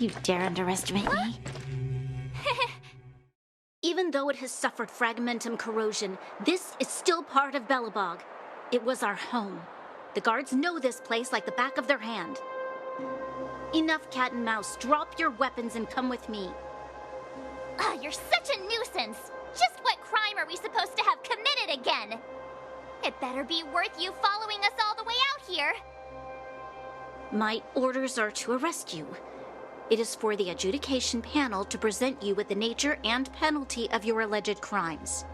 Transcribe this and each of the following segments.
You dare underestimate me? Even though it has suffered fragmentum corrosion, this is still part of Belobog. It was our home. The guards know this place like the back of their hand. Enough cat and mouse. Drop your weapons and come with me. Ah, you're such a nuisance. Just what crime are we supposed to have committed again? It better be worth you following us all the way out here. My orders are to arrest you. It is for the adjudication panel to present you with the nature and penalty of your alleged crimes.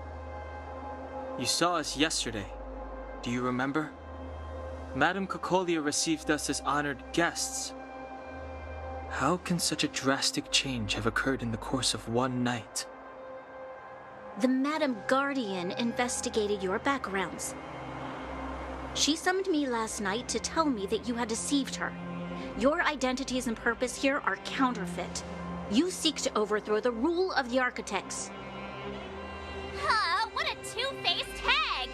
You saw us yesterday. Do you remember? Madame Cocolia received us as honored guests. How can such a drastic change have occurred in the course of one night? The Madame Guardian investigated your backgrounds. She summoned me last night to tell me that you had deceived her. Your identities and purpose here are counterfeit. You seek to overthrow the rule of the architects. Huh, what a two-faced hag!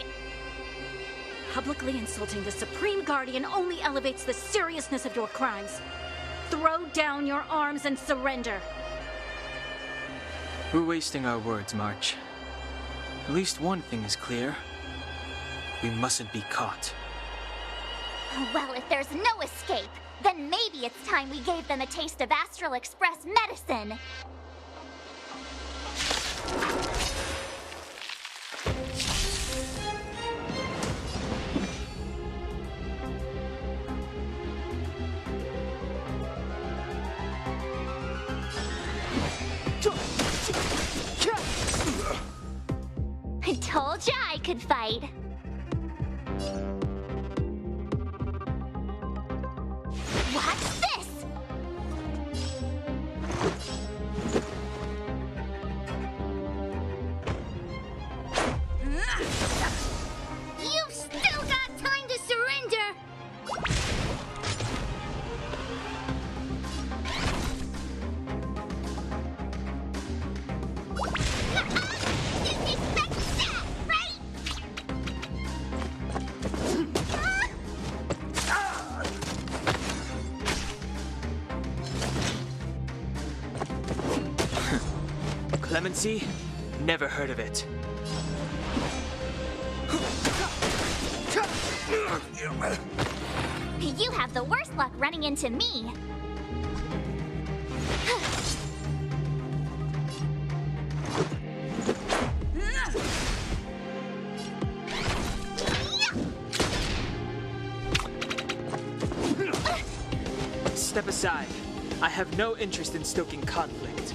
Publicly insulting the Supreme Guardian only elevates the seriousness of your crimes. Throw down your arms and surrender. We're wasting our words, March. At least one thing is clear. We mustn't be caught. Well, if there's no escape, then maybe it's time we gave them a taste of Astral Express medicine. I told ya I could fight. What's this? You've still got time to surrender! Didn't expect that, right? Clemency? Never heard of it. You have the worst luck running into me. Step aside. I have no interest in stoking conflict.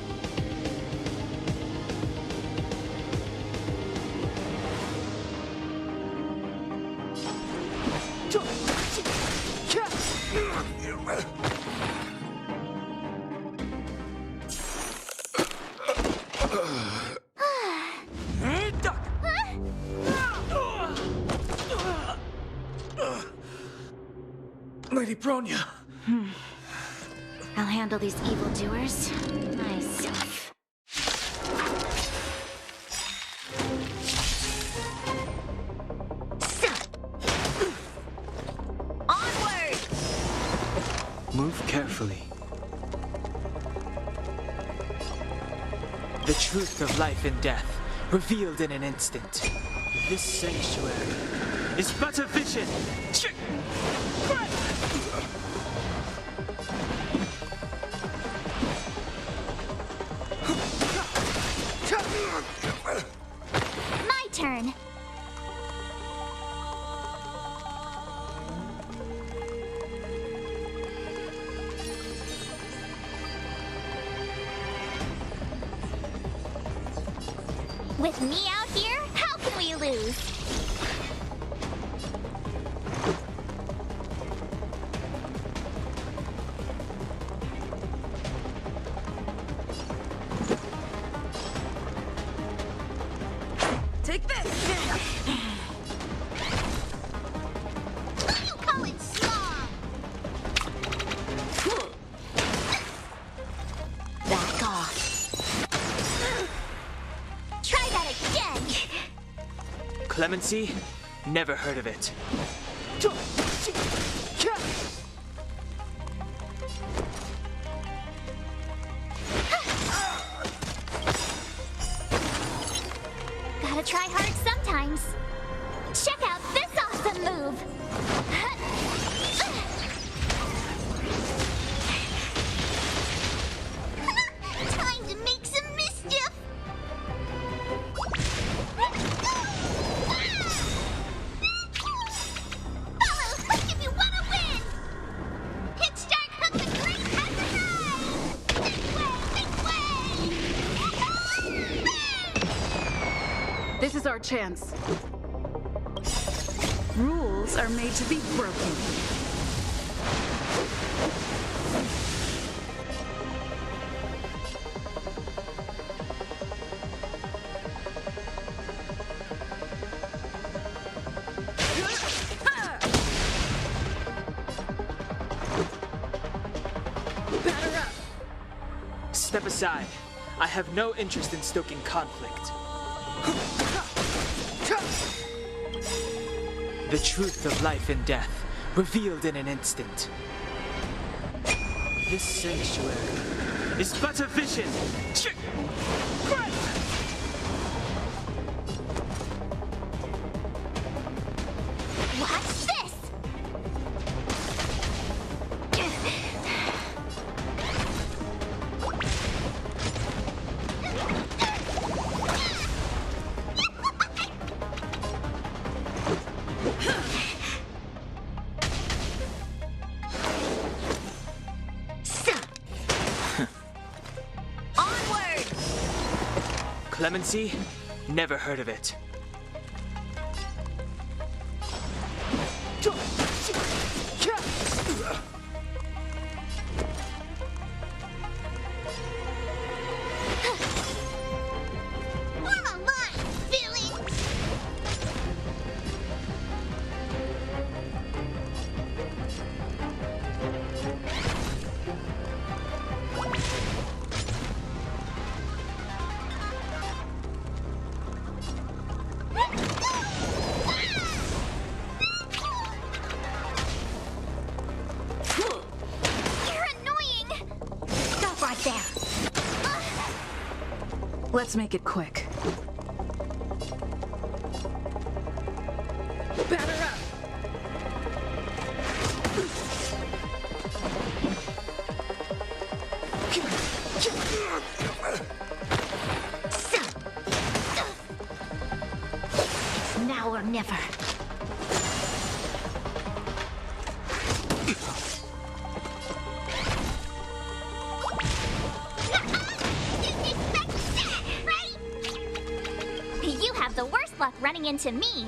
Lady Bronya. I'll handle these evildoers myself. Onward! Move carefully. The truth of life and death, revealed in an instant. This sanctuary is but a vision. My turn. With me out here, how can we lose? Take this! You call it small! Back off. Try that again! Clemency? Never heard of it. Gotta try hard sometimes. Check out this awesome move! Time to make some mischief! Follow hook if you wanna win! Hit Stark hook the great exercise! This way! This is our chance. Rules are made to be broken. Batter up! Step aside. I have no interest in stoking conflict. The truth of life and death, revealed in an instant. This sanctuary is but a vision. Watch this! Onward! Clemency? Never heard of it. Form a line, Fallin! You're annoying! Stop right there. Let's make it quick. Batter up! It's now or never. Right? You have the worst luck running into me.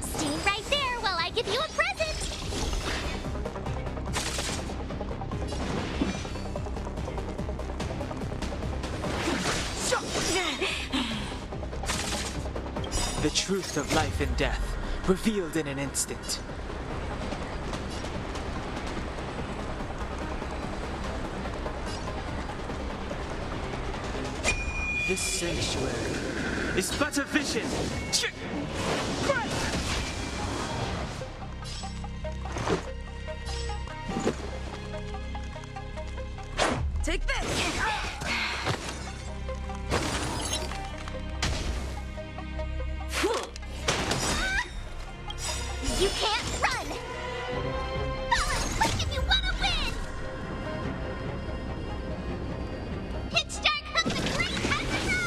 Stay right there while I give you a present. The truth of life and death, revealed in an instant. This sanctuary is but a vision. Take this! You can't run! Fallin, look if you wanna win! Hit Stark hook the great exercise!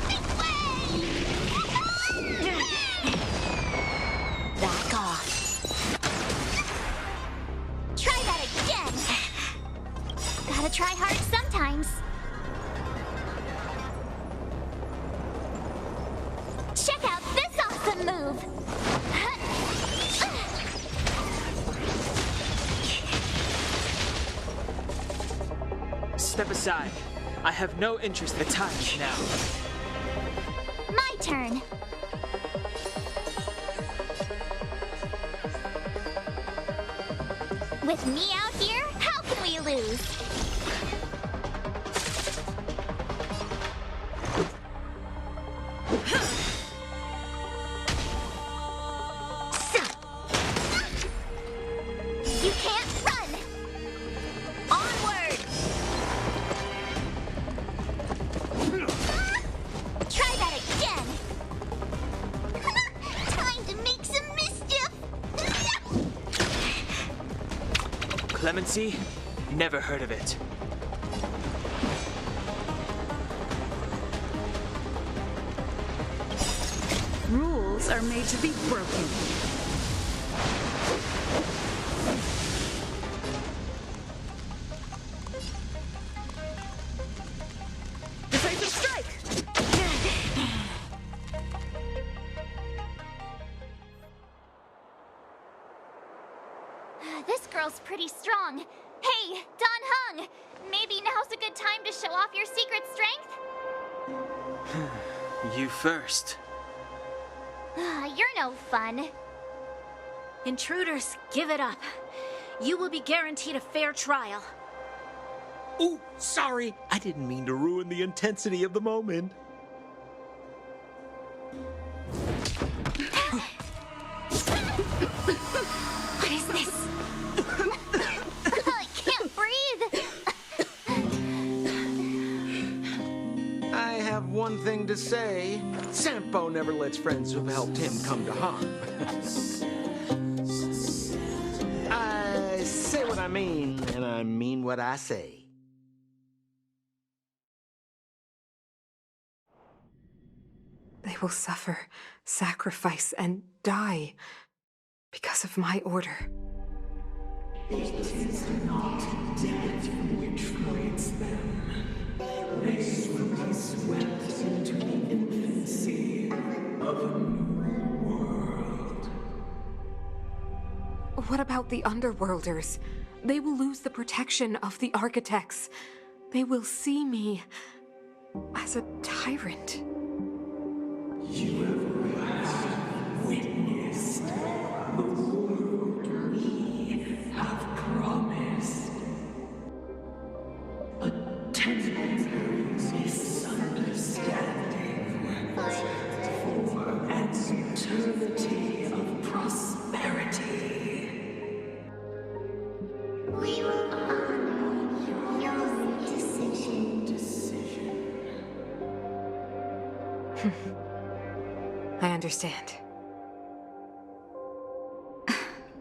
This way! Back off. Try that again! Gotta try hard sometimes. Check out this awesome move! Step aside. I have no interest in the time now. My turn. With me out here, how can we lose? You can't run! Onward! Clemency? Never heard of it. Rules are made to be broken. Decisive strike! This girl's pretty strong. Hey, Don Hung! Maybe now's a good time to show off your secret strength? You first. You're no fun. Intruders, give it up. You will be guaranteed a fair trial. Ooh, sorry. I didn't mean to ruin the intensity of the moment. What is this? I can't breathe. I have one thing to say. Sampo never lets friends who've helped him come to harm. I say what I mean, and I mean what I say. They will suffer, sacrifice, and die because of my order. It is not death which waits them. They will be swept into the infancy of a new world. What about the Underworlders? They will lose the protection of the Architects. They will see me as a tyrant. You have witnessed the world we have promised. A temporary misunderstanding for an eternity of prosperity. We will honor your decision. I understand.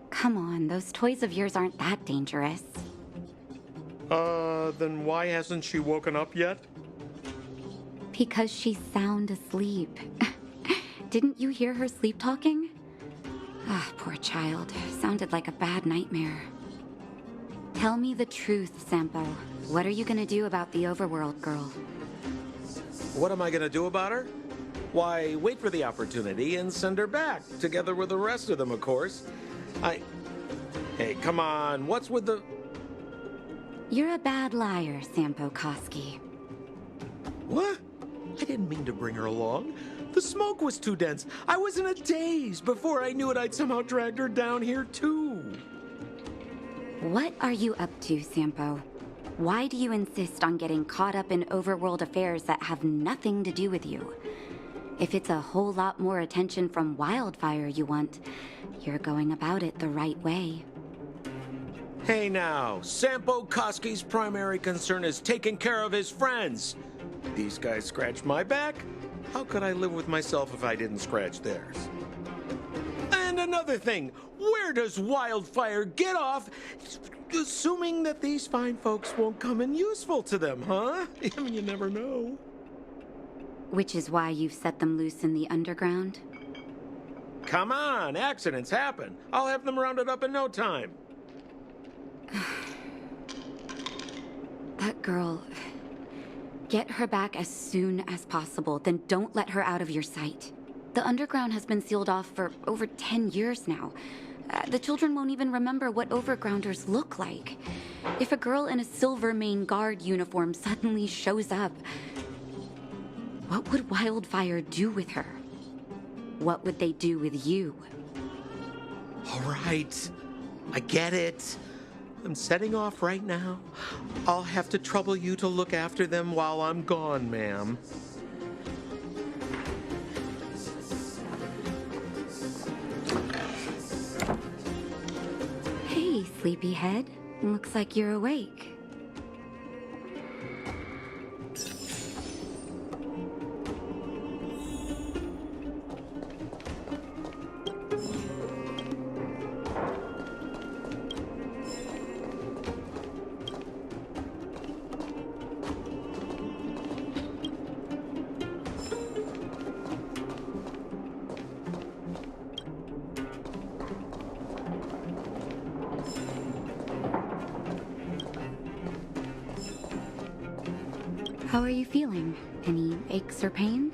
Come on, those toys of yours aren't that dangerous. Then why hasn't she woken up yet? Because she's sound asleep. Didn't you hear her sleep talking? Ah, poor child. Sounded like a bad nightmare. Tell me the truth, Sampo. What are you gonna do about the Overworld girl? What am I gonna do about her? Why, wait for the opportunity and send her back, together with the rest of them, of course. Hey, come on, what's with the... You're a bad liar, Sampo Koski. What? I didn't mean to bring her along. The smoke was too dense. I was in a daze. Before I knew it, I'd somehow dragged her down here, too. What are you up to, Sampo? Why do you insist on getting caught up in overworld affairs that have nothing to do with you? If it's a whole lot more attention from Wildfire you want, you're going about it the right way. Hey now, Sampo Koski's primary concern is taking care of his friends. These guys scratched my back. How could I live with myself if I didn't scratch theirs? And another thing, where does Wildfire get off assuming that these fine folks won't come in useful to them, huh? I mean, you never know. Which is why you've set them loose in the underground? Come on, accidents happen. I'll have them rounded up in no time. That girl... Get her back as soon as possible, then don't let her out of your sight. The underground has been sealed off for over 10 years now. The children won't even remember what overgrounders look like. If a girl in a Silvermane Guard uniform suddenly shows up, what would Wildfire do with her? What would they do with you? All right, I get it. I'm setting off right now. I'll have to trouble you to look after them while I'm gone, ma'am. Hey, sleepyhead. Looks like you're awake. How are you feeling? Any aches or pains?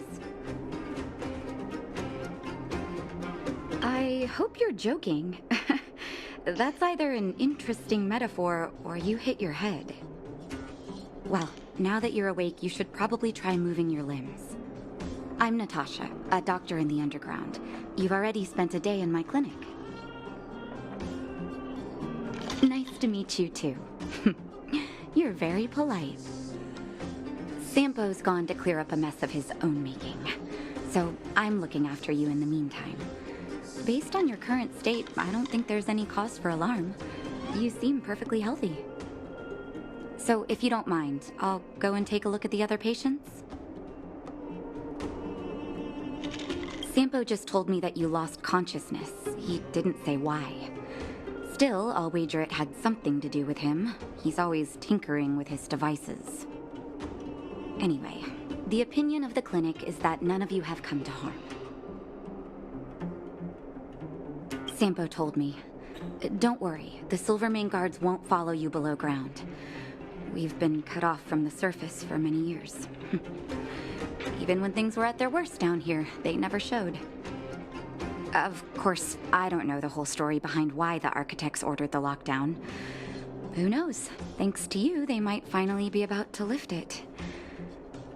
I hope you're joking. That's either an interesting metaphor or you hit your head. Well, now that you're awake, you should probably try moving your limbs. I'm Natasha, a doctor in the underground. You've already spent a day in my clinic. Nice to meet you, too. You're very polite. Sampo's gone to clear up a mess of his own making, so I'm looking after you in the meantime. Based on your current state, I don't think there's any cause for alarm. You seem perfectly healthy. So if you don't mind, I'll go and take a look at the other patients. Sampo just told me that you lost consciousness. He didn't say why. Still, I'll wager it had something to do with him. He's always tinkering with his devices. Anyway, the opinion of the clinic is that none of you have come to harm. Sampo told me. Don't worry, the Silvermane guards won't follow you below ground. We've been cut off from the surface for many years. Even when things were at their worst down here, they never showed. Of course, I don't know the whole story behind why the architects ordered the lockdown. Who knows? Thanks to you, they might finally be about to lift it.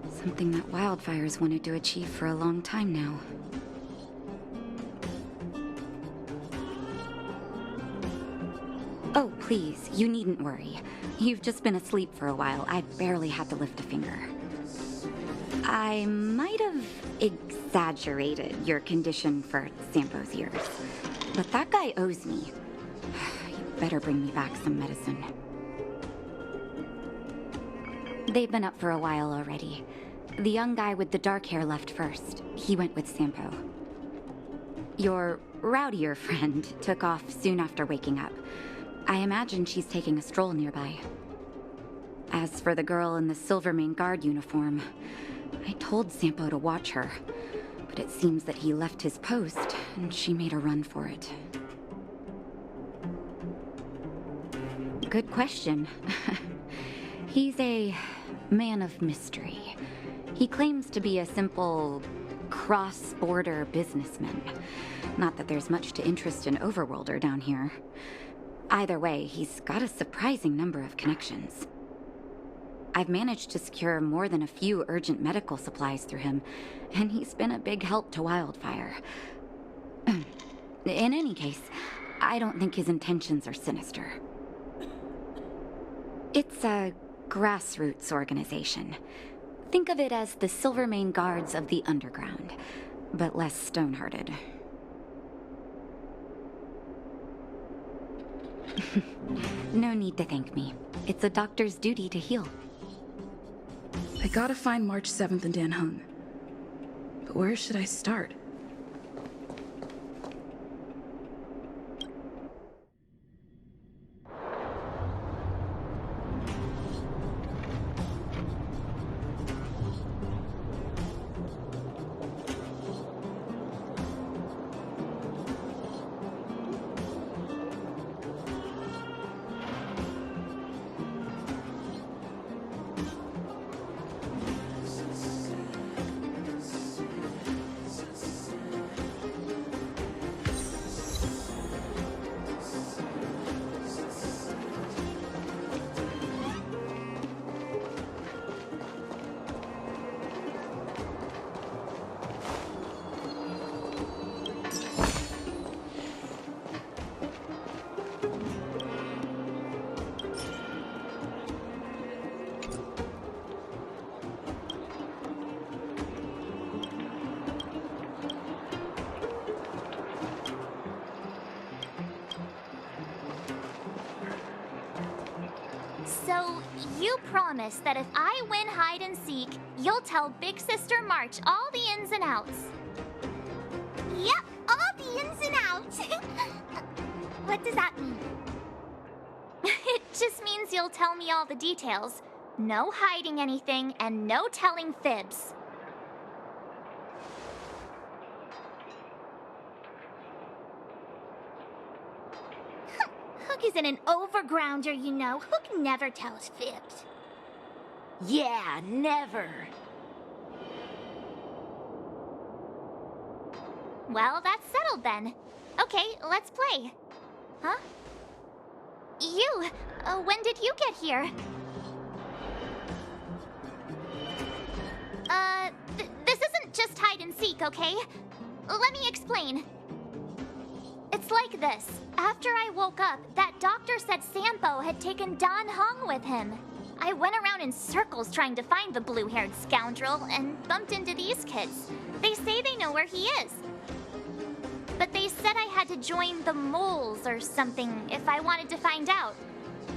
Something that wildfires wanted to achieve for a long time now. Oh, please, you needn't worry. You've just been asleep for a while. I barely had to lift a finger. I might have exaggerated your condition for Sampo's ears, but that guy owes me. You better bring me back some medicine. They've been up for a while already. The young guy with the dark hair left first. He went with Sampo. Your rowdier friend took off soon after waking up. I imagine she's taking a stroll nearby. As for the girl in the Silvermane guard uniform, I told Sampo to watch her, but it seems that he left his post and she made a run for it. Good question. He's a man of mystery. He claims to be a simple cross-border businessman. Not that there's much to interest an overworlder down here. Either way, he's got a surprising number of connections. I've managed to secure more than a few urgent medical supplies through him, and he's been a big help to Wildfire. In any case, I don't think his intentions are sinister. It's a grassroots organization. Think of it as the Silvermane Guards of the Underground, but less stone-hearted. No need to thank me. It's a doctor's duty to heal. I gotta find March 7th in Dan Hung. But where should I start? So, you promise that if I win hide and seek, you'll tell Big Sister March all the ins and outs. Yep, all the ins and outs. What does that mean? It just means you'll tell me all the details. No hiding anything and no telling fibs. Hook isn't an overgrounder, you know. Hook never tells fibs. Yeah, never. Well, that's settled then. Okay, let's play. Huh? You, when did you get here? This isn't just hide and seek, okay? Let me explain. It's like this. After I woke up, that doctor said Sampo had taken Dan Heng with him. I went around in circles trying to find the blue-haired scoundrel and bumped into these kids. They say they know where he is. But they said I had to join the moles or something if I wanted to find out.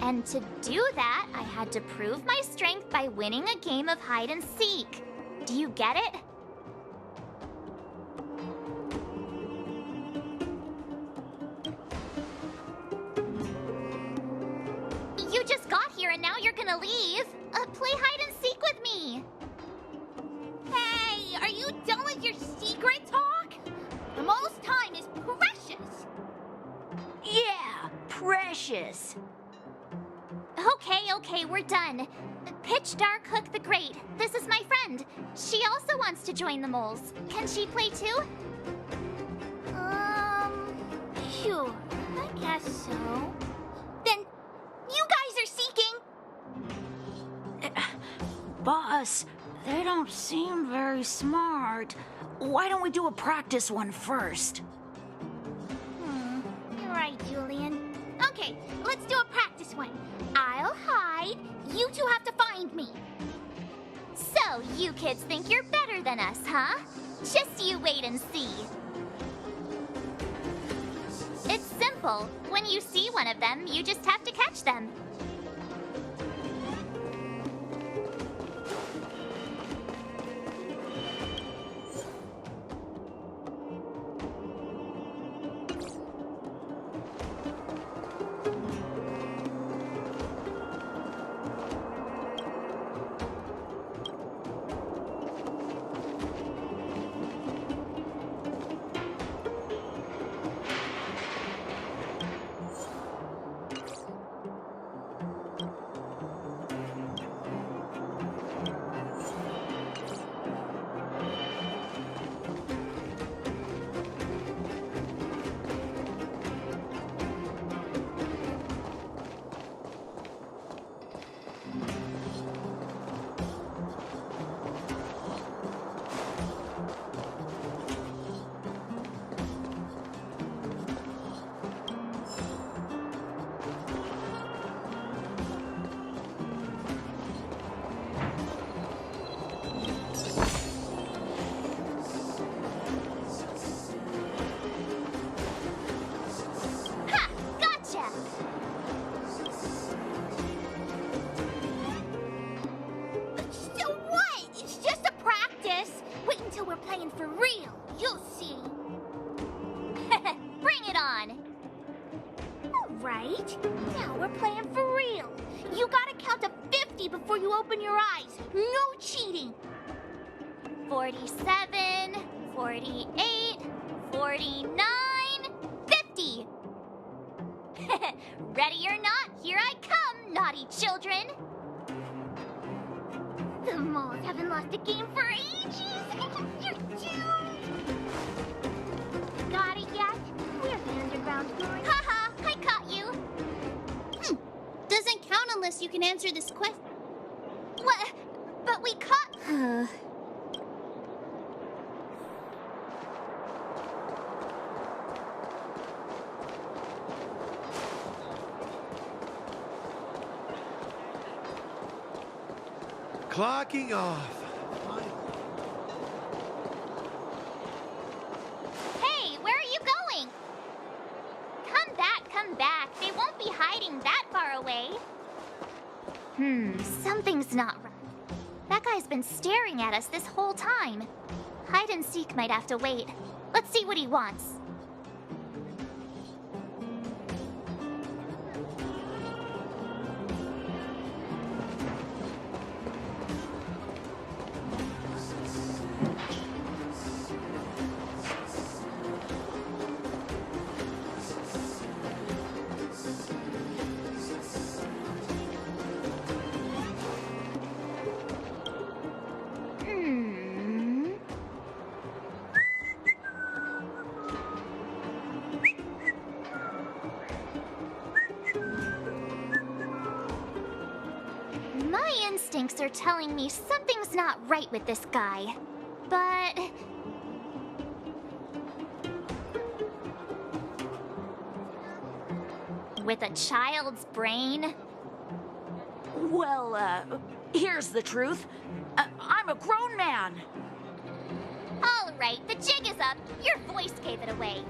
And to do that, I had to prove my strength by winning a game of hide and seek. Do you get it? You just got here and now you're gonna leave. Play hide and seek with me. Hey, are you done with your secret talk? The most time is precious. Yeah, precious. Okay, we're done. Pitch Dark Hook the Great. This is my friend. She also wants to join the moles. Can she play too? Sure, I guess so. Then, you guys are seeking? Boss, they don't seem very smart. Why don't we do a practice one first? You're right, Julian. Okay, let's do a practice one. I'll hide. You two have to find me. So, you kids think you're better than us, huh? Just you wait and see. It's simple. When you see one of them, you just have to catch them. Right? Now we're playing for real. You gotta count to 50 before you open your eyes. No cheating. 47, 48, 49, 50. Ready or not, here I come, naughty children. The moles haven't lost a game for ages. You're doomed. Got it yet? We're the underground story. Haha, I caught you. Doesn't count unless you can answer this question. What? But we caught... Clocking off. Hey, where are you going? Come back. They won't be hiding that far away. Something's not right. That guy's been staring at us this whole time. Hide and seek might have to wait. Let's see what he wants. instincts are telling me something's not right with this guy. But... with a child's brain? Well, here's the truth. I'm a grown man. All right, the jig is up. Your voice gave it away.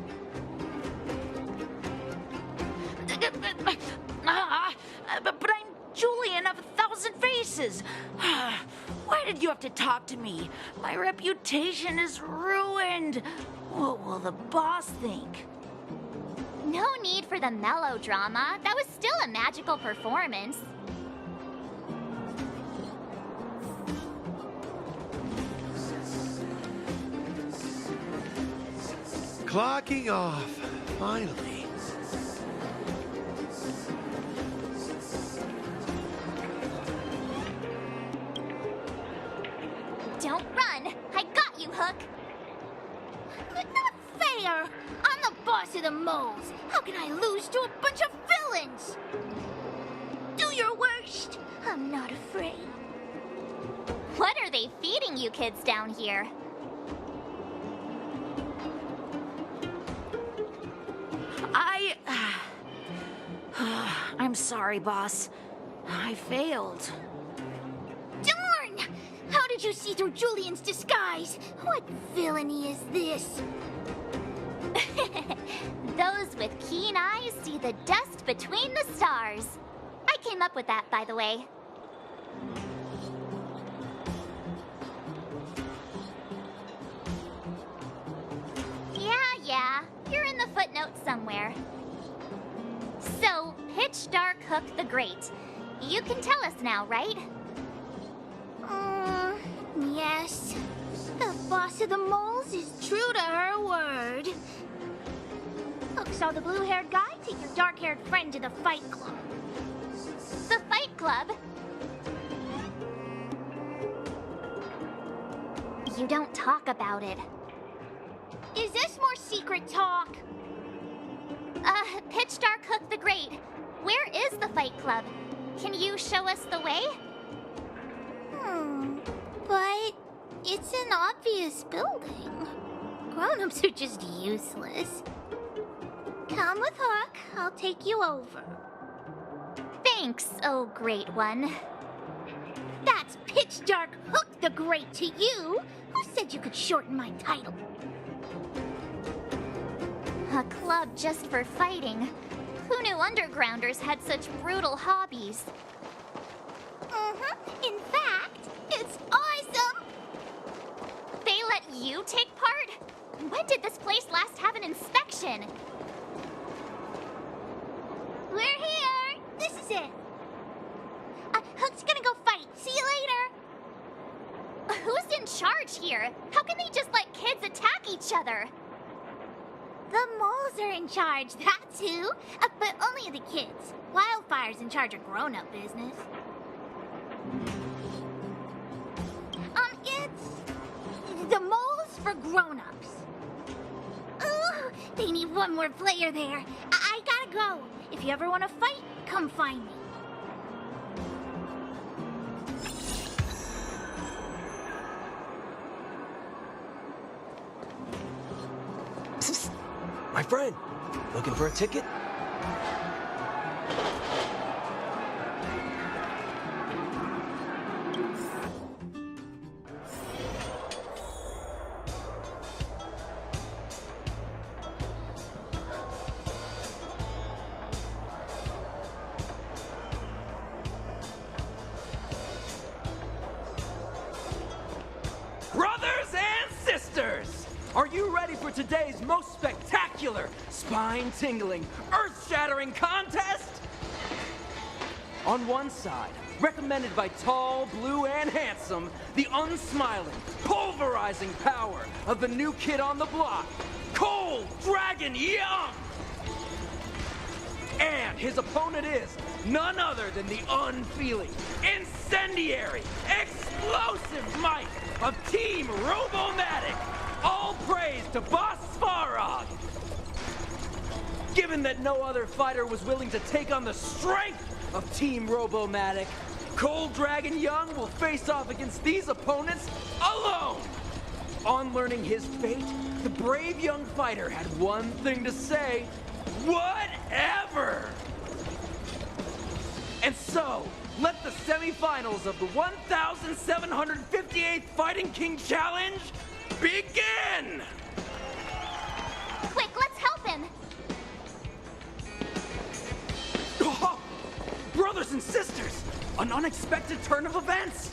But I'm Julian of 1,000 Faces. Why did you have to talk to me? My reputation is ruined. What will the boss think? No need for the melodrama. That was still a magical performance. Clocking off, finally. Don't run! I got you, Hook! But not fair! I'm the boss of the moles! How can I lose to a bunch of villains? Do your worst! I'm not afraid. What are they feeding you kids down here? I'm sorry, boss. I failed. Darn! How did you see through Julian's disguise? What villainy is this? Those with keen eyes see the dust between the stars. I came up with that, by the way. Yeah. You're in the footnotes somewhere. So, Pitch Dark Hook the Great. You can tell us now, right? Yes. The boss of the moles is true to her word. Hook saw the blue-haired guy take your dark-haired friend to the Fight Club. The Fight Club? You don't talk about it. Is this more secret talk? Pitch Dark Hook the Great. Where is the Fight Club? Can you show us the way? But it's an obvious building. Grown-ups are just useless. Come with Hook. I'll take you over. Thanks, oh great one. That's Pitch Dark Hook the Great to you. Who said you could shorten my title? A club just for fighting. Who knew undergrounders had such brutal hobbies? In fact, it's awesome! They let you take part? When did this place last have an inspection? We're here! This is it! Hook's gonna go fight. See you later! Who's in charge here? How can they just let kids attack each other? The moles are in charge, that's who. But only the kids. Wildfire's in charge of grown-up business. It's the moles for grown-ups. Ooh, they need one more player there. I gotta go. If you ever want to fight, come find me. My friend, looking for a ticket? Brothers and sisters, are you ready for today's most spectacular, spine-tingling, earth-shattering contest? On one side, recommended by tall, blue, and handsome, the unsmiling, pulverizing power of the new kid on the block, Cold Dragon Young! And his opponent is none other than the unfeeling, incendiary, explosive might of Team Robomatic! All praise to Boss Svarog! Given that no other fighter was willing to take on the strength of Team Robomatic, Cold Dragon Young will face off against these opponents alone! On learning his fate, the brave young fighter had one thing to say: whatever! And so, let the semifinals of the 1758th Fighting King Challenge begin! Quick, let's help him! Oh, brothers and sisters, an unexpected turn of events!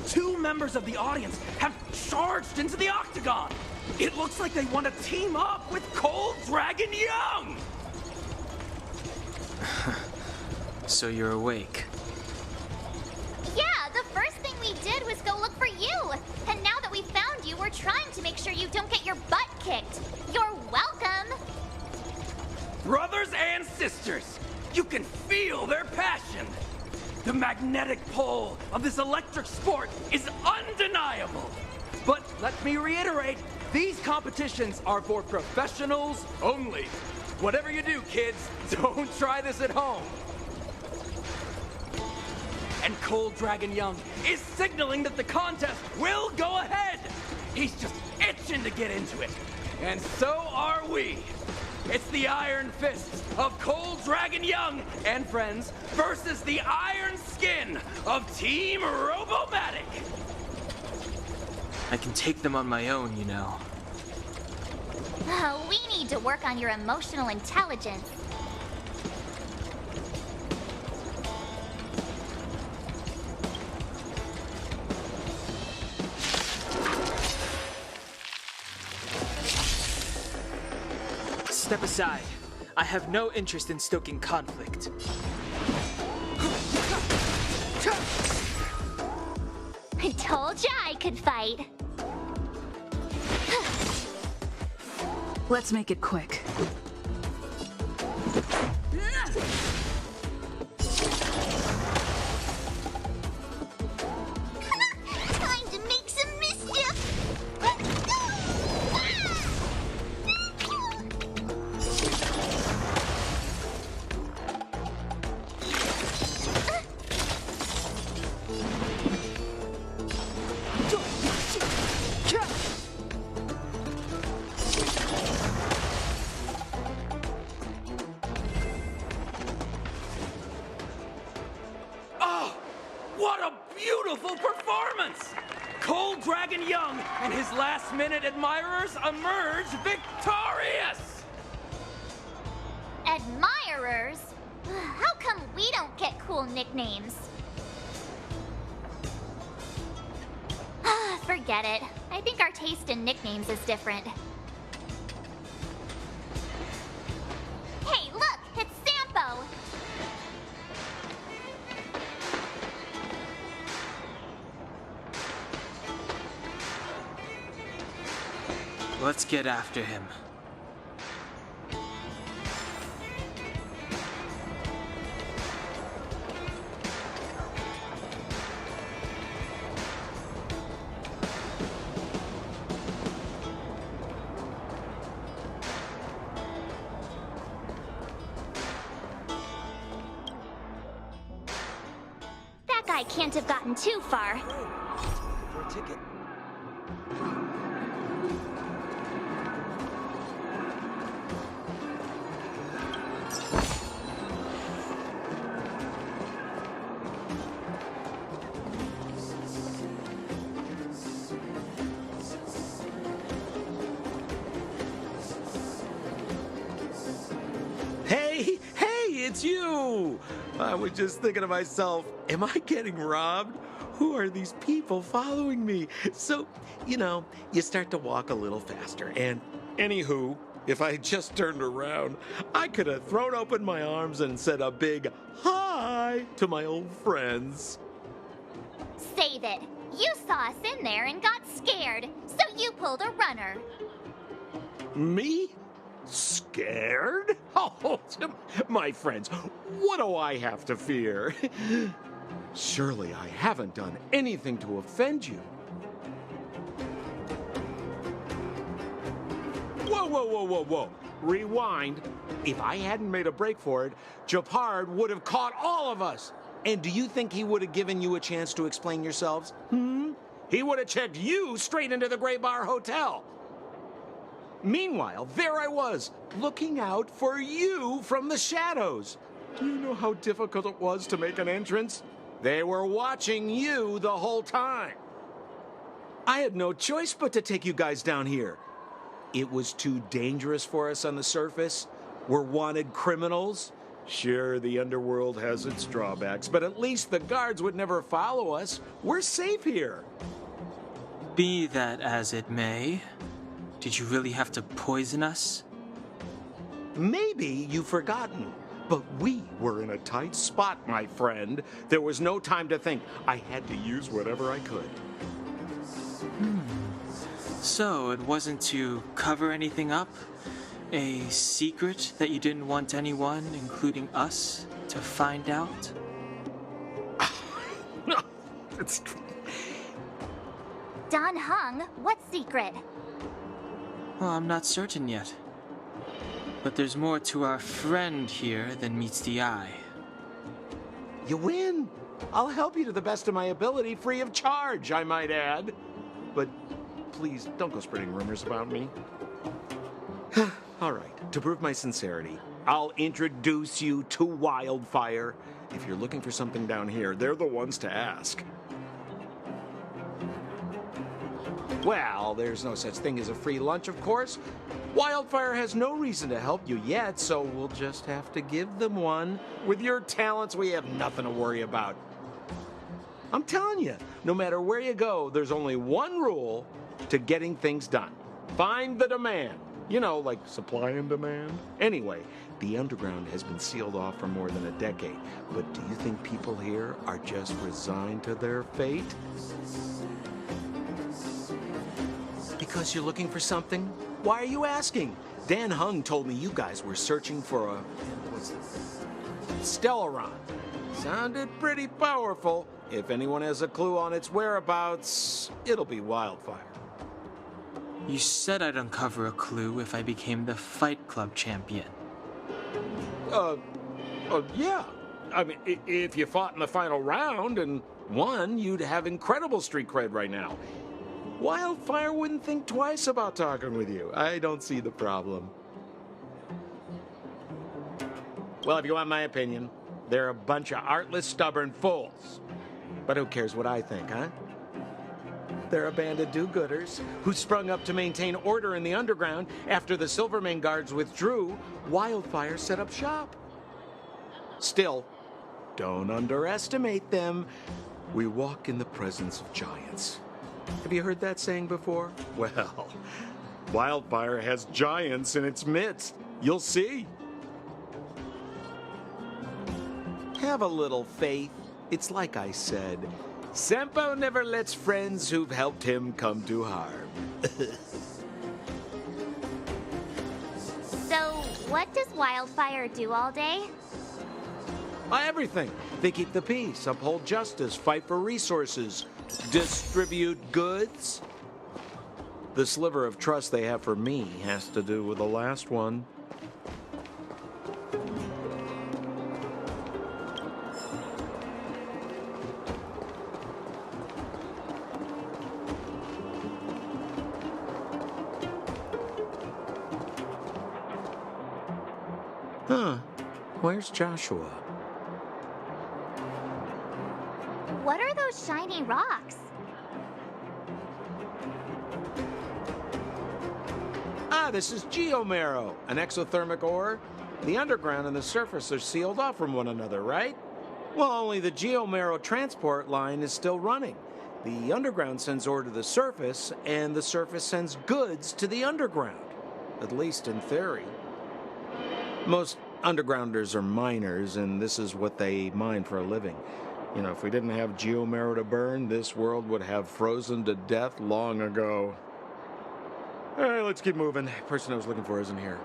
2 members of the audience have charged into the octagon! It looks like they want to team up with Cold Dragon Young! So you're awake. Yeah, the first thing we did was go look for you! And now that we found you, we're trying to make sure you don't get your butt kicked. You're welcome! Brothers and sisters, you can feel their passion! The magnetic pull of this electric sport is undeniable! But let me reiterate, these competitions are for professionals only. Whatever you do, kids, don't try this at home. And Cold Dragon Young is signaling that the contest will go ahead. He's just itching to get into it. And so are we. It's the Iron Fists of Cold Dragon Young and friends versus the Iron Skin of Team Robomatic. I can take them on my own, you know. We need to work on your emotional intelligence. Step aside. I have no interest in stoking conflict. I told ya I could fight. Let's make it quick. Time to make some mischief! What a beautiful performance! Cold Dragon Young and his last-minute admirers emerge victorious! Admirers? How come we don't get cool nicknames? Forget it. I think our taste in nicknames is different. Hey, look! It's Sampo! Let's get after him. That guy can't have gotten too far. For a ticket? Hey, it's you! I was just thinking to myself, am I getting robbed? Who are these people following me? So, you start to walk a little faster. And anywho, if I had just turned around, I could have thrown open my arms and said a big hi to my old friends. Save it. You saw us in there and got scared, so you pulled a runner. Me? Scared? Oh, my friends, what do I have to fear? Surely I haven't done anything to offend you. Whoa. Rewind. If I hadn't made a break for it, Japard would have caught all of us. And do you think he would have given you a chance to explain yourselves? He would have checked you straight into the Gray Bar Hotel. Meanwhile, there I was, looking out for you from the shadows. Do you know how difficult it was to make an entrance? They were watching you the whole time. I had no choice but to take you guys down here. It was too dangerous for us on the surface. We're wanted criminals. Sure, the underworld has its drawbacks, but at least the guards would never follow us. We're safe here. Be that as it may, did you really have to poison us? Maybe you've forgotten, but we were in a tight spot, my friend. There was no time to think. I had to use whatever I could. So it wasn't to cover anything up? A secret that you didn't want anyone, including us, to find out? No, it's... Don Hung, what secret? Well, I'm not certain yet. But there's more to our friend here than meets the eye. You win. I'll help you to the best of my ability, free of charge, I might add. But please, don't go spreading rumors about me. All right, to prove my sincerity, I'll introduce you to Wildfire. If you're looking for something down here, they're the ones to ask. Well, there's no such thing as a free lunch, of course. Wildfire has no reason to help you yet, so we'll just have to give them one. With your talents, we have nothing to worry about. I'm telling you, no matter where you go, there's only one rule to getting things done. Find the demand. You know, like supply and demand. Anyway, the underground has been sealed off for more than a decade. But do you think people here are just resigned to their fate? Because you're looking for something? Why are you asking? Dan Hung told me you guys were searching for a... what's this? Stellaron. Sounded pretty powerful. If anyone has a clue on its whereabouts, it'll be Wildfire. You said I'd uncover a clue if I became the Fight Club champion. Yeah. I mean, if you fought in the final round and won, you'd have incredible street cred right now. Wildfire wouldn't think twice about talking with you. I don't see the problem. Well, if you want my opinion, they're a bunch of artless, stubborn fools. But who cares what I think, huh? They're a band of do-gooders who sprung up to maintain order in the underground. After the Silvermane guards withdrew, Wildfire set up shop. Still, don't underestimate them. We walk in the presence of giants. Have you heard that saying before? Well, Wildfire has giants in its midst. You'll see. Have a little faith. It's like I said. Sampo never lets friends who've helped him come to harm. So, what does Wildfire do all day? Everything. They keep the peace, uphold justice, fight for resources, distribute goods. The sliver of trust they have for me has to do with the last one. Huh. Where's Joshua? What are those shiny rocks? This is geomarrow, an exothermic ore. The underground and the surface are sealed off from one another, right? Well, only the geomarrow transport line is still running. The underground sends ore to the surface, and the surface sends goods to the underground. At least in theory. Most undergrounders are miners, and this is what they mine for a living. You know, if we didn't have geomarrow to burn, this world would have frozen to death long ago. All right, let's keep moving. The person I was looking for isn't here.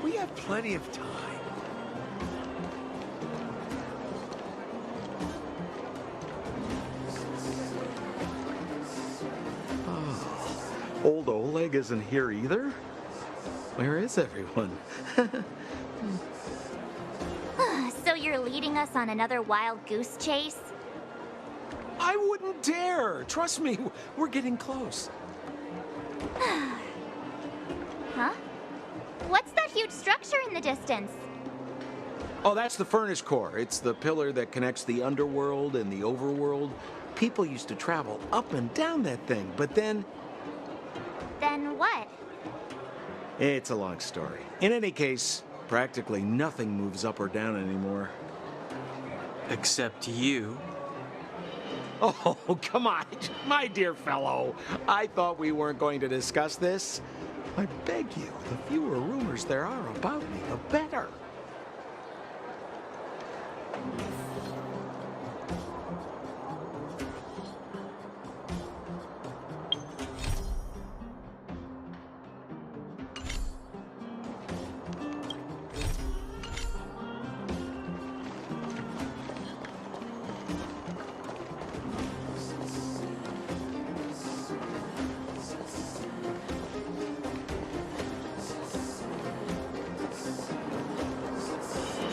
We have plenty of time. Old Oleg isn't here either? Where is everyone? So you're leading us on another wild goose chase? I wouldn't dare! Trust me, we're getting close. Huh? What's that huge structure in the distance? Oh, that's the furnace core. It's the pillar that connects the underworld and the overworld. People used to travel up and down that thing, but then... Then what? It's a long story. In any case, practically nothing moves up or down anymore. Except you. Oh, come on, my dear fellow. I thought we weren't going to discuss this. I beg you, the fewer rumors there are about me, the better.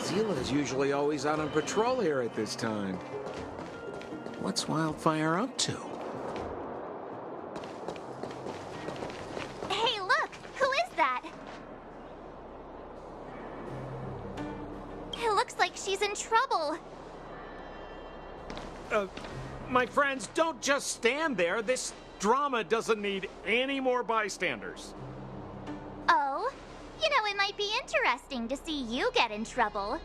Zila's usually always out on patrol here at this time. What's Wildfire up to? Hey, look! Who is that? It looks like she's in trouble. My friends, don't just stand there. This drama doesn't need any more bystanders. Oh? You know, it might be interesting to see you get in trouble.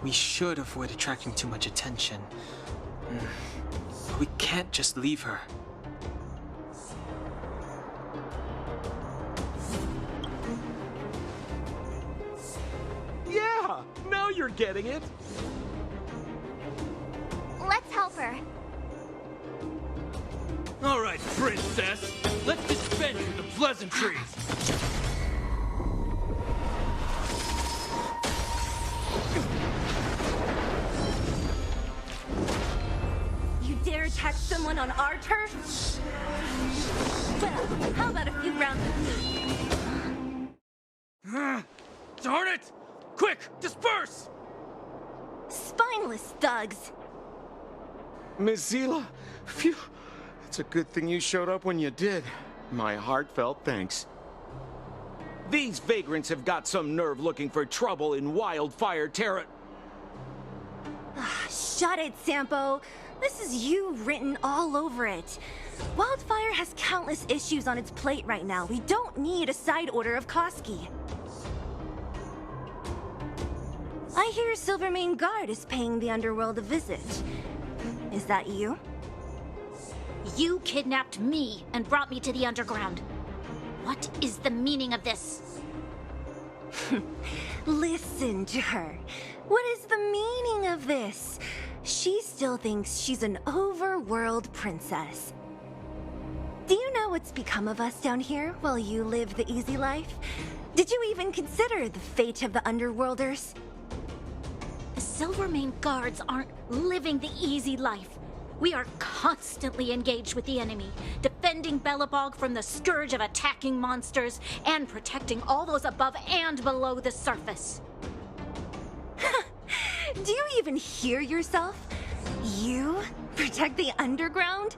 We should avoid attracting too much attention. We can't just leave her. Yeah, now you're getting it. Let's help her. All right, princess. Let's dispense with the pleasantries. You dare attack someone on our turf? Well, how about a few rounds of... Darn it! Quick, disperse! Spineless thugs! Miss Zila, phew. It's a good thing you showed up when you did. My heartfelt thanks. These vagrants have got some nerve looking for trouble in Wildfire Terra. Shut it, Sampo. This is you written all over it. Wildfire has countless issues on its plate right now. We don't need a side order of Koski. I hear Silvermane Guard is paying the underworld a visit. Is that you? You kidnapped me and brought me to the underground. What is the meaning of this? Listen to her. What is the meaning of this? She still thinks she's an overworld princess. Do you know what's become of us down here while you live the easy life? Did you even consider the fate of the underworlders? The Silvermane Guards aren't living the easy life. We are constantly engaged with the enemy, defending Belobog from the scourge of attacking monsters and protecting all those above and below the surface. Do you even hear yourself? You protect the underground?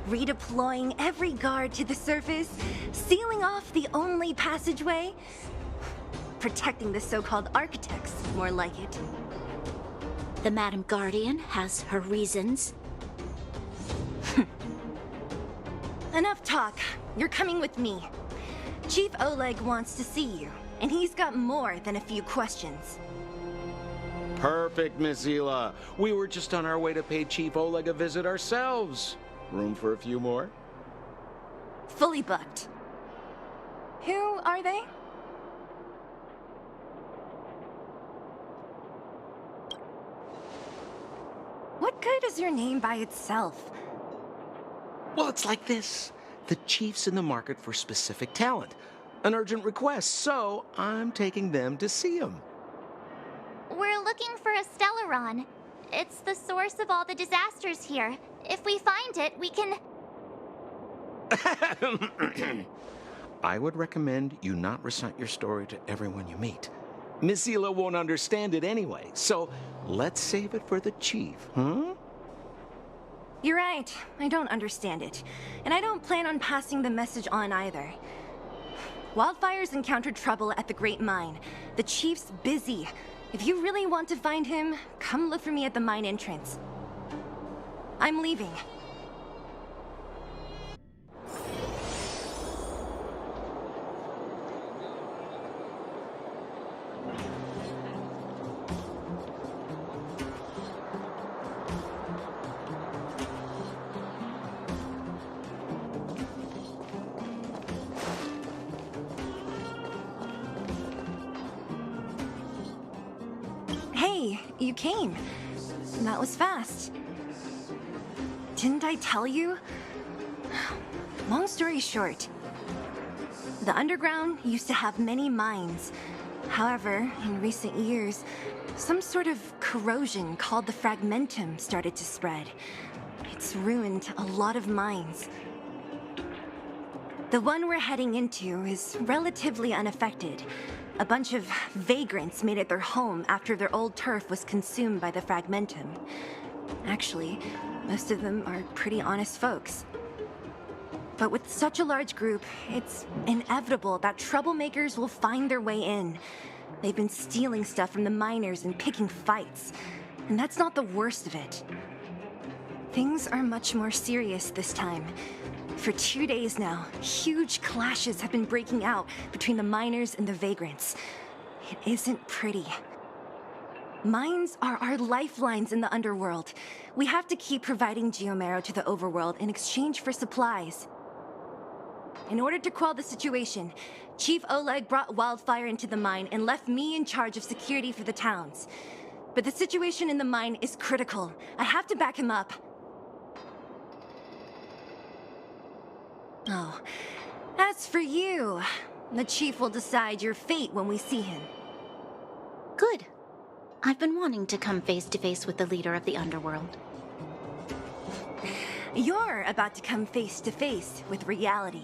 Redeploying every guard to the surface? Sealing off the only passageway? Protecting the so-called architects, more like it. The Madam Guardian has her reasons. Enough talk. You're coming with me. Chief Oleg wants to see you, and he's got more than a few questions. Perfect, Miss Zila. We were just on our way to pay Chief Oleg a visit ourselves. Room for a few more? Fully booked. Who are they? What good is your name by itself? Well, it's like this. The chief's in the market for specific talent. An urgent request, so I'm taking them to see him. We're looking for a Stellaron. It's the source of all the disasters here. If we find it, we can... I would recommend you not recite your story to everyone you meet. Miss Hila won't understand it anyway, so let's save it for the chief, huh? You're right. I don't understand it. And I don't plan on passing the message on either. Wildfire's encountered trouble at the Great Mine. The chief's busy. If you really want to find him, come look for me at the mine entrance. I'm leaving. Hey, you came. That was fast. Didn't I tell you? Long story short, the underground used to have many mines. However, in recent years, some sort of corrosion called the fragmentum started to spread. It's ruined a lot of mines. The one we're heading into is relatively unaffected. A bunch of vagrants made it their home after their old turf was consumed by the fragmentum. Actually, most of them are pretty honest folks. But with such a large group, it's inevitable that troublemakers will find their way in. They've been stealing stuff from the miners and picking fights. And that's not the worst of it. Things are much more serious this time. For 2 days now, huge clashes have been breaking out between the miners and the vagrants. It isn't pretty. Mines are our lifelines in the underworld. We have to keep providing geomarrow to the overworld in exchange for supplies. In order to quell the situation, Chief Oleg brought Wildfire into the mine and left me in charge of security for the towns. But the situation in the mine is critical. I have to back him up. Oh, as for you, the chief will decide your fate when we see him. Good. I've been wanting to come face to face with the leader of the underworld. You're about to come face to face with reality.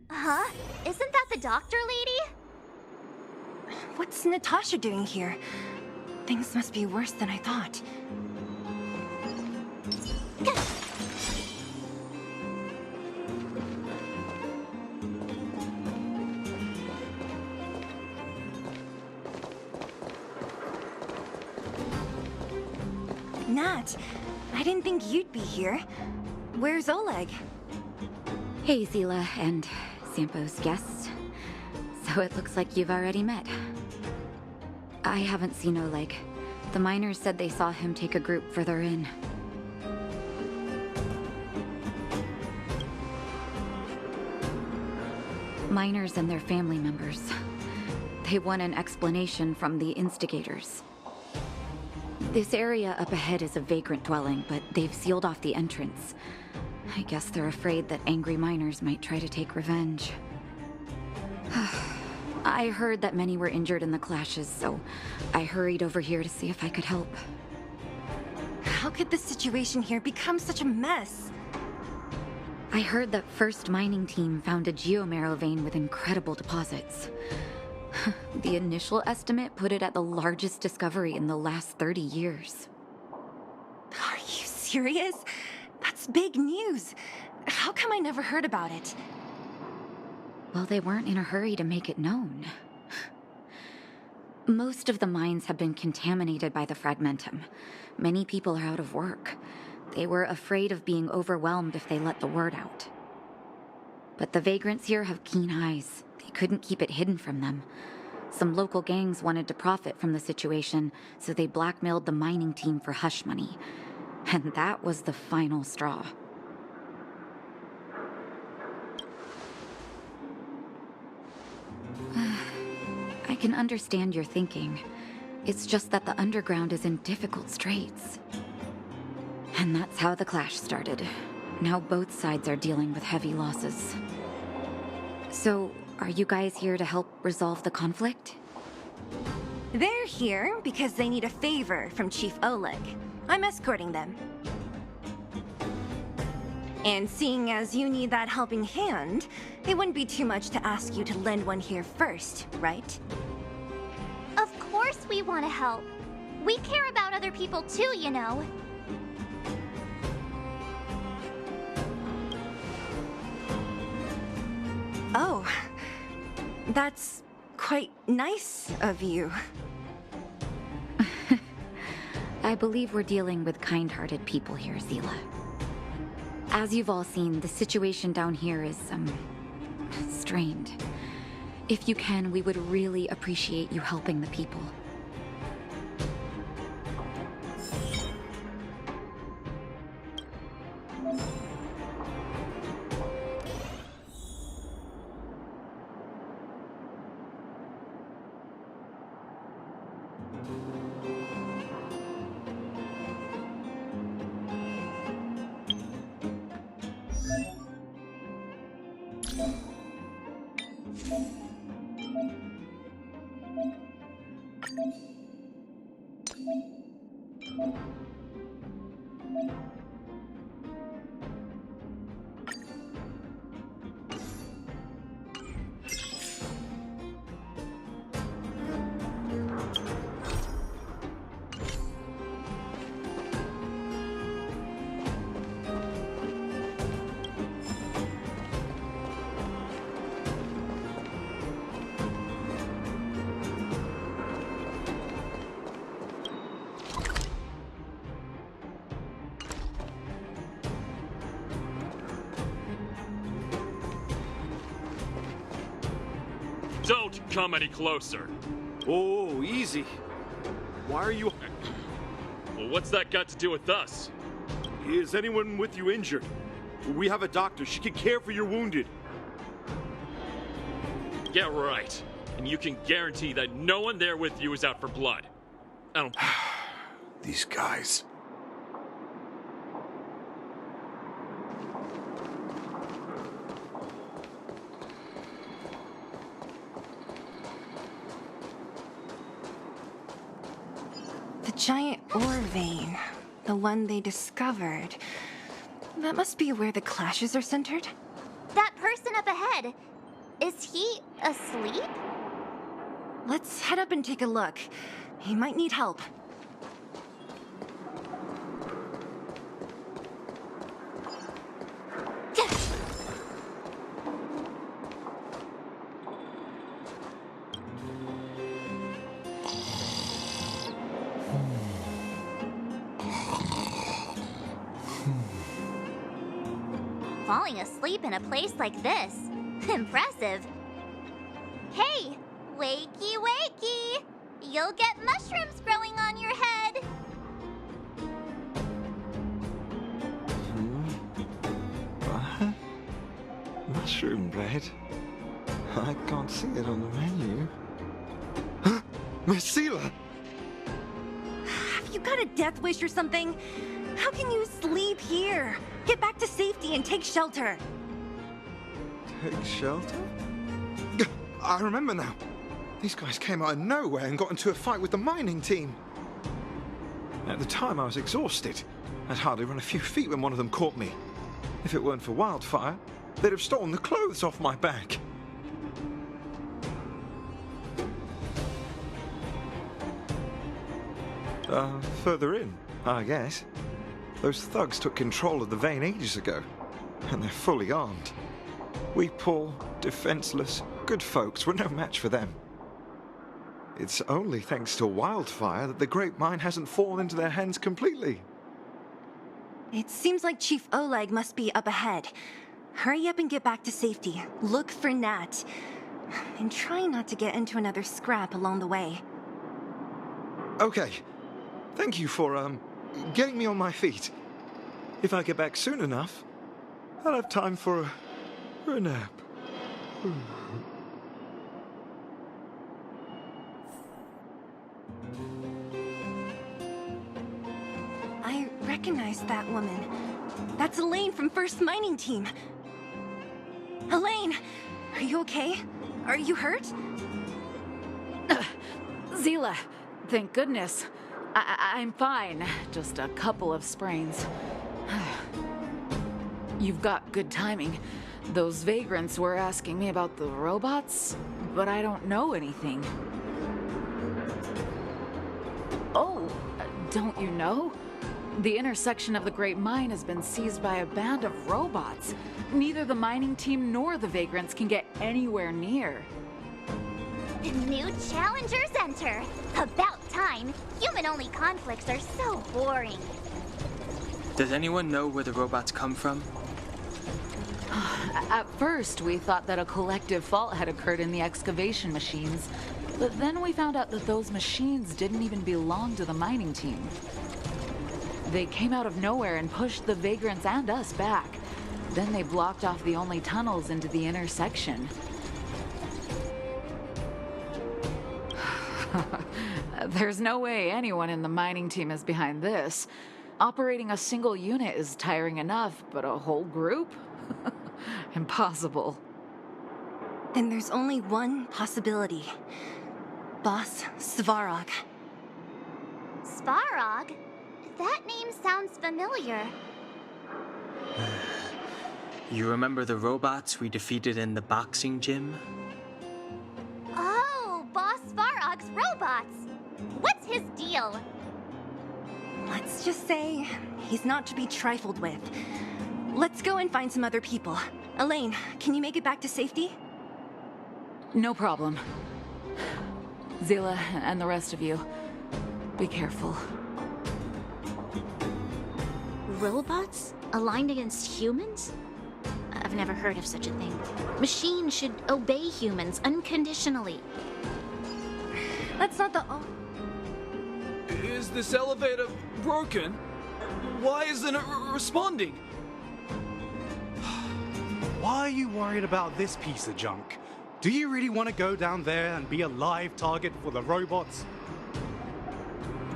Huh? Isn't that the doctor lady? What's Natasha doing here? Things must be worse than I thought. Nat, I didn't think you'd be here. Where's Oleg? Hey, Zila and Sampo's guests. So it looks like you've already met. I haven't seen Oleg. The miners said they saw him take a group further in. Miners and their family members. They want an explanation from the instigators. This area up ahead is a vagrant dwelling, but they've sealed off the entrance. I guess they're afraid that angry miners might try to take revenge. I heard that many were injured in the clashes, so I hurried over here to see if I could help. How could the situation here become such a mess? I heard that First Mining Team found a geomarrow vein with incredible deposits. The initial estimate put it at the largest discovery in the last 30 years. Are you serious? That's big news. How come I never heard about it? Well, they weren't in a hurry to make it known. Most of the mines have been contaminated by the fragmentum. Many people are out of work. They were afraid of being overwhelmed if they let the word out. But the vagrants here have keen eyes. They couldn't keep it hidden from them. Some local gangs wanted to profit from the situation, so they blackmailed the mining team for hush money. And that was the final straw. I can understand your thinking. It's just that the underground is in difficult straits. And that's how the clash started. Now both sides are dealing with heavy losses. So, are you guys here to help resolve the conflict? They're here because they need a favor from Chief Oleg. I'm escorting them. And seeing as you need that helping hand, it wouldn't be too much to ask you to lend one here first, right? Of course we want to help. We care about other people too, you know. Oh, that's quite nice of you. I believe we're dealing with kind-hearted people here, Zila. As you've all seen, the situation down here is, strained. If you can, we would really appreciate you helping the people. Don't come any closer. Oh, easy. Why are you... Well, what's that got to do with us? Is anyone with you injured? We have a doctor. She can care for your wounded. Yeah, right. And you can guarantee that no one there with you is out for blood. I don't... These guys. The giant ore vein. The one they discovered. That must be where the clashes are centered? That person up ahead, is he asleep? Let's head up and take a look. He might need help. Falling asleep in a place like this. Impressive. Hey, wakey wakey! You'll get mushrooms growing on your head. What? Mushroom bread? I can't see it on the menu. Marcela! Have you got a death wish or something? How can you sleep here? Get back to safety and take shelter. Take shelter? I remember now. These guys came out of nowhere and got into a fight with the mining team. At the time, I was exhausted. I'd hardly run a few feet when one of them caught me. If it weren't for Wildfire, they'd have stolen the clothes off my back. Further in, I guess. Those thugs took control of the vein ages ago, and they're fully armed. We poor, defenseless, good folks were no match for them. It's only thanks to Wildfire that the Great Mine hasn't fallen into their hands completely. It seems like Chief Oleg must be up ahead. Hurry up and get back to safety. Look for Nat. And try not to get into another scrap along the way. Okay. Thank you for, getting me on my feet. If I get back soon enough, I'll have time for a nap. I recognize that woman. That's Elaine from First Mining Team. Elaine, are you okay? Are you hurt? Zila, thank goodness. I'm fine. Just a couple of sprains. You've got good timing. Those vagrants were asking me about the robots, but I don't know anything. Oh, don't you know? The intersection of the Great Mine has been seized by a band of robots. Neither the mining team nor the vagrants can get anywhere near. New challengers enter. About time. Human-only conflicts are so boring. Does anyone know where the robots come from? At first, we thought that a collective fault had occurred in the excavation machines, but then we found out that those machines didn't even belong to the mining team. They came out of nowhere and pushed the vagrants and us back. Then they blocked off the only tunnels into the intersection. There's no way anyone in the mining team is behind this. Operating a single unit is tiring enough, but a whole group? Impossible. Then there's only one possibility. Boss Svarog. Svarog? That name sounds familiar. You remember the robots we defeated in the boxing gym? Oh, Boss Svarog's robots! What's his deal? Let's just say he's not to be trifled with. Let's go and find some other people. Elaine, can you make it back to safety? No problem. Zila and the rest of you, be careful. Robots? Aligned against humans? I've never heard of such a thing. Machines should obey humans unconditionally. That's not the... Is this elevator broken? Why isn't it responding? Why are you worried about this piece of junk? Do you really want to go down there and be a live target for the robots?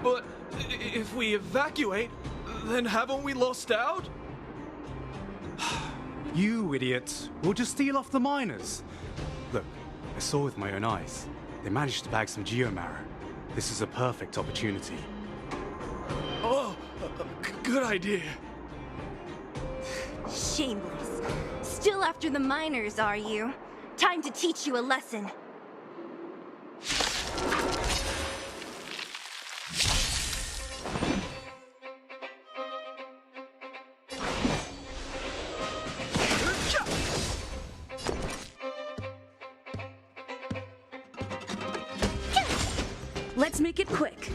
But if we evacuate, then haven't we lost out? You idiots. We'll just steal off the miners. Look, I saw with my own eyes. They managed to bag some geomarrow. This is a perfect opportunity. Oh, good idea. Shameless. Still after the miners, are you? Time to teach you a lesson. Let's make it quick.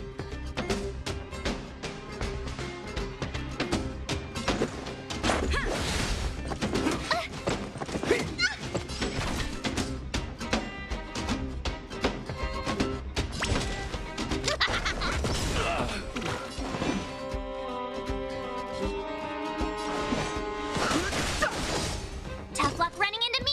Tough luck running into me!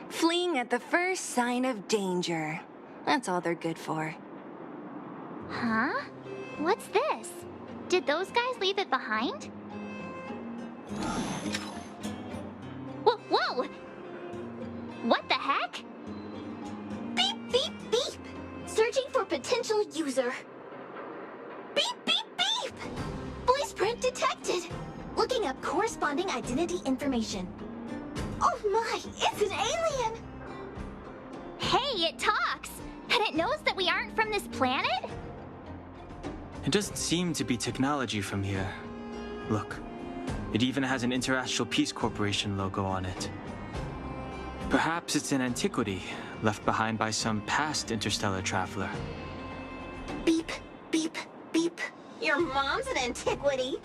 Fleeing at the first sign of danger. That's all they're good for. Huh? What's this? Did those guys leave it behind? Whoa! What the heck? Beep, beep, beep! Searching for potential user. Beep, beep, beep! Voice print detected. Looking up corresponding identity information. Oh my, it's an alien! Hey, it talks! And it knows that we aren't from this planet? It doesn't seem to be technology from here. Look, it even has an Interastral Peace Corporation logo on it. Perhaps it's an antiquity left behind by some past interstellar traveler. Beep, beep, beep. Your mom's an antiquity.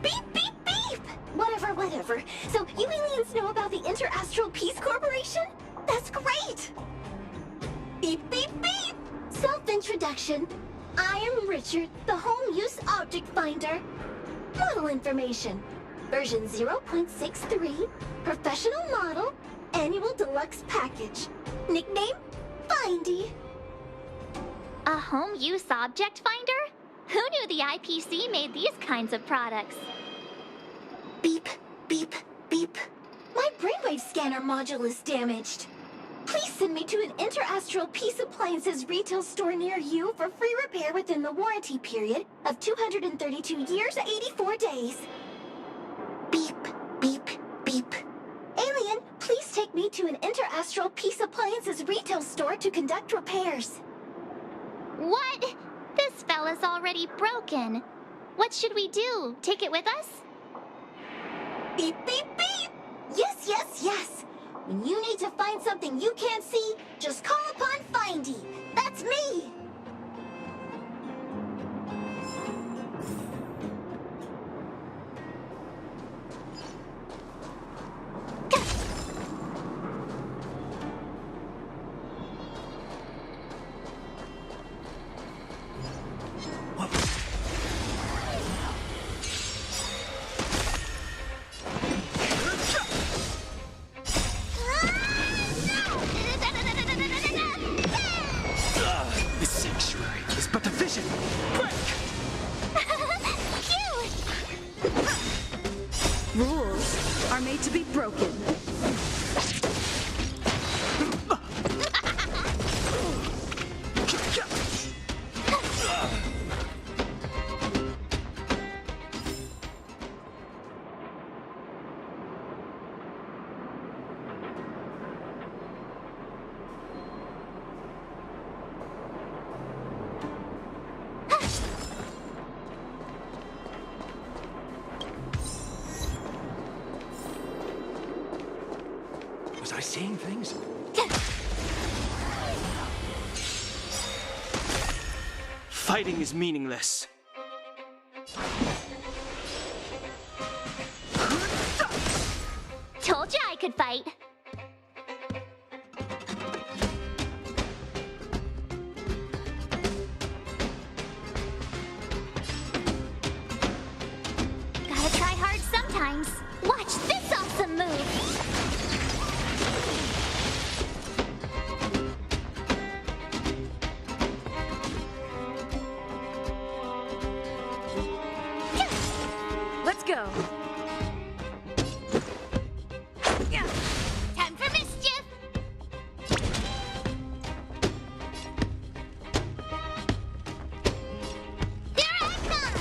Beep, beep, beep! Whatever. So you aliens know about the Interastral Peace Corporation? That's great! Beep, beep, beep! Self-introduction. I am Richard, the home use object finder. Model information. Version 0.63, professional model, annual deluxe package. Nickname, Findy. A home use object finder? Who knew the IPC made these kinds of products? Beep, beep, beep. My brainwave scanner module is damaged. Please send me to an Interastral Peace Appliances retail store near you for free repair within the warranty period of 232 years, 84 days. Beep, beep, beep. Alien, please take me to an Interastral Peace Appliances retail store to conduct repairs. What? This fella's already broken. What should we do? Take it with us? Beep, beep, beep! Yes, yes, yes! When you need to find something you can't see, just call upon Findy. That's me! Rules are made to be broken. Was I seeing things? Fighting is meaningless. Told you I could fight. Gotta try hard sometimes. Watch this awesome move. Let's go. Time for mischief. Here I come.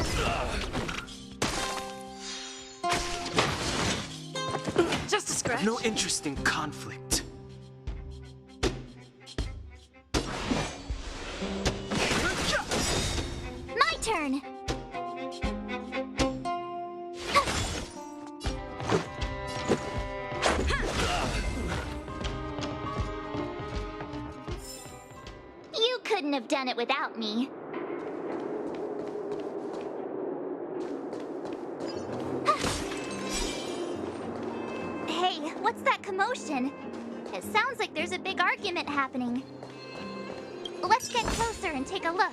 Just a scratch. No interest in conflict. My turn. You couldn't have done it without me. Hey, what's that commotion? It sounds like there's a big argument happening. Let's get closer and take a look.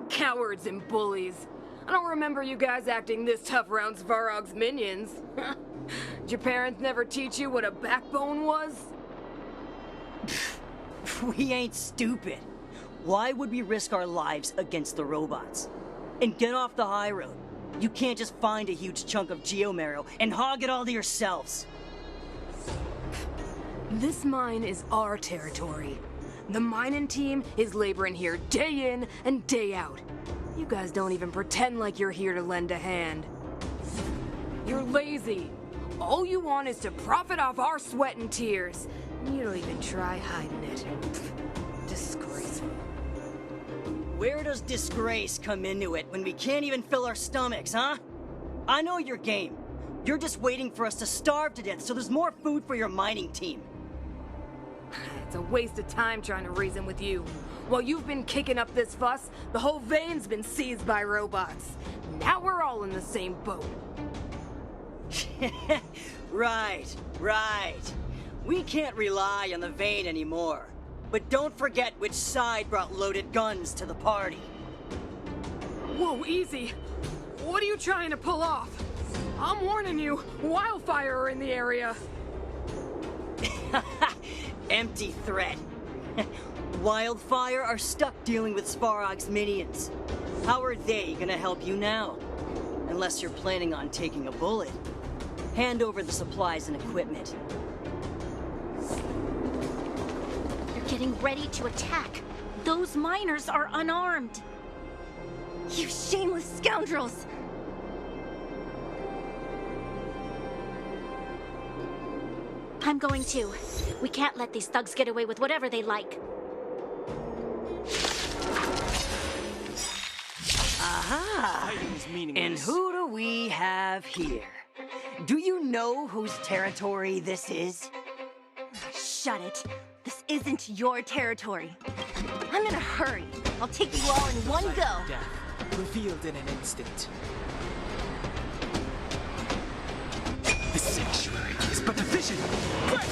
Cowards and bullies. I don't remember you guys acting this tough around Svarog's minions. Did your parents never teach you what a backbone was? We ain't stupid. Why would we risk our lives against the robots? And get off the high road. You can't just find a huge chunk of geomarrow and hog it all to yourselves. This mine is our territory. The mining team is laboring here day in and day out. You guys don't even pretend like you're here to lend a hand. You're lazy. All you want is to profit off our sweat and tears. You don't even try hiding it. Disgraceful. Where does disgrace come into it when we can't even fill our stomachs, huh? I know your game. You're just waiting for us to starve to death so there's more food for your mining team. It's a waste of time trying to reason with you. While you've been kicking up this fuss, the whole vein's been seized by robots. Now we're all in the same boat. Right. We can't rely on the vein anymore. But don't forget which side brought loaded guns to the party. Whoa, easy. What are you trying to pull off? I'm warning you, wildfire are in the area. Empty threat. Wildfire are stuck dealing with Svarog's minions. How are they gonna help you now? Unless you're planning on taking a bullet. Hand over the supplies and equipment. They're getting ready to attack. Those miners are unarmed. You shameless scoundrels! I'm going to. We can't let these thugs get away with whatever they like. Aha! And who do we have here? Do you know whose territory this is? Shut it. This isn't your territory. I'm in a hurry. I'll take you all in one go. Death, revealed in an instant. The sanctuary is but a vision. Break!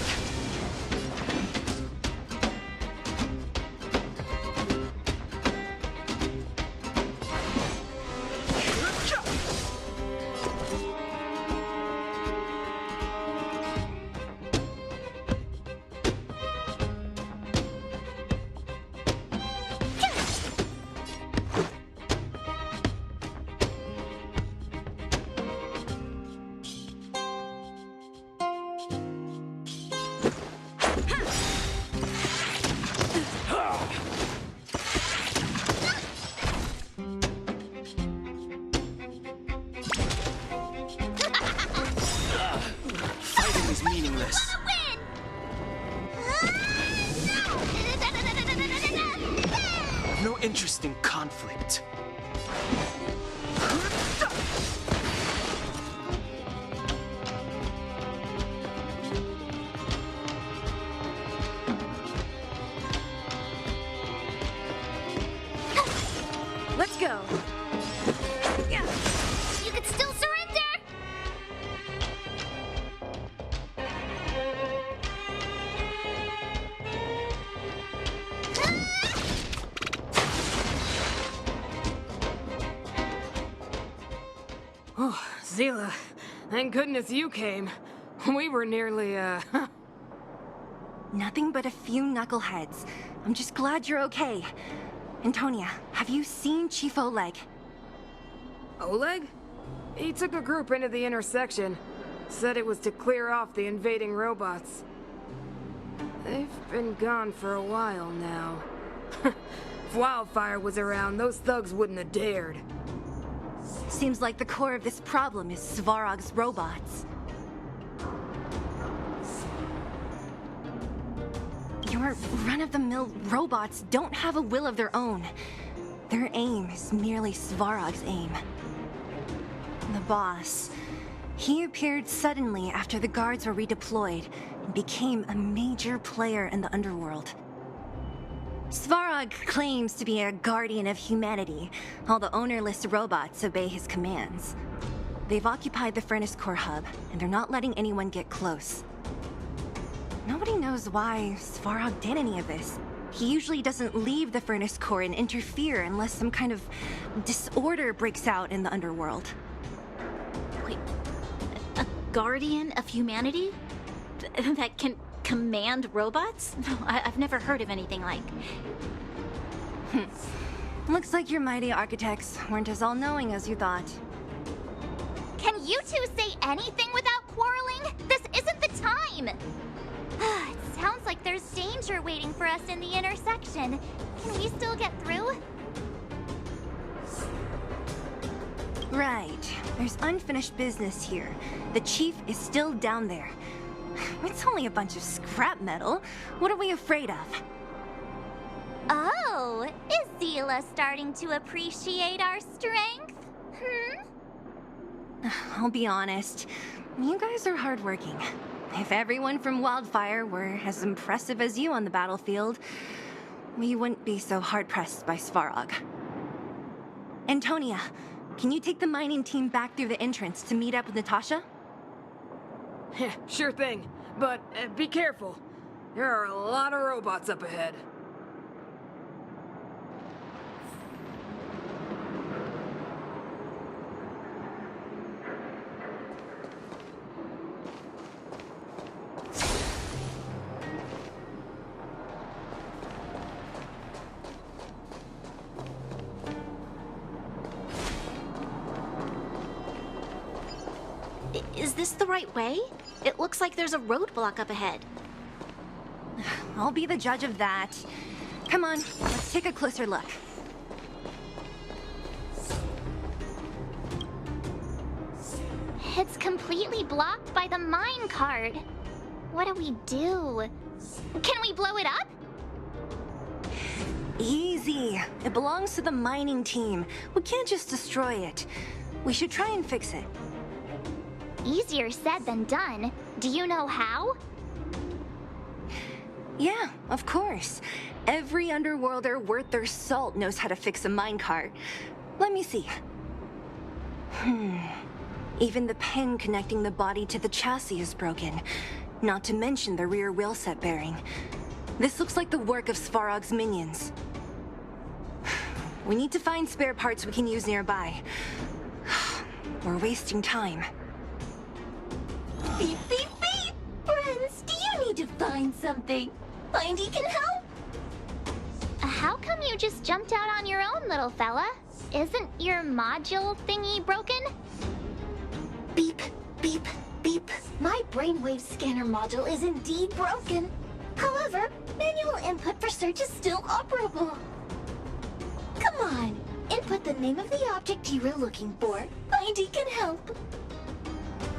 Meaningless. No interest in conflict. Let's go. You could still surrender! Oh, Zila, thank goodness you came. We were nearly, Nothing but a few knuckleheads. I'm just glad you're okay. Antonia, have you seen Chief Oleg? Oleg? He took a group into the intersection. Said it was to clear off the invading robots. They've been gone for a while now. If Wildfire was around, those thugs wouldn't have dared. Seems like the core of this problem is Svarog's robots. Your run-of-the-mill robots don't have a will of their own. Their aim is merely Svarog's aim. The boss, he appeared suddenly after the guards were redeployed and became a major player in the underworld. Svarog claims to be a guardian of humanity. All the ownerless robots obey his commands. They've occupied the Furnace Core hub, and they're not letting anyone get close. Nobody knows why Svarog did any of this. He usually doesn't leave the Furnace Core and interfere unless some kind of disorder breaks out in the underworld. Wait, a guardian of humanity? That can command robots? No, I've never heard of anything like. Looks like your mighty architects weren't as all-knowing as you thought. Can you two say anything without quarreling? This isn't the time! It sounds like there's danger waiting for us in the intersection. Can we still get through? Right. There's unfinished business here. The chief is still down there. It's only a bunch of scrap metal. What are we afraid of? Oh, is Zila starting to appreciate our strength? I'll be honest. You guys are hardworking. If everyone from Wildfire were as impressive as you on the battlefield, we wouldn't be so hard-pressed by Svarog. Antonia, can you take the mining team back through the entrance to meet up with Natasha? Sure thing, but be careful. There are a lot of robots up ahead. Is this the right way? It looks like there's a roadblock up ahead. I'll be the judge of that. Come on, let's take a closer look. It's completely blocked by the mine cart. What do we do? Can we blow it up? Easy. It belongs to the mining team. We can't just destroy it. We should try and fix it. Easier said than done. Do you know how? Yeah, of course. Every underworlder worth their salt knows how to fix a minecart. Let me see. Even the pin connecting the body to the chassis is broken. Not to mention the rear wheel set bearing. This looks like the work of Svarog's minions. We need to find spare parts we can use nearby. We're wasting time. Beep, beep, beep! Friends, do you need to find something? Findy can help? How come you just jumped out on your own, little fella? Isn't your module thingy broken? Beep, beep, beep. My brainwave scanner module is indeed broken. However, manual input for search is still operable. Come on, input the name of the object you were looking for. Findy can help.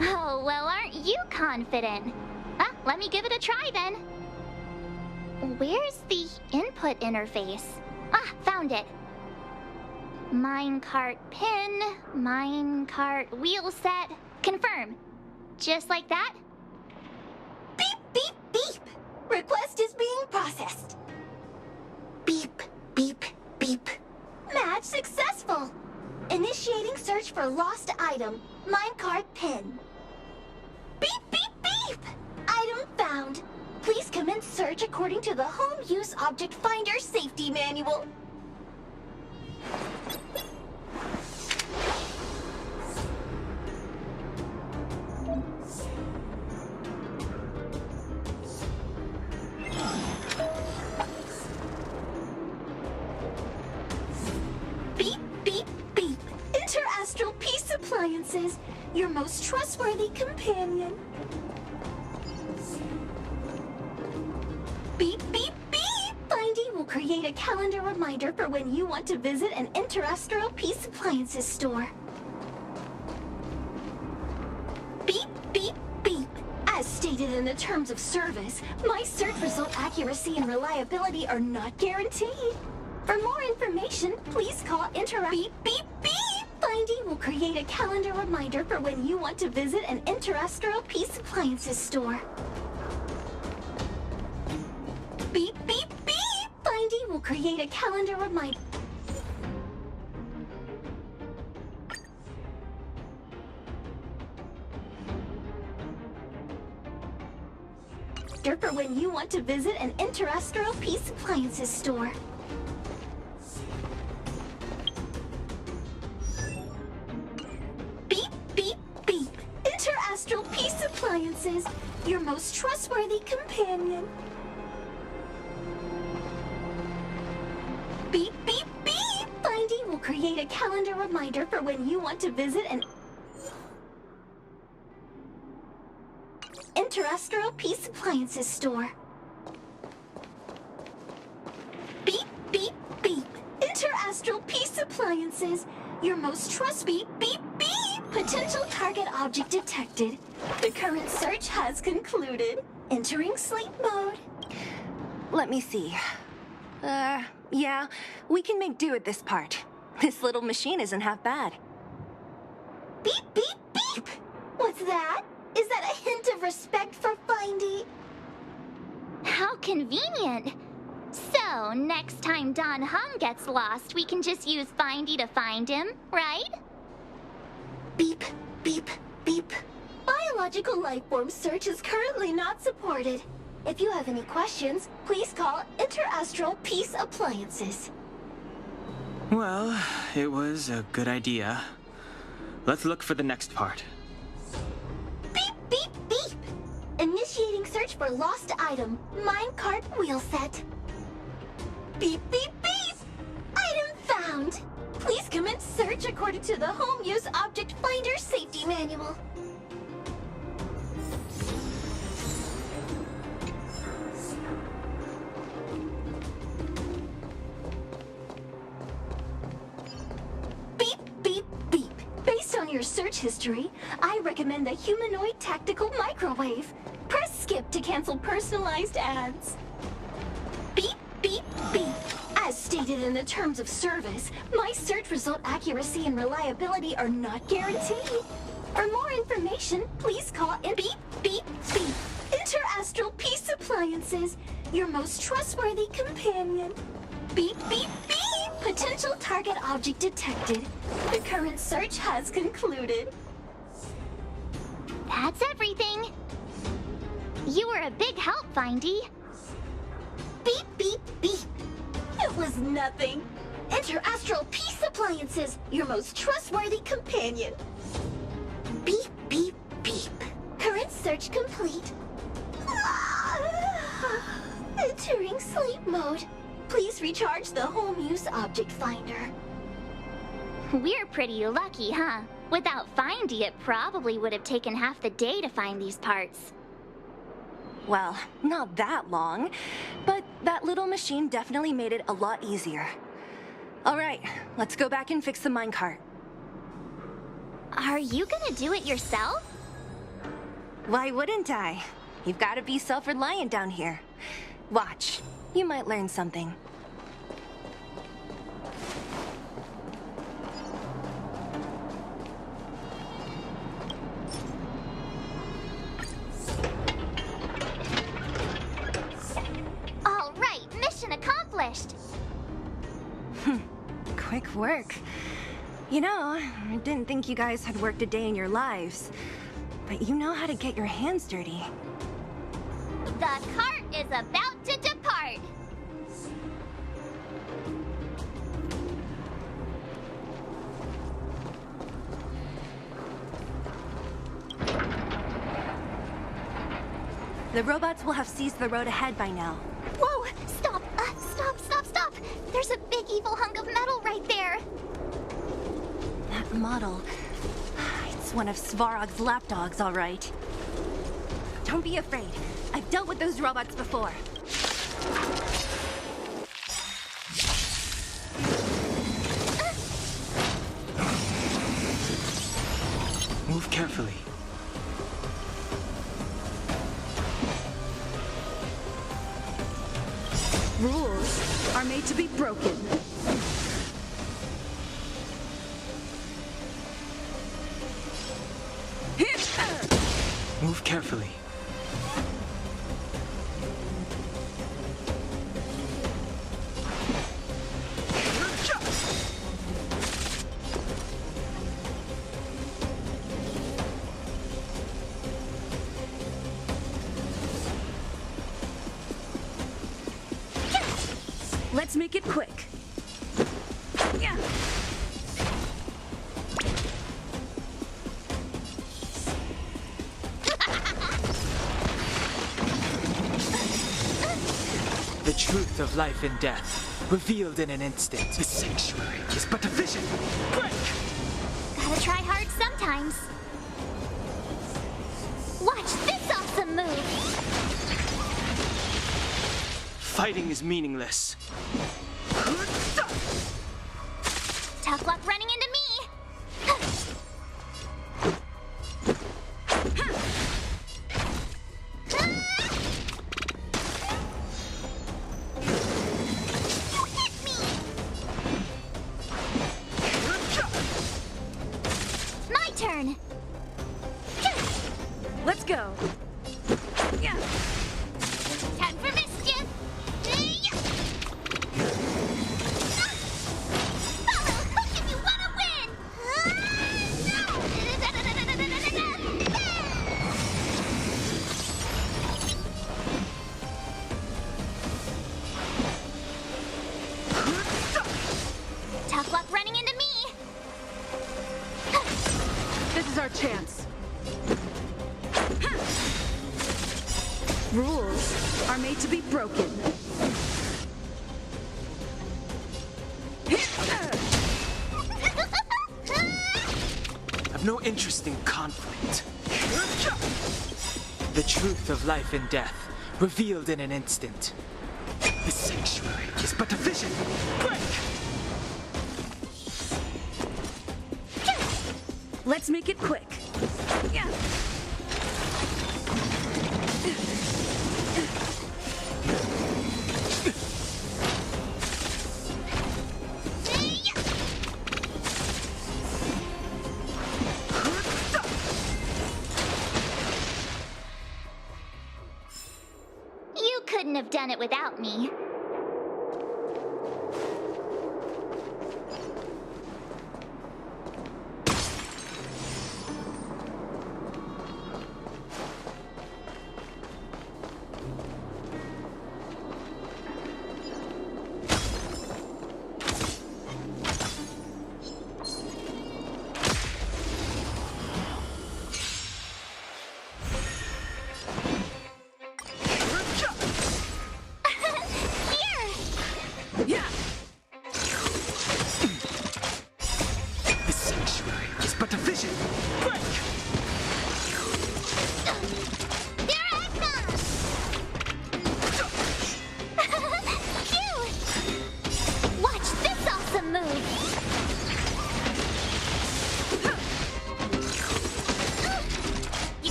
Oh, well, aren't you confident? Let me give it a try then. Where's the input interface? Found it. Minecart pin, minecart wheel set, confirm. Just like that? Beep, beep, beep. Request is being processed. Beep, beep, beep. Match successful. Initiating search for lost item, minecart pin. Beep, beep, beep. Item found. Please commence search according to the Home Use Object Finder Safety Manual. Beep, beep, beep. Interastral Peace Appliances, your most trustworthy companion. Beep, beep, beep! Findy will create a calendar reminder for when you want to visit an Interastral Peace Appliances store. Beep, beep, beep! As stated in the terms of service, my search result accuracy and reliability are not guaranteed. For more information, please call Beep, beep, beep! Findy will create a calendar reminder for when you want to visit an Interastral Peace Appliances store. Beep, beep, beep! Findy will create a calendar reminder for when you want to visit an Interastral Peace Appliances store. Beep, beep, beep! Interastral Peace Appliances, your most trustworthy companion. Beep, beep, beep! Findy will create a calendar reminder for when you want to visit an Interastral Peace Appliances store. Beep, beep, beep! Interastral Peace Appliances, your most trustworthy beep, beep! Potential target object detected. The current search has concluded. Entering sleep mode. Let me see. Yeah, we can make do with this part. This little machine isn't half bad. Beep, beep, beep! What's that? Is that a hint of respect for Findy? How convenient! So, next time Don Hung gets lost, we can just use Findy to find him, right? Beep, beep, beep. biological lifeform search is currently not supported. If you have any questions, please call Interastral Peace Appliances. Well, it was a good idea. Let's look for the next part. Beep, beep, beep! Initiating search for lost item, minecart wheel set. Beep, beep, beep! Item found! Please commence search according to the Home Use Object Finder Safety Manual. Beep, beep, beep. Based on your search history, I recommend the humanoid tactical microwave. Press skip to cancel personalized ads. Beep, beep, beep. As stated in the terms of service, my search result accuracy and reliability are not guaranteed. For more information, please call in Beep, beep, beep. Interastral Peace Appliances, your most trustworthy companion. Beep, beep, beep. Potential target object detected. The current search has concluded. That's everything. You were a big help, Findy. Beep, beep, beep. It was nothing. Interastral Peace Appliances, your most trustworthy companion. Beep, beep, beep. Current search complete. Entering sleep mode. Please recharge the Home Use Object Finder. We're pretty lucky, huh? Without Findy, it probably would have taken half the day to find these parts. Well, not that long, but that little machine definitely made it a lot easier. All right, let's go back and fix the minecart. Are you gonna do it yourself? Why wouldn't I? You've got to be self-reliant down here. Watch, you might learn something. All right, mission accomplished. Quick work. You know, I didn't think you guys had worked a day in your lives, but you know how to get your hands dirty. The cart is about to depart. The robots will have seized the road ahead by now. Whoa! Stop! Stop! There's a big evil hunk of metal right there. That model... It's one of Svarog's lapdogs, all right. Don't be afraid. I've dealt with those robots before. Move carefully. Rules are made to be broken. Move carefully. Let's make it quick. Yeah. The truth of life and death, revealed in an instant. The sanctuary is but a vision. Break! Gotta try hard sometimes. Watch this awesome move! Fighting is meaningless. Tough luck running into me! You hit me! My turn! Let's go. Yeah. Time for mischief! Follow hook if you want to win! Rules are made to be broken. I've no interest in conflict. The truth of life and death, revealed in an instant. The sanctuary is but a vision. Break! Let's make it quick. You couldn't have done it without me.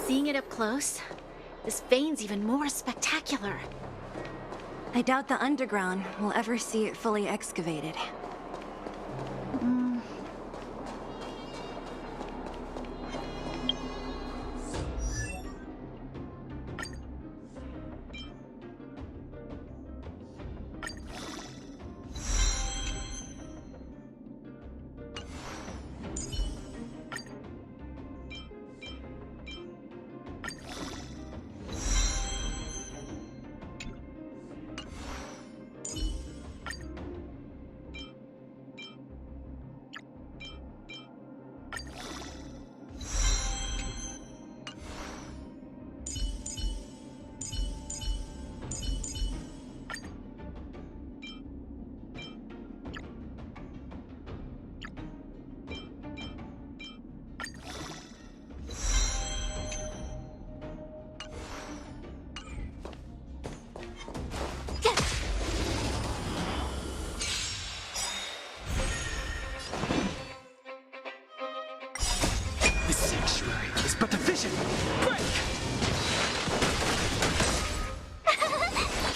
Seeing it up close, this vein's even more spectacular. I doubt the underground will ever see it fully excavated. But the vision! Break!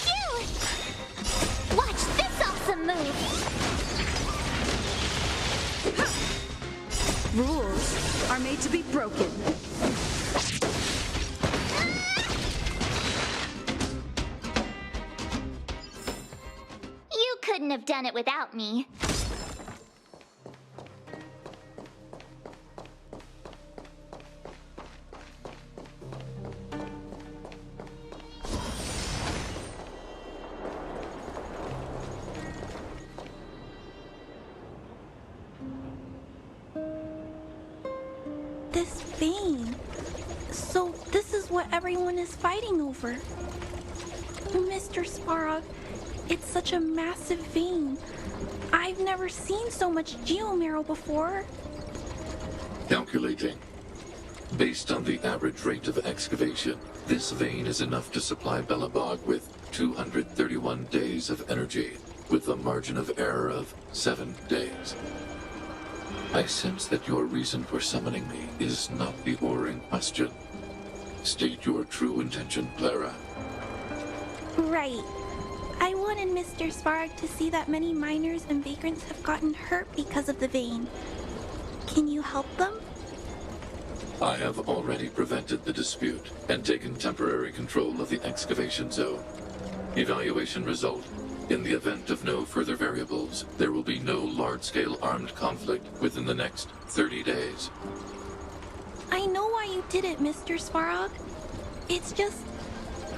Phew! Watch this awesome move! Rules are made to be broken. You couldn't have done it without me. This vein. So this is what everyone is fighting over. Mr. Sparrow, it's such a massive vein. I've never seen so much geomarrow before. Calculating. Based on the average rate of excavation, this vein is enough to supply Belobog with 231 days of energy, with a margin of error of 7 days. I sense that your reason for summoning me is not the ore in question. State your true intention, Clara. Right. I wanted Mr. Svarog to see that many miners and vagrants have gotten hurt because of the vein. Can you help them? I have already prevented the dispute and taken temporary control of the excavation zone. Evaluation result. In the event of no further variables, there will be no large-scale armed conflict within the next 30 days. I know why you did it, Mr. Svarog. It's just,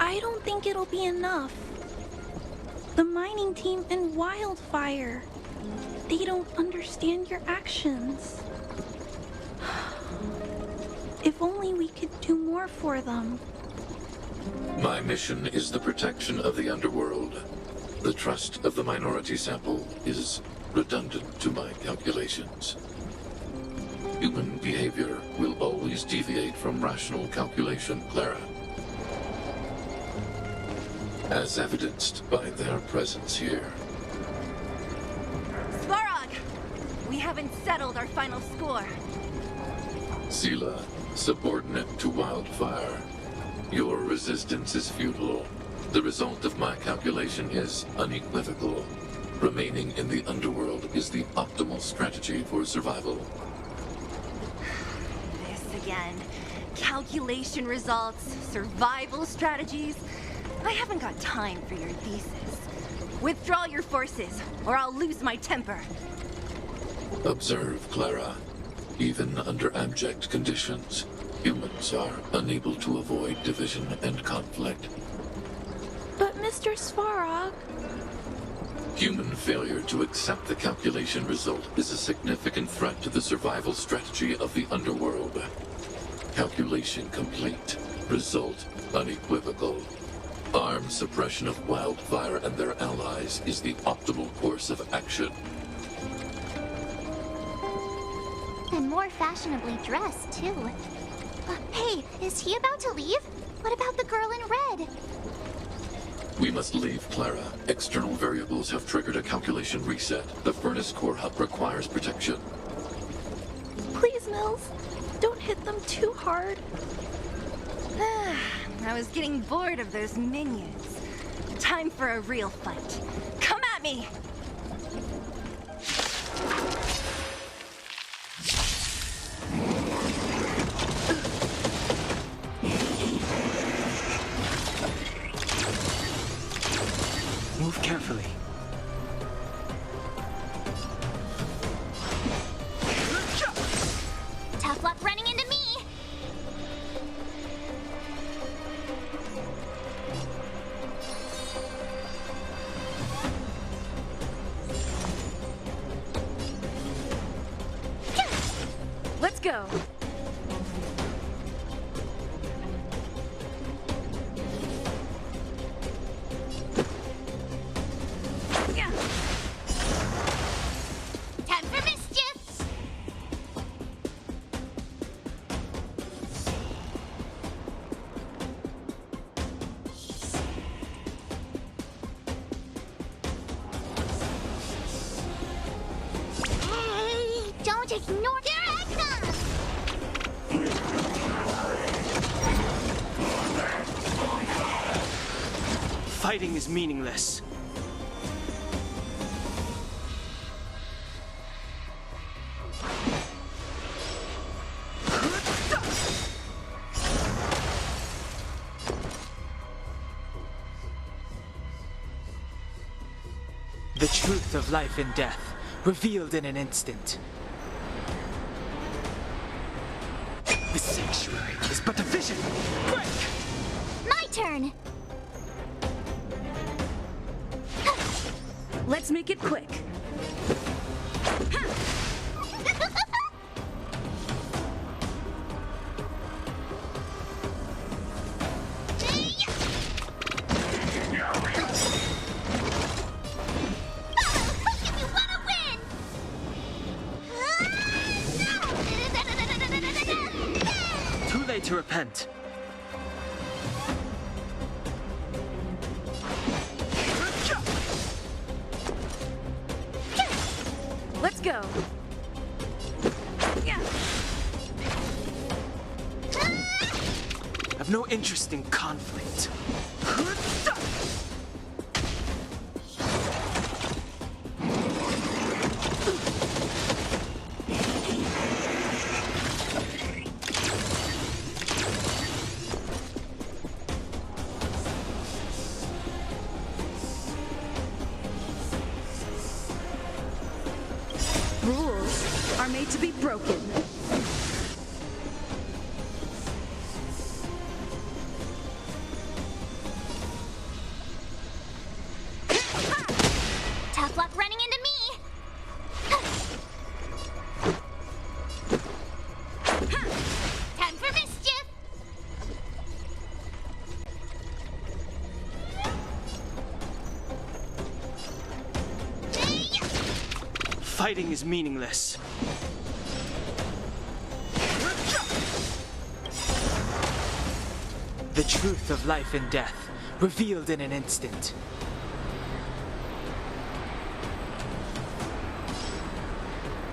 I don't think it'll be enough. The mining team and Wildfire, they don't understand your actions. If only we could do more for them. My mission is the protection of the underworld. The trust of the minority sample is redundant to my calculations. Human behavior will always deviate from rational calculation, Clara. As evidenced by their presence here. Svarog! We haven't settled our final score. Sela, subordinate to Wildfire. Your resistance is futile. The result of my calculation is unequivocal. Remaining in the underworld is the optimal strategy for survival. This again. Calculation results, survival strategies. I haven't got time for your thesis. Withdraw your forces, or I'll lose my temper. Observe, Clara. Even under abject conditions, humans are unable to avoid division and conflict. But Mr. Svarog... Human failure to accept the calculation result is a significant threat to the survival strategy of the underworld. Calculation complete. Result unequivocal. Armed suppression of Wildfire and their allies is the optimal course of action. And more fashionably dressed, too. Hey, is he about to leave? What about the girl in red? We must leave, Clara. External variables have triggered a calculation reset. The furnace core hub requires protection. Please, Mills, don't hit them too hard. I was getting bored of those minions. Time for a real fight. Come at me! Move carefully. Tough luck running into me! Let's go. Time for mischief! Don't ignore their actions! Fighting is meaningless. The truth of life and death, revealed in an instant. The sanctuary is but a vision. Break! My turn! Let's make it quick. Too late to repent. Let's go. I've no interest in conflict. are made to be broken. Tough luck running into me! Time for mischief! Fighting is meaningless. The truth of life and death, revealed in an instant.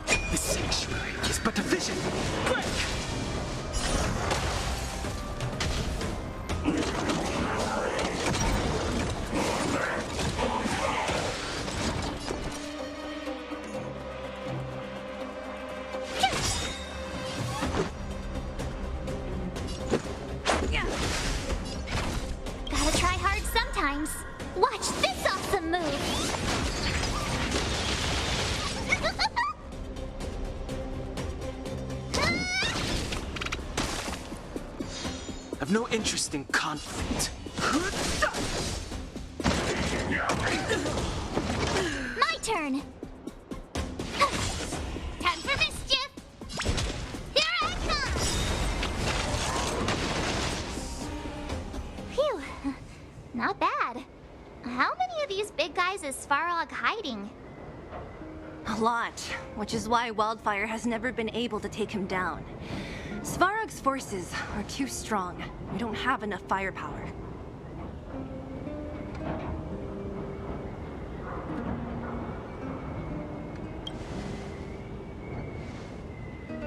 The sanctuary is but a vision. Break! Gotta try hard sometimes. Watch this awesome move! I've no interest in conflict. My turn! Time for mischief! Here I come! Phew, not bad. How many of these big guys is Svarog hiding? A lot, which is why Wildfire has never been able to take him down. Svarog's forces are too strong. We don't have enough firepower.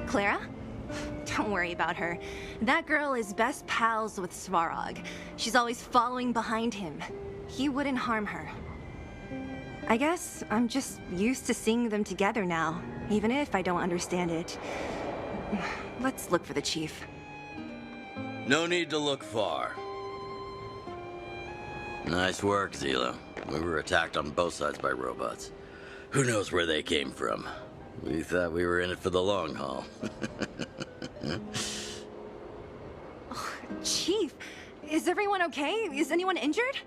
Clara? Don't worry about her. That girl is best pals with Svarog. She's always following behind him. He wouldn't harm her. I guess I'm just used to seeing them together now, even if I don't understand it. Let's look for the chief. No need to look far. Nice work, Zila. We were attacked on both sides by robots. Who knows where they came from? We thought we were in it for the long haul. Chief, is everyone okay? Is anyone injured?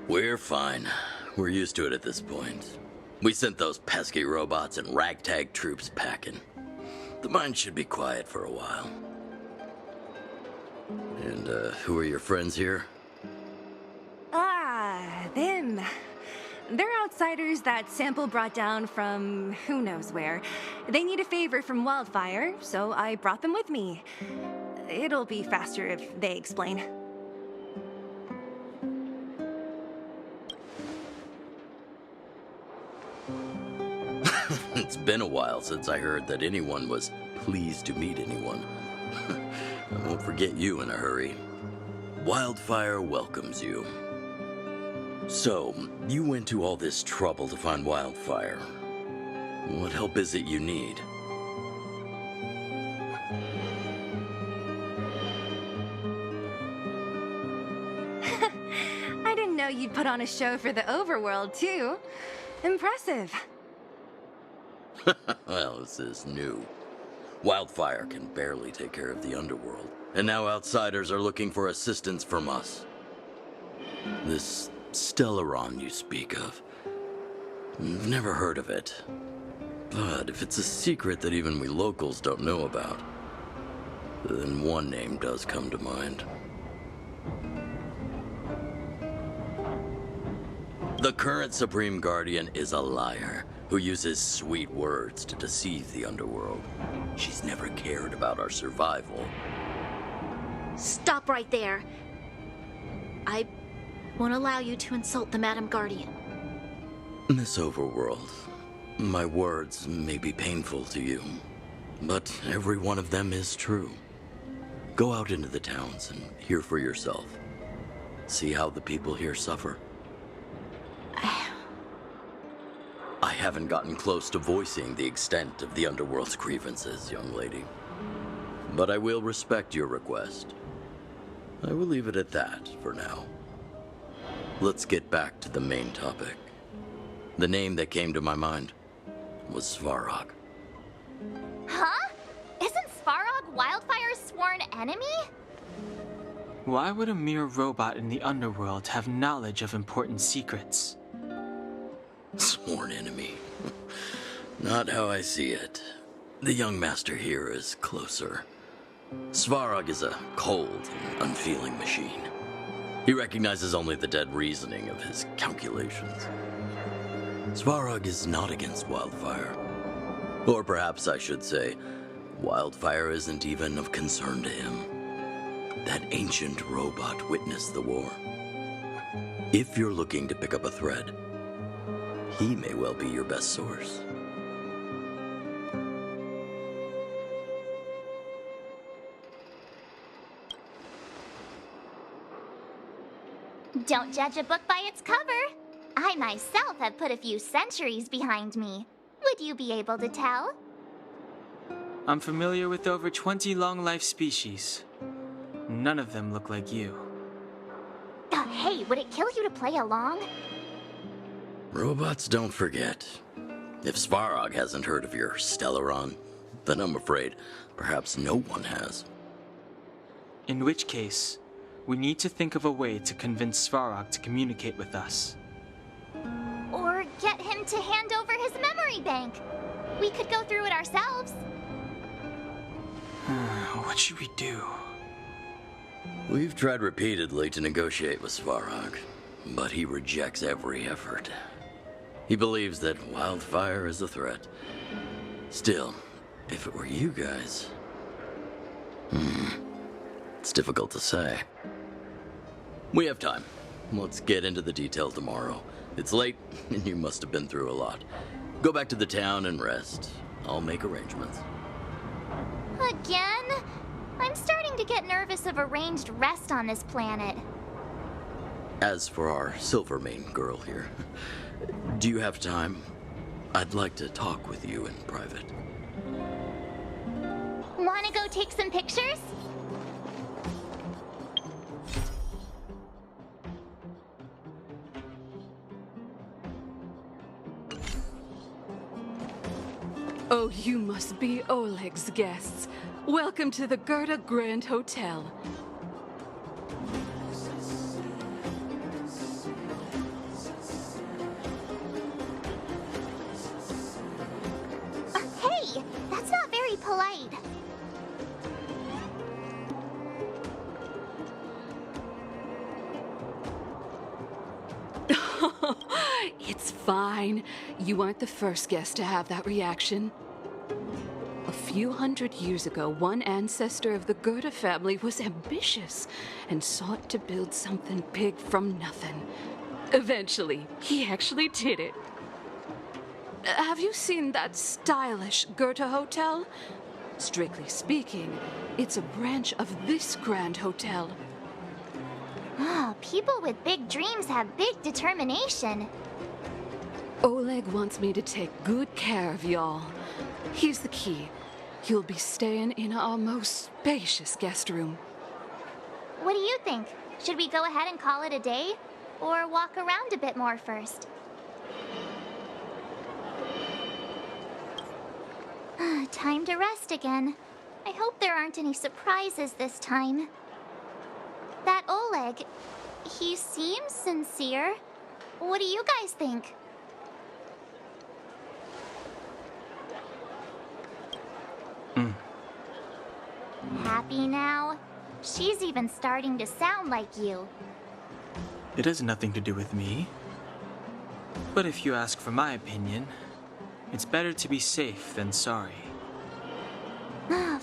We're fine. We're used to it at this point. We sent those pesky robots and ragtag troops packing. The mine should be quiet for a while. And, who are your friends here? Ah, them. They're outsiders that Sample brought down from who knows where. They need a favor from Wildfire, so I brought them with me. It'll be faster if they explain. It's been a while since I heard that anyone was pleased to meet anyone. I won't forget you in a hurry. Wildfire welcomes you. So, you went to all this trouble to find Wildfire. What help is it you need? I didn't know you'd put on a show for the overworld, too. Impressive. Well, this is new. Wildfire can barely take care of the underworld, and now outsiders are looking for assistance from us. This Stellaron you speak of, I've never heard of it. But if it's a secret that even we locals don't know about, then one name does come to mind. The current Supreme Guardian is a liar who uses sweet words to deceive the underworld. She's never cared about our survival. Stop right there. I won't allow you to insult the Madam Guardian. Miss Overworld, my words may be painful to you, but every one of them is true. Go out into the towns and hear for yourself. See how the people here suffer. I haven't gotten close to voicing the extent of the underworld's grievances, young lady. But I will respect your request. I will leave it at that for now. Let's get back to the main topic. The name that came to my mind was Svarog. Huh? Isn't Svarog Wildfire's sworn enemy? Why would a mere robot in the underworld have knowledge of important secrets? Sworn enemy. Not how I see it. The young master here is closer. Svarog is a cold and unfeeling machine. He recognizes only the dead reasoning of his calculations. Svarog is not against Wildfire. Or perhaps I should say, Wildfire isn't even of concern to him. That ancient robot witnessed the war. If you're looking to pick up a thread, he may well be your best source. Don't judge a book by its cover. I myself have put a few centuries behind me. Would you be able to tell? I'm familiar with over 20 long-life species. None of them look like you. Hey, would it kill you to play along? Robots don't forget. If Svarog hasn't heard of your Stellaron, then I'm afraid perhaps no one has. In which case, we need to think of a way to convince Svarog to communicate with us. Or get him to hand over his memory bank. We could go through it ourselves. What should we do? We've tried repeatedly to negotiate with Svarog, but he rejects every effort. He believes that Wildfire is a threat. Still, if it were you guys... It's difficult to say. We have time. Let's get into the detail tomorrow. It's late, and you must have been through a lot. Go back to the town and rest. I'll make arrangements. Again? I'm starting to get nervous of arranged rest on this planet. As for our Silvermane girl here, do you have time? I'd like to talk with you in private. Wanna go take some pictures? Oh, you must be Oleg's guests. Welcome to the Gerda Grand Hotel. Hey, that's not very polite. It's fine. You aren't the first guest to have that reaction. A few hundred years ago, one ancestor of the Gerda family was ambitious and sought to build something big from nothing. Eventually, he actually did it. Have you seen that stylish Gerda hotel? Strictly speaking, it's a branch of this grand hotel. Oh, people with big dreams have big determination. Oleg wants me to take good care of y'all. Here's the key. You'll be staying in our most spacious guest room. What do you think? Should we go ahead and call it a day? Or walk around a bit more first? Time to rest again. I hope there aren't any surprises this time. That Oleg, he seems sincere. What do you guys think? Happy now? She's even starting to sound like you. It has nothing to do with me. But if you ask for my opinion, it's better to be safe than sorry.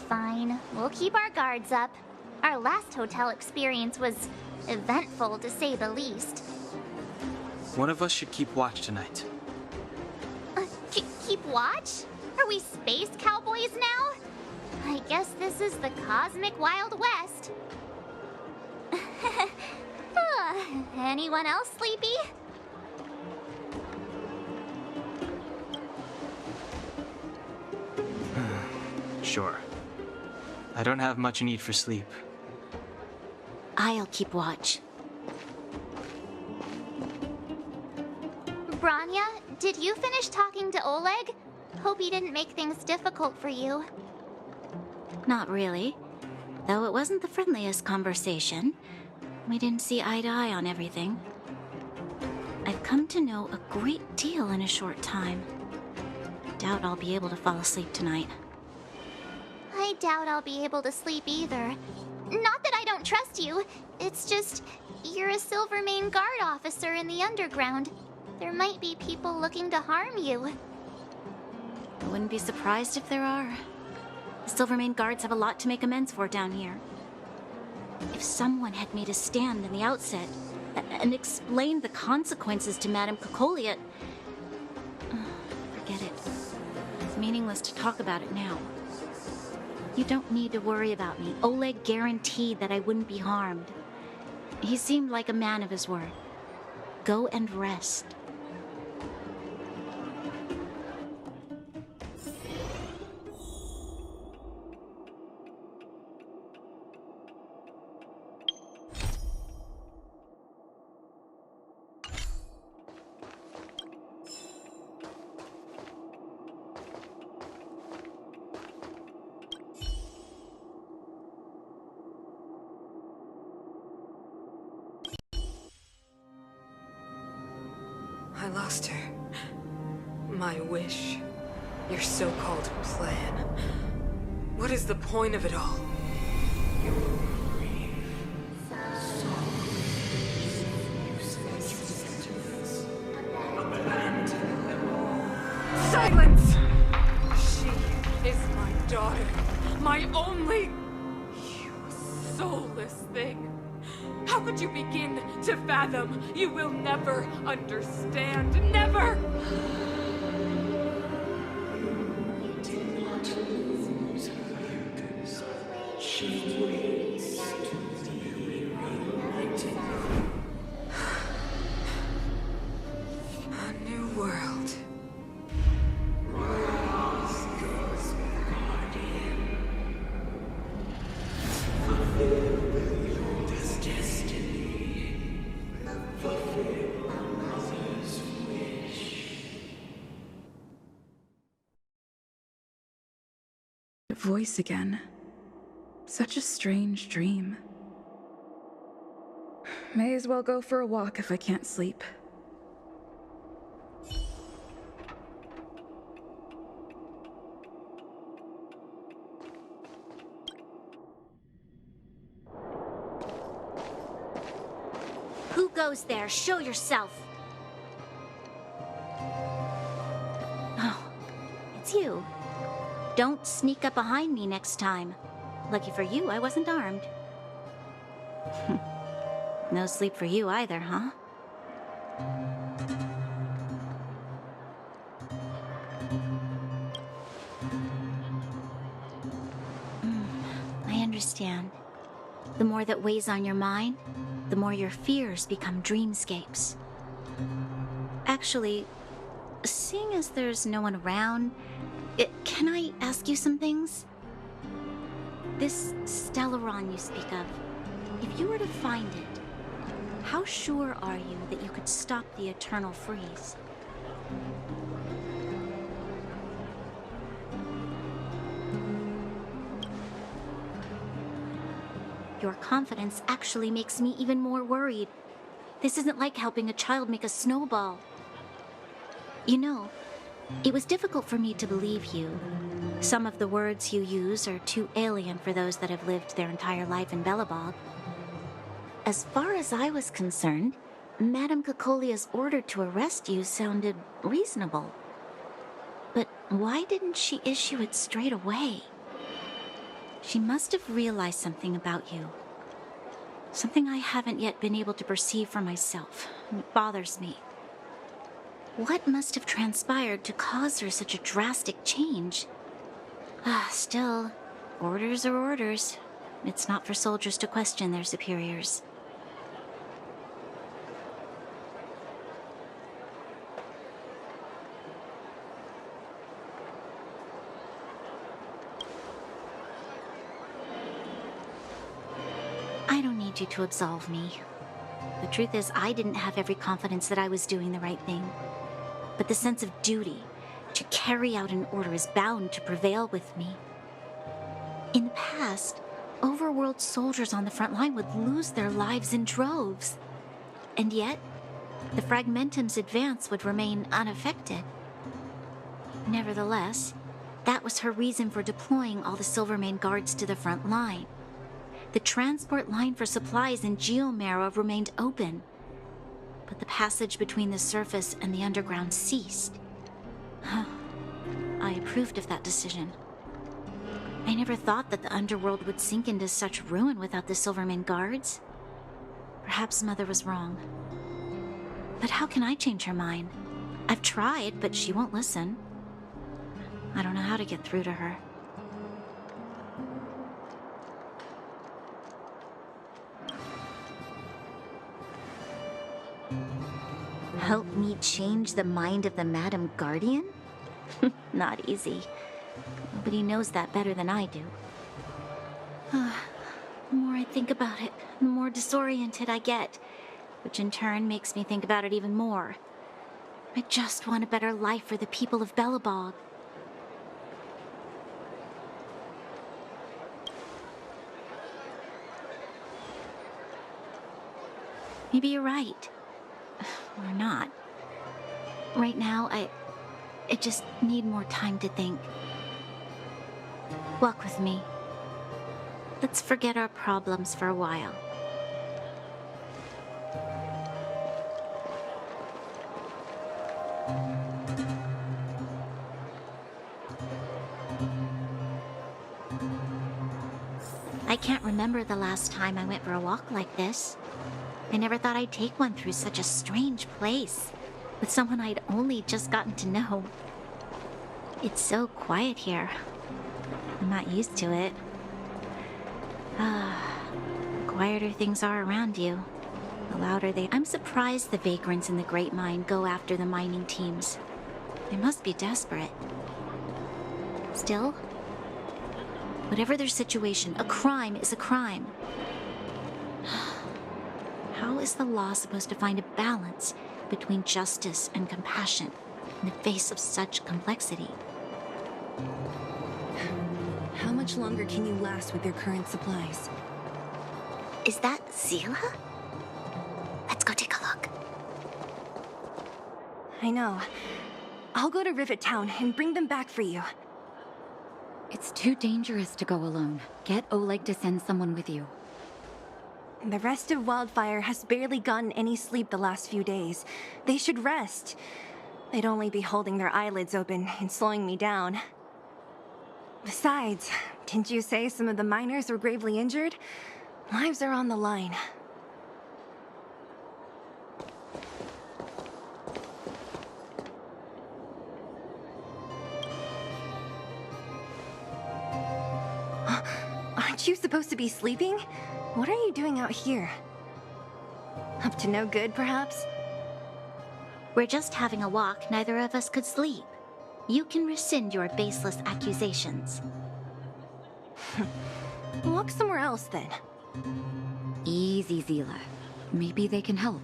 Fine. We'll keep our guards up. Our last hotel experience was eventful, to say the least. One of us should keep watch tonight. Keep watch? Are we space cowboys now? I guess this is the cosmic Wild West. Anyone else sleepy? Sure. I don't have much need for sleep. I'll keep watch. Bronya, did you finish talking to Oleg? Hope he didn't make things difficult for you. Not really. Though it wasn't the friendliest conversation. We didn't see eye to eye on everything. I've come to know a great deal in a short time. Doubt I'll be able to fall asleep tonight. I doubt I'll be able to sleep either. Not that I don't trust you. It's just, you're a Silvermane Guard officer in the underground. There might be people looking to harm you. I wouldn't be surprised if there are. The Silvermane Guards have a lot to make amends for down here. If someone had made a stand in the outset and explained the consequences to Madame Cocolia... forget it. It's meaningless to talk about it now. You don't need to worry about me. Oleg guaranteed that I wouldn't be harmed. He seemed like a man of his word. Go and rest. I lost her. My wish. Your so-called plan. What is the point of it all? Silence! She is my daughter. My only... You soulless thing. How could you begin to fathom? You will never understand. Never! A new world. Voice again. Such a strange dream. May as well go for a walk if I can't sleep. Who goes there? Show yourself! Oh, it's you. Don't sneak up behind me next time. Lucky for you, I wasn't armed. No sleep for you either, huh? I understand. The more that weighs on your mind, the more your fears become dreamscapes. Actually, seeing as there's no one around, can I ask you some things? This Stellaron you speak of, if you were to find it, how sure are you that you could stop the eternal freeze? Your confidence actually makes me even more worried. This isn't like helping a child make a snowball. You know, it was difficult for me to believe you. Some of the words you use are too alien for those that have lived their entire life in Belobog. As far as I was concerned, Madame Cocolia's order to arrest you sounded reasonable. But why didn't she issue it straight away? She must have realized something about you. Something I haven't yet been able to perceive for myself. It bothers me. What must have transpired to cause her such a drastic change? Still, orders are orders. It's not for soldiers to question their superiors. I don't need you to absolve me. The truth is, I didn't have every confidence that I was doing the right thing. But the sense of duty, To carry out an order is bound to prevail with me. In the past, overworld soldiers on the front line would lose their lives in droves. And yet, the Fragmentum's advance would remain unaffected. Nevertheless, that was her reason for deploying all the Silvermane guards to the front line. The transport line for supplies in Geomera remained open, but the passage between the surface and the underground ceased. I approved of that decision. I never thought that the underworld would sink into such ruin without the Silvermane guards. Perhaps Mother was wrong. But how can I change her mind? I've tried, but she won't listen. I don't know how to get through to her. Help me change the mind of the Madam Guardian? Not easy. Nobody knows that better than I do. The more I think about it, the more disoriented I get, which in turn makes me think about it even more. I just want a better life for the people of Belobog. Maybe you're right. Or not. Right now, I just need more time to think. Walk with me. Let's forget our problems for a while. I can't remember the last time I went for a walk like this. I never thought I'd take one through such a strange place, with someone I'd only just gotten to know. It's so quiet here. I'm not used to it. The quieter things are around you, the louder they... I'm surprised the vagrants in the Great Mine go after the mining teams. They must be desperate. Still, whatever their situation, a crime is a crime. How is the law supposed to find a balance between justice and compassion in the face of such complexity? How much longer can you last with your current supplies? Is that Zila? Let's go take a look. I know. I'll go to Rivet Town and bring them back for you. It's too dangerous to go alone. Get Oleg to send someone with you. The rest of Wildfire has barely gotten any sleep the last few days. They should rest. They'd only be holding their eyelids open and slowing me down. Besides, didn't you say some of the miners were gravely injured? Lives are on the line. Aren't you supposed to be sleeping? What are you doing out here? Up to no good, perhaps? We're just having a walk. Neither of us could sleep. You can rescind your baseless accusations. Walk somewhere else, then. Easy, Zila. Maybe they can help.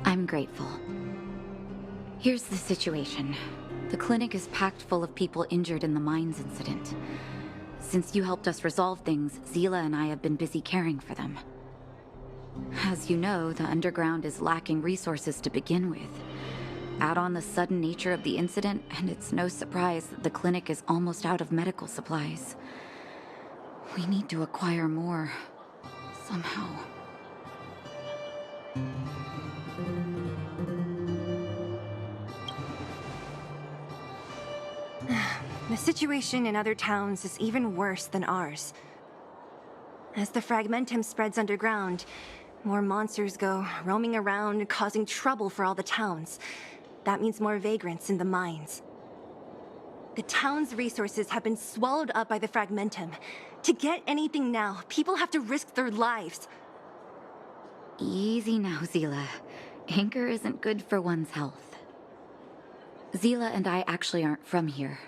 I'm grateful. Here's the situation. The clinic is packed full of people injured in the mines incident. Since you helped us resolve things, Zila and I have been busy caring for them. As you know, the underground is lacking resources to begin with. Add on the sudden nature of the incident, and it's no surprise that the clinic is almost out of medical supplies. We need to acquire more, somehow. The situation in other towns is even worse than ours. As the Fragmentum spreads underground, more monsters go roaming around, causing trouble for all the towns. That means more vagrants in the mines. The town's resources have been swallowed up by the Fragmentum. To get anything now, people have to risk their lives. Easy now, Zila. Anger isn't good for one's health. Zila and I actually aren't from here.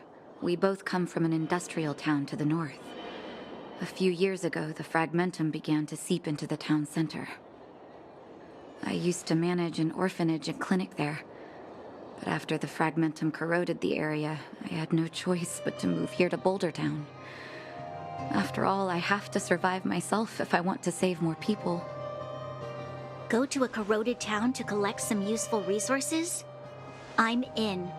We both come from an industrial town to the north. A few years ago, the fragmentum began to seep into the town center. I used to manage an orphanage and clinic there. But after the fragmentum corroded the area, I had no choice but to move here to Boulder Town. After all, I have to survive myself if I want to save more people. Go to a corroded town to collect some useful resources? I'm in.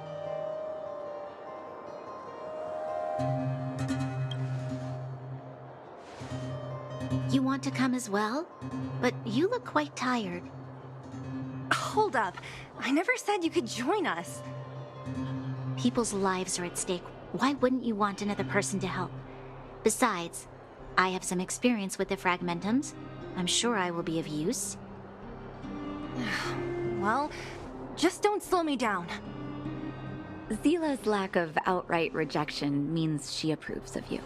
You want to come as well? But you look quite tired. Hold up. I never said you could join us. People's lives are at stake. Why wouldn't you want another person to help? Besides, I have some experience with the fragmentums. I'm sure I will be of use. Well, just don't slow me down. Zila's lack of outright rejection means she approves of you.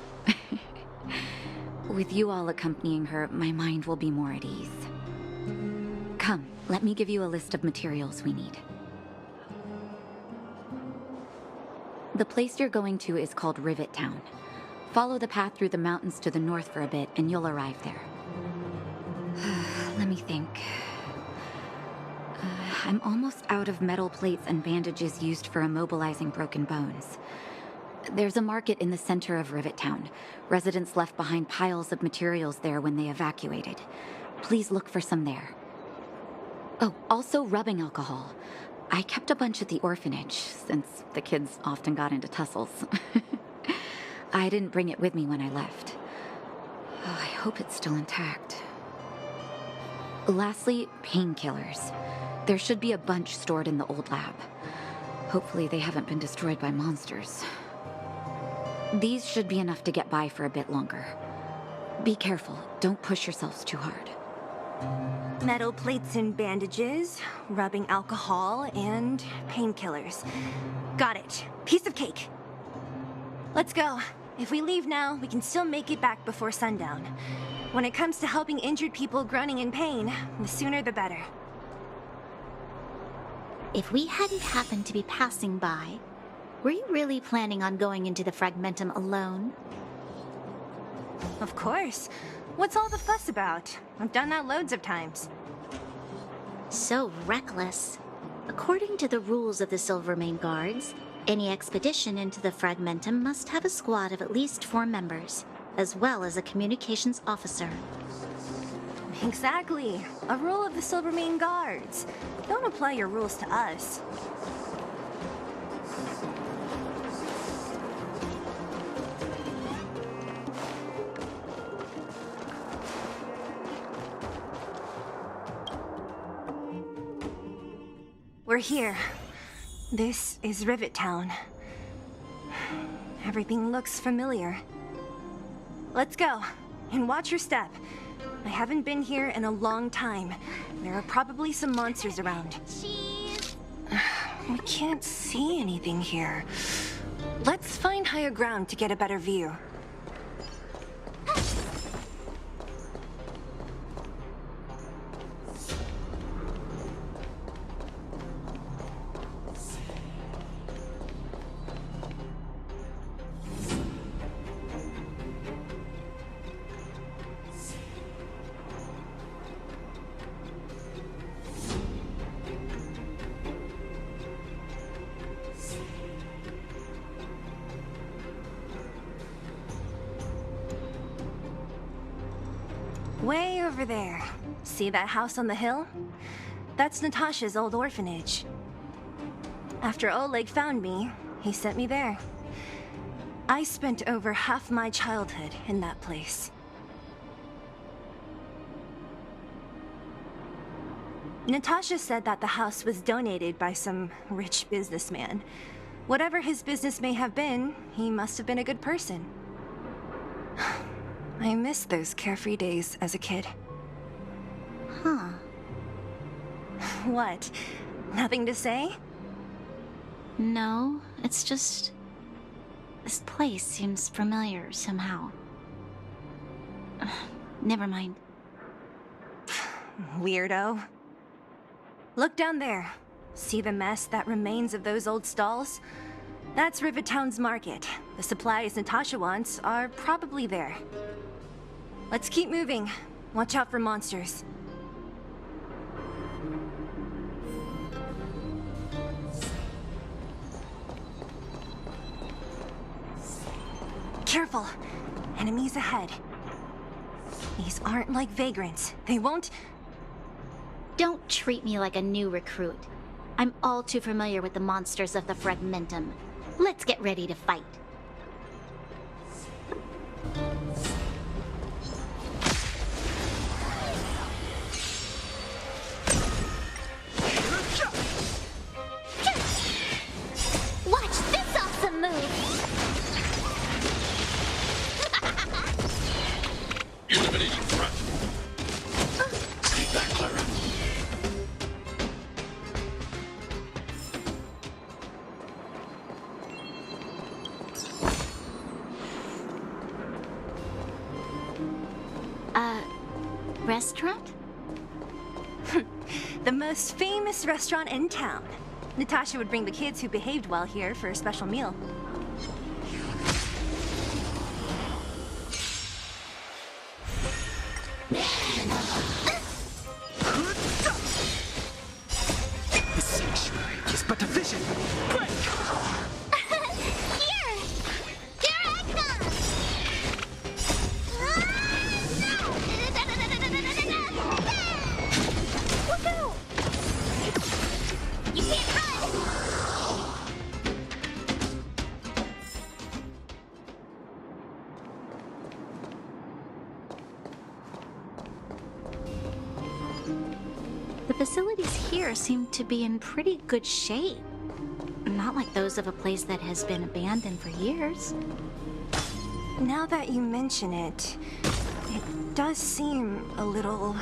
With you all accompanying her, my mind will be more at ease. Come, let me give you a list of materials we need. The place you're going to is called Rivet Town. Follow the path through the mountains to the north for a bit, and you'll arrive there. Let me think. I'm almost out of metal plates and bandages used for immobilizing broken bones. There's a market in the center of Rivet Town. Residents left behind piles of materials there when they evacuated. Please look for some there. Oh, also rubbing alcohol. I kept a bunch at the orphanage, since the kids often got into tussles. I didn't bring it with me when I left. Oh, I hope it's still intact. Lastly, painkillers. There should be a bunch stored in the old lab. Hopefully they haven't been destroyed by monsters. These should be enough to get by for a bit longer. Be careful, don't push yourselves too hard. Metal plates and bandages, rubbing alcohol, and painkillers. Got it. Piece of cake. Let's go. If we leave now, we can still make it back before sundown. When it comes to helping injured people groaning in pain, the sooner the better. If we hadn't happened to be passing by, were you really planning on going into the fragmentum alone? Of course. What's all the fuss about? I've done that loads of times. So reckless. According to the rules of the Silvermane Guards, any expedition into the fragmentum must have a squad of at least 4 members, as well as a communications officer. Exactly. A rule of the Silvermane Guards. Don't apply your rules to us. We're here. This is Rivet Town. Everything looks familiar. Let's go, and watch your step. I haven't been here in a long time. There are probably some monsters around. Cheese! We can't see anything here. Let's find higher ground to get a better view. Way over there. See that house on the hill? That's Natasha's old orphanage. After Oleg found me, he sent me there. I spent over half my childhood in that place. Natasha said that the house was donated by some rich businessman. Whatever his business may have been, he must have been a good person. I miss those carefree days as a kid. Huh. What? Nothing to say? No, it's just... this place seems familiar somehow. Never mind. Weirdo. Look down there. See the mess that remains of those old stalls? That's Rivet Town's market. The supplies Natasha wants are probably there. Let's keep moving. Watch out for monsters. Careful! Enemies ahead. These aren't like vagrants. They won't... Don't treat me like a new recruit. I'm all too familiar with the monsters of the Fragmentum. Let's get ready to fight. Watch this awesome move! Eliminating threat. Take that, Clara. Restaurant? The most famous restaurant in town. Natasha would bring the kids who behaved well here for a special meal. The sanctuary is but a vision. Break! Here! Here I come! Look out! You can't run! The facilities here seem to be in pretty good shape. Not like those of a place that has been abandoned for years. Now that you mention it, it does seem a little...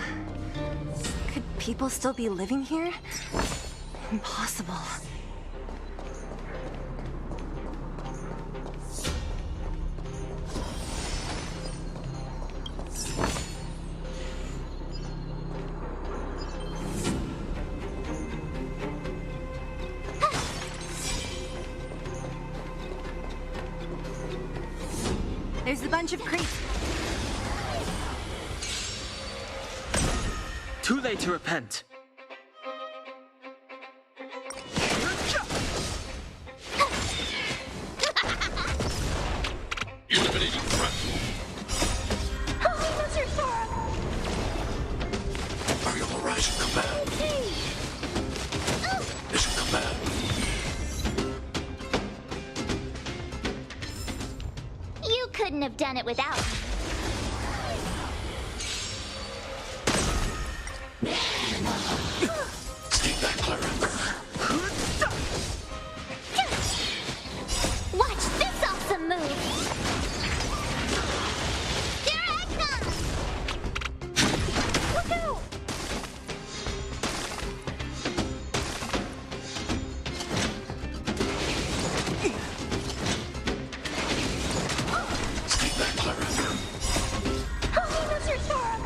Could people still be living here? Impossible. There's a bunch of crates. Too late to repent. Eliminating threat. Holy Mother Sora! Are you all right? Command. Mission command. You couldn't have done it without me. Take that, Clara. Watch this awesome move! Here I come! Look out! Take that, Clara. Holy Mother Sora!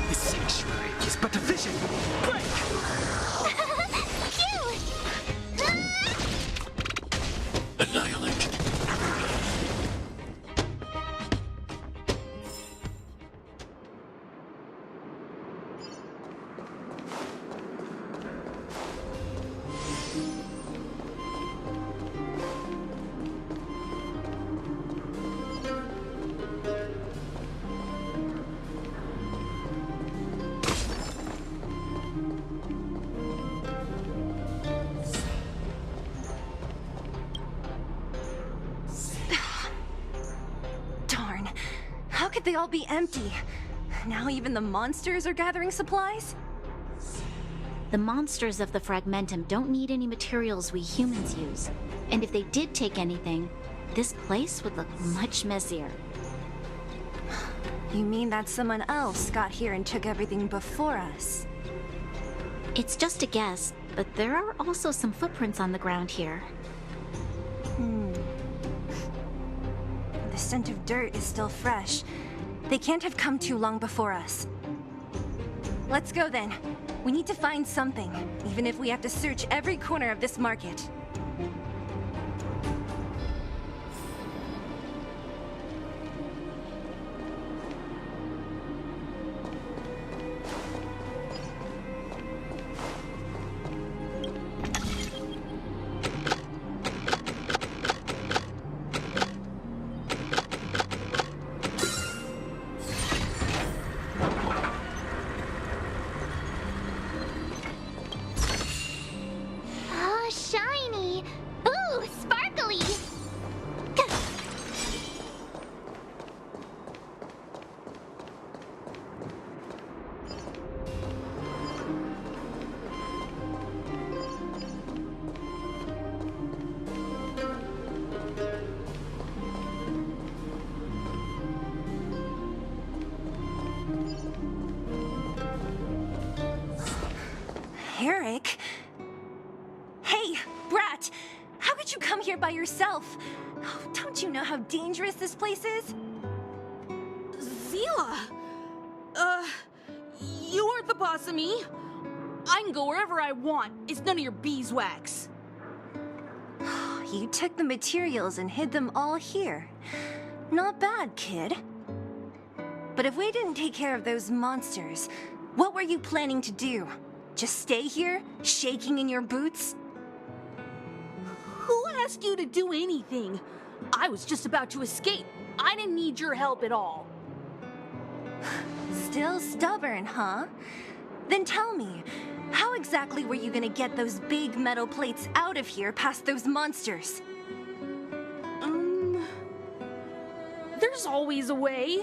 The sanctuary is but a vision. Break! Annihilate. Darn. How could they all be empty? Now even the monsters are gathering supplies? The monsters of the Fragmentum don't need any materials we humans use. And if they did take anything, this place would look much messier. You mean that someone else got here and took everything before us? It's just a guess, but there are also some footprints on the ground here. The scent of dirt is still fresh. They can't have come too long before us. Let's go then. We need to find something, even if we have to search every corner of this market. Brat! How could you come here by yourself? Oh, don't you know how dangerous this place is? Zila! You aren't the boss of me. I can go wherever I want. It's none of your beeswax. You took the materials and hid them all here. Not bad, kid. But if we didn't take care of those monsters, what were you planning to do? Just stay here, shaking in your boots? Who asked you to do anything? I was just about to escape. I didn't need your help at all. Still stubborn, huh? Then tell me, how exactly were you gonna get those big metal plates out of here past those monsters? There's always a way.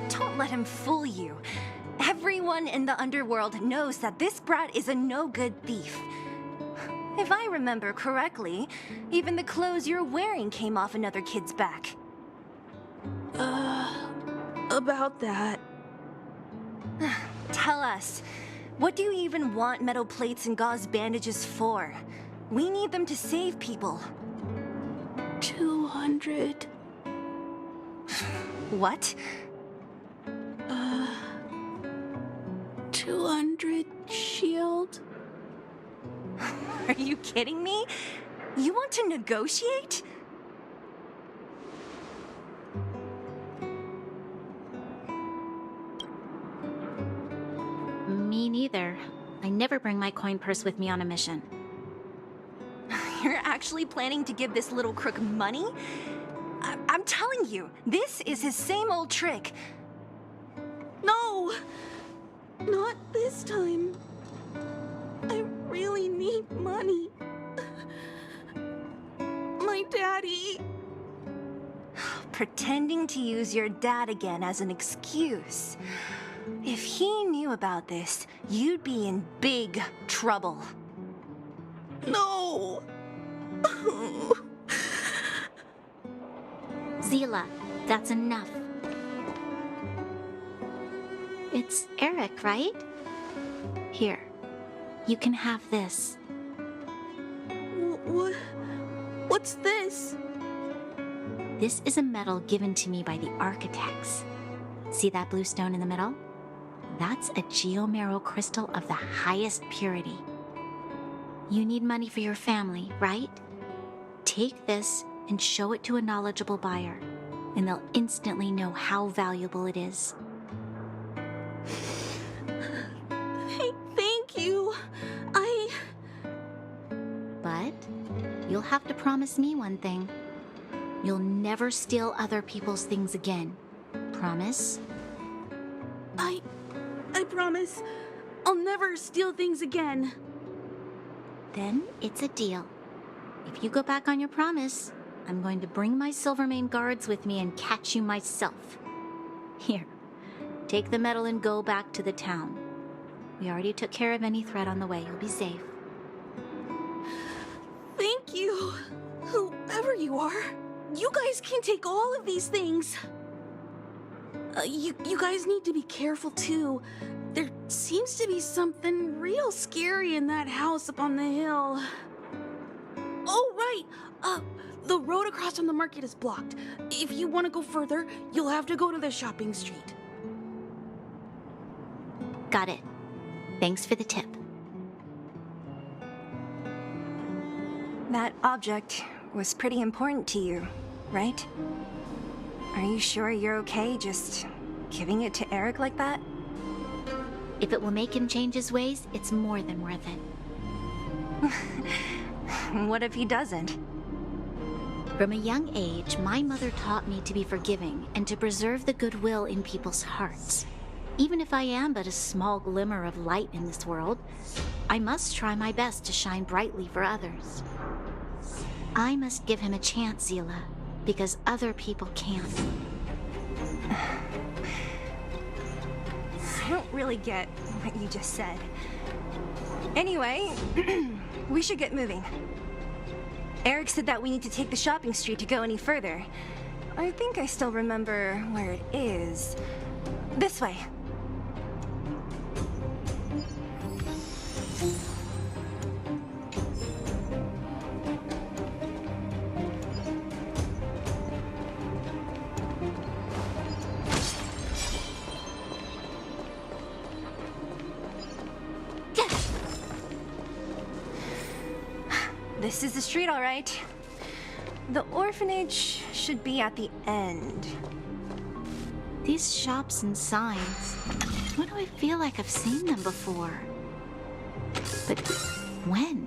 Don't let him fool you. Everyone in the underworld knows that this brat is a no-good thief. If I remember correctly, even the clothes you're wearing came off another kid's back. About that. Tell us, what do you even want metal plates and gauze bandages for? We need them to save people. 200. What? 200 shield. Are you kidding me? You want to negotiate? Me neither. I never bring my coin purse with me on a mission. You're actually planning to give this little crook money? I'm telling you, this is his same old trick. No! Not this time. I really need money. My daddy. Pretending to use your dad again as an excuse. If he knew about this, you'd be in big trouble. No! Zila, that's enough. It's Eric, right? Here, you can have this. What's this? This is a medal given to me by the architects. See that blue stone in the middle? That's a geomarrow crystal of the highest purity. You need money for your family, right? Take this and show it to a knowledgeable buyer, and they'll instantly know how valuable it is. Thank you. But you'll have to promise me one thing. You'll never steal other people's things again. Promise? I promise. I'll never steal things again. Then it's a deal. If you go back on your promise, I'm going to bring my Silvermane guards with me and catch you myself. Here, take the medal and go back to the town. We already took care of any threat on the way. You'll be safe. Thank you. Whoever you are, you guys can take all of these things. You guys need to be careful too. There seems to be something real scary in that house up on the hill. Oh, right. The road across from the market is blocked. If you want to go further, you'll have to go to the shopping street. Got it. Thanks for the tip. That object was pretty important to you, right? Are you sure you're okay just giving it to Eric like that? If it will make him change his ways, it's more than worth it. What if he doesn't? From a young age, my mother taught me to be forgiving and to preserve the goodwill in people's hearts. Even if I am but a small glimmer of light in this world, I must try my best to shine brightly for others. I must give him a chance, Zila, because other people can't. I don't really get what you just said. Anyway, we should get moving. Eric said that we need to take the shopping street to go any further. I think I still remember where it is. This way. This is the street, all right. The orphanage should be at the end. These shops and signs. Why do I feel like I've seen them before? But when?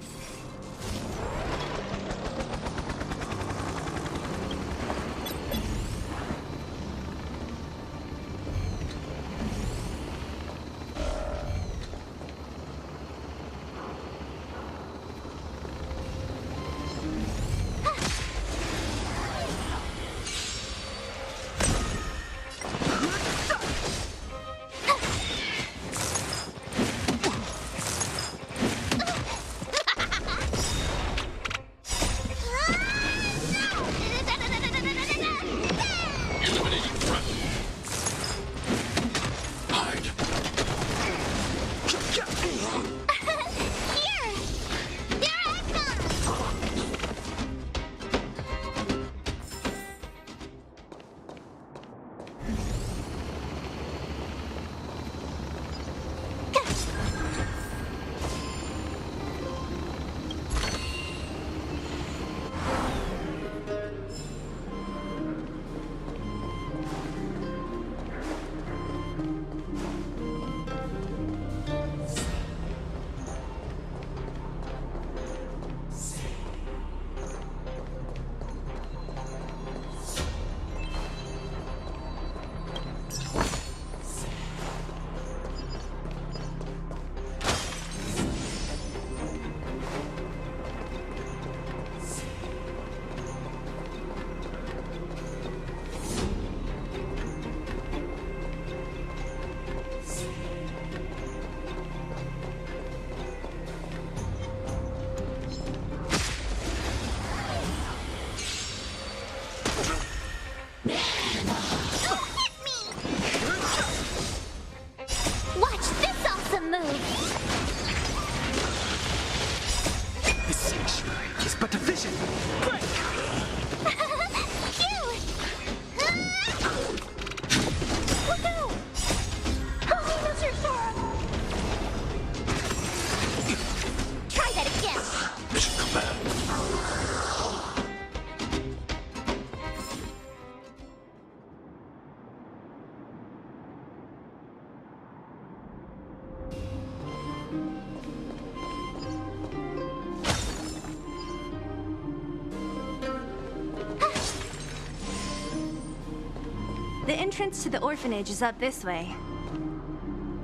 The entrance to the orphanage is up this way.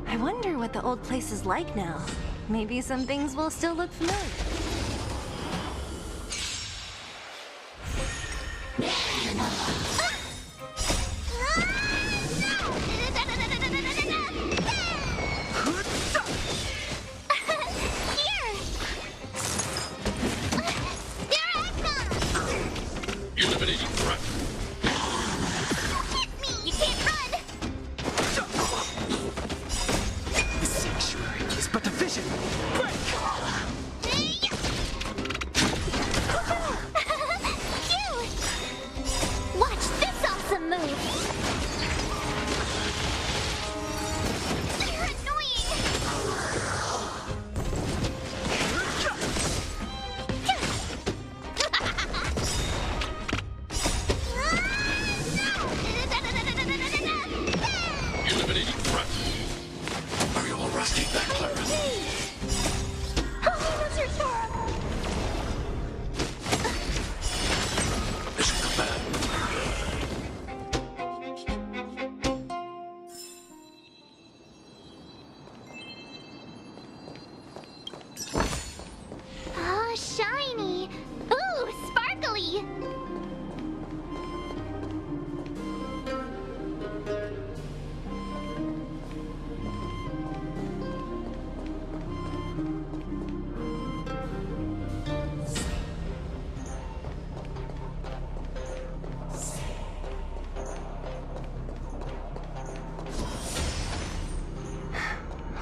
I wonder what the old place is like now. Maybe some things will still look familiar.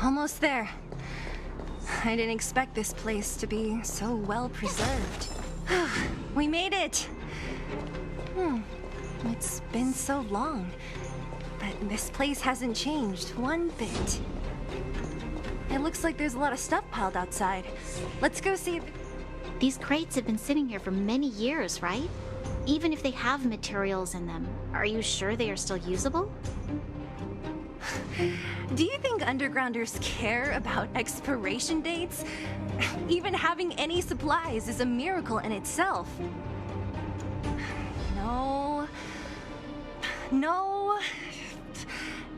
Almost there. I didn't expect this place to be so well preserved. We made it! It's been so long, but this place hasn't changed one bit. It looks like there's a lot of stuff piled outside. Let's go see if... These crates have been sitting here for many years, right? Even if they have materials in them, are you sure they are still usable? Do you think undergrounders care about expiration dates? Even having any supplies is a miracle in itself. No. No.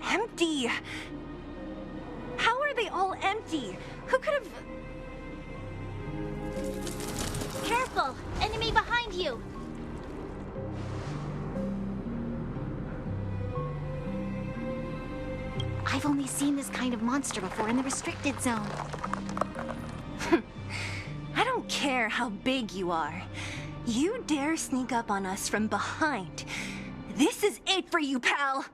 Empty. How are they all empty? Who could have... Careful! Enemy behind you! I've only seen this kind of monster before in the restricted zone. I don't care how big you are. You dare sneak up on us from behind. This is it for you, pal!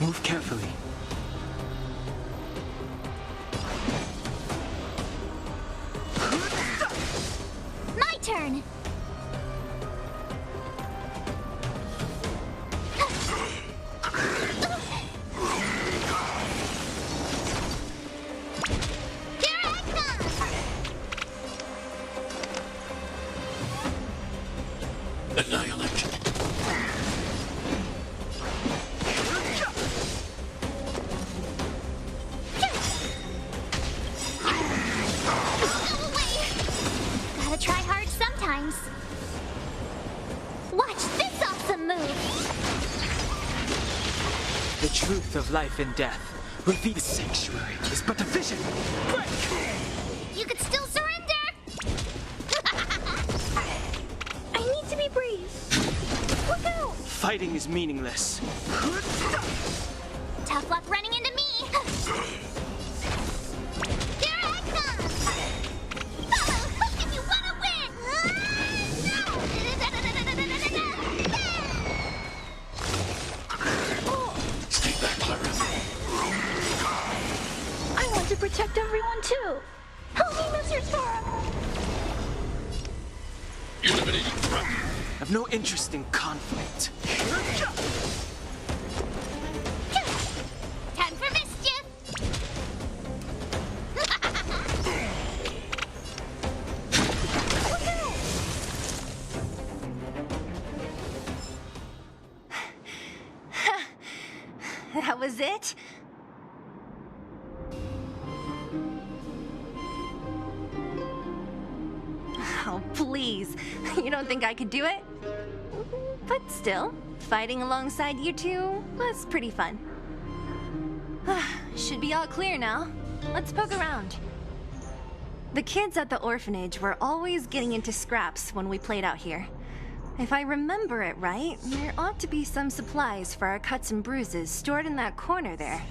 Move carefully. My turn! Annihilate. Gotta try hard sometimes. Watch this awesome move! The truth of life and death. Reveal the sanctuary is but a vision. Break! You could still surrender! I need to be brave. Look out! Fighting is meaningless. Tough luck running into me! Here I come! Follow hook if you wanna win! Stay back, Clara. I want to protect everyone too. Help me, Mr. Sparrow! Eliminating threat. I've no interest in conflict. Time for mischief! That was it? Oh, please. You don't think I could do it? But still, fighting alongside you two was pretty fun. Should be all clear now. Let's poke around. The kids at the orphanage were always getting into scraps when we played out here. If I remember it right, there ought to be some supplies for our cuts and bruises stored in that corner there.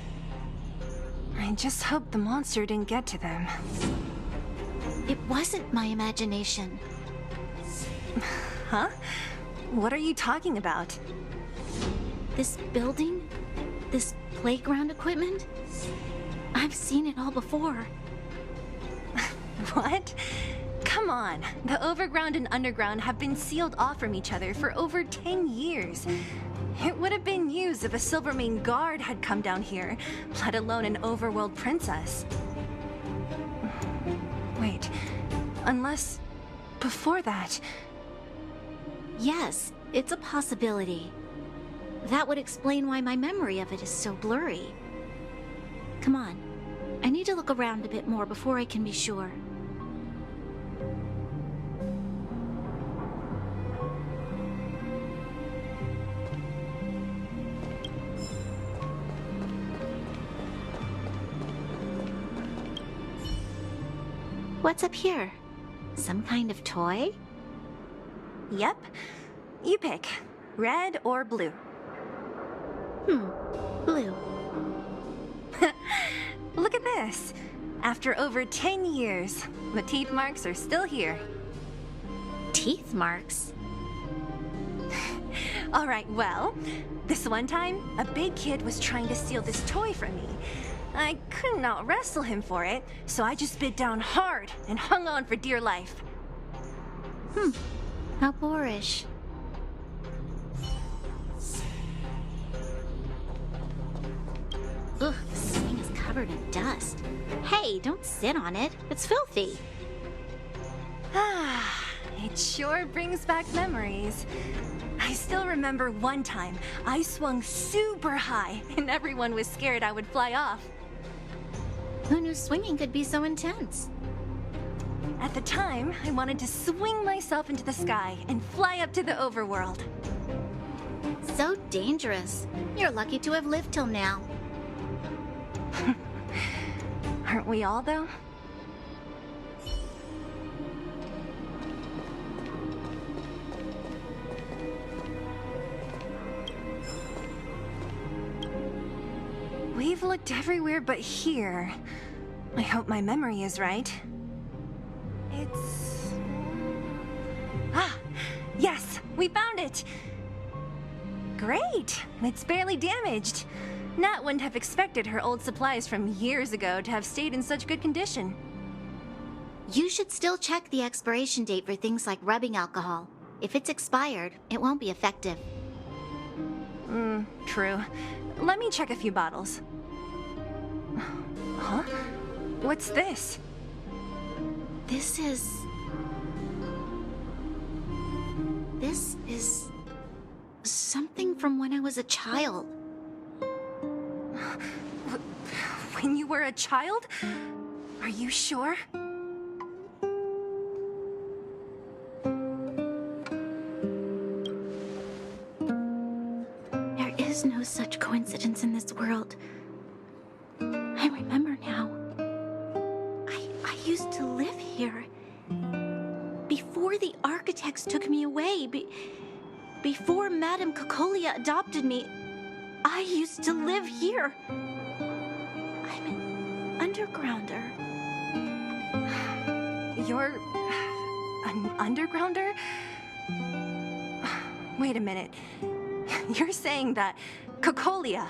I just hope the monster didn't get to them. It wasn't my imagination. Huh? What are you talking about? This building? This playground equipment? I've seen it all before. What? Come on. The overground and underground have been sealed off from each other for over 10 years. It would have been used if a Silvermane guard had come down here, let alone an overworld princess. Wait, unless before that... Yes, it's a possibility. That would explain why my memory of it is so blurry. Come on, I need to look around a bit more before I can be sure. What's up here? Some kind of toy? Yep. You pick. Red or blue? Blue. Look at this. After over 10 years, the teeth marks are still here. Teeth marks? All right, well, this one time, a big kid was trying to steal this toy from me. I couldn't out-wrestle him for it, so I just bit down hard and hung on for dear life. How boorish. Ugh, this thing is covered and dust. Hey, don't sit on it. It's filthy. Ah, it sure brings back memories. I still remember one time I swung super high and everyone was scared I would fly off. Who knew swinging could be so intense? At the time, I wanted to swing myself into the sky and fly up to the overworld. So dangerous. You're lucky to have lived till now. Aren't we all, though? We've looked everywhere but here. I hope my memory is right. It's... Ah! Yes! We found it! Great! It's barely damaged. Nat wouldn't have expected her old supplies from years ago to have stayed in such good condition. You should still check the expiration date for things like rubbing alcohol. If it's expired, it won't be effective. True. Let me check a few bottles. Huh? What's this? This is something from when I was a child. When you were a child? Are you sure? There is no such coincidence in this world. I remember now. I used to live here. Before the architects took me away, before Madame Cocolia adopted me, I used to live here. I'm an undergrounder. You're an undergrounder? Wait a minute. You're saying that Cocolia,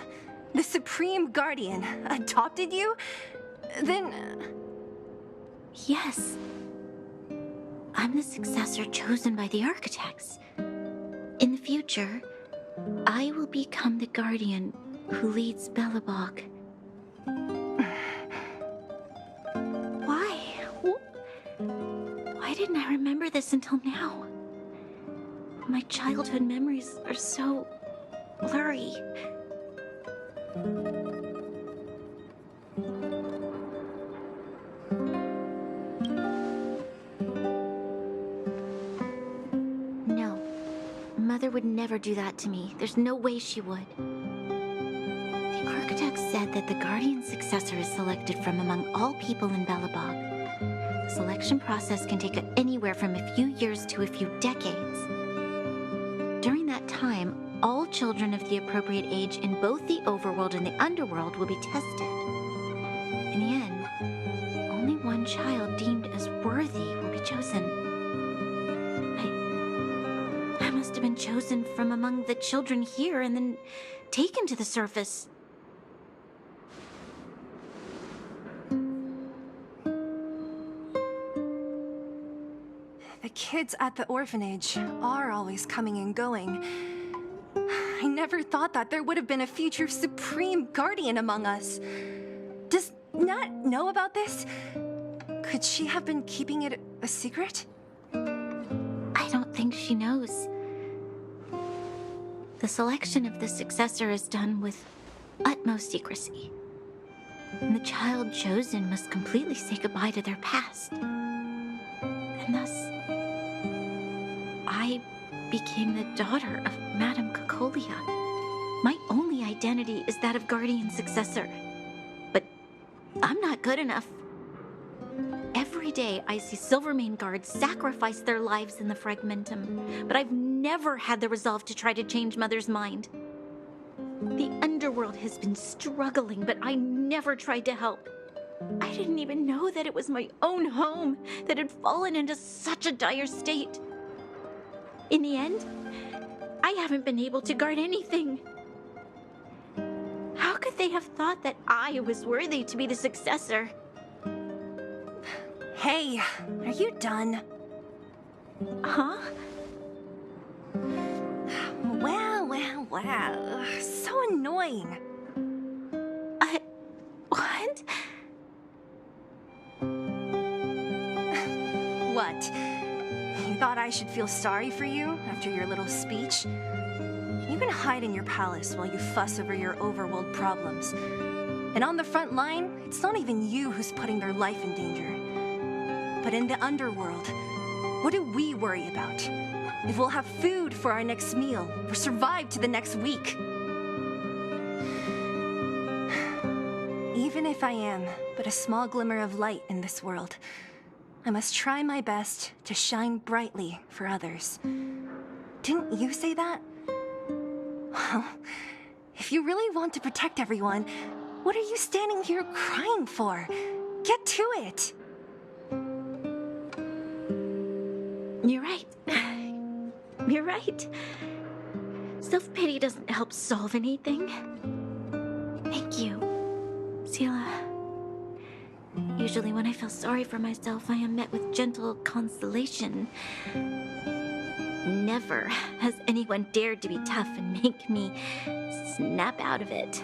the Supreme Guardian, adopted you? Then... Yes. I'm the successor chosen by the architects. In the future, I will become the guardian who leads Belobog. Why? Why didn't I remember this until now? My childhood memories are so blurry. Mother would never do that to me. There's no way she would. The architect said that the guardian successor is selected from among all people in Belobog. The selection process can take anywhere from a few years to a few decades. During that time, all children of the appropriate age in both the overworld and the underworld will be tested. In the end, only one child deemed as worthy will be chosen. I must have been chosen from among the children here and then taken to the surface. The kids at the orphanage are always coming and going. I never thought that there would have been a future Supreme Guardian among us. Does Nat know about this? Could she have been keeping it a secret? I don't think she knows. The selection of the successor is done with utmost secrecy. And the child chosen must completely say goodbye to their past. And thus, I became the daughter of Madame Cocolia. My only identity is that of guardian successor. But I'm not good enough. Every day I see Silvermane guards sacrifice their lives in the Fragmentum, but I've never had the resolve to try to change Mother's mind. The underworld has been struggling, but I never tried to help. I didn't even know that it was my own home that had fallen into such a dire state. In the end, I haven't been able to guard anything. How could they have thought that I was worthy to be the successor? Hey, are you done? Huh? Wow. So annoying. What? friend? What? You thought I should feel sorry for you after your little speech? You can hide in your palace while you fuss over your overworld problems. And on the front line, it's not even you who's putting their life in danger. But in the underworld, what do we worry about? If we'll have food for our next meal, or survive to the next week. Even if I am but a small glimmer of light in this world, I must try my best to shine brightly for others. Didn't you say that? Well, if you really want to protect everyone, what are you standing here crying for? Get to it! You're right. You're right. Self-pity doesn't help solve anything. Thank you, Seela. Usually when I feel sorry for myself, I am met with gentle consolation. Never has anyone dared to be tough and make me snap out of it.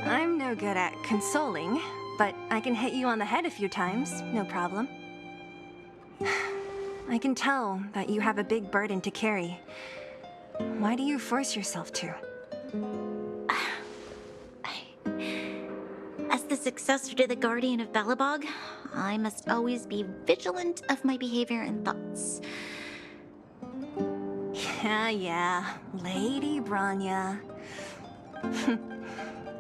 I'm no good at consoling, but I can hit you on the head a few times, no problem. I can tell that you have a big burden to carry. Why do you force yourself to? As the successor to the Guardian of Belobog, I must always be vigilant of my behavior and thoughts. Yeah, Lady Bronya.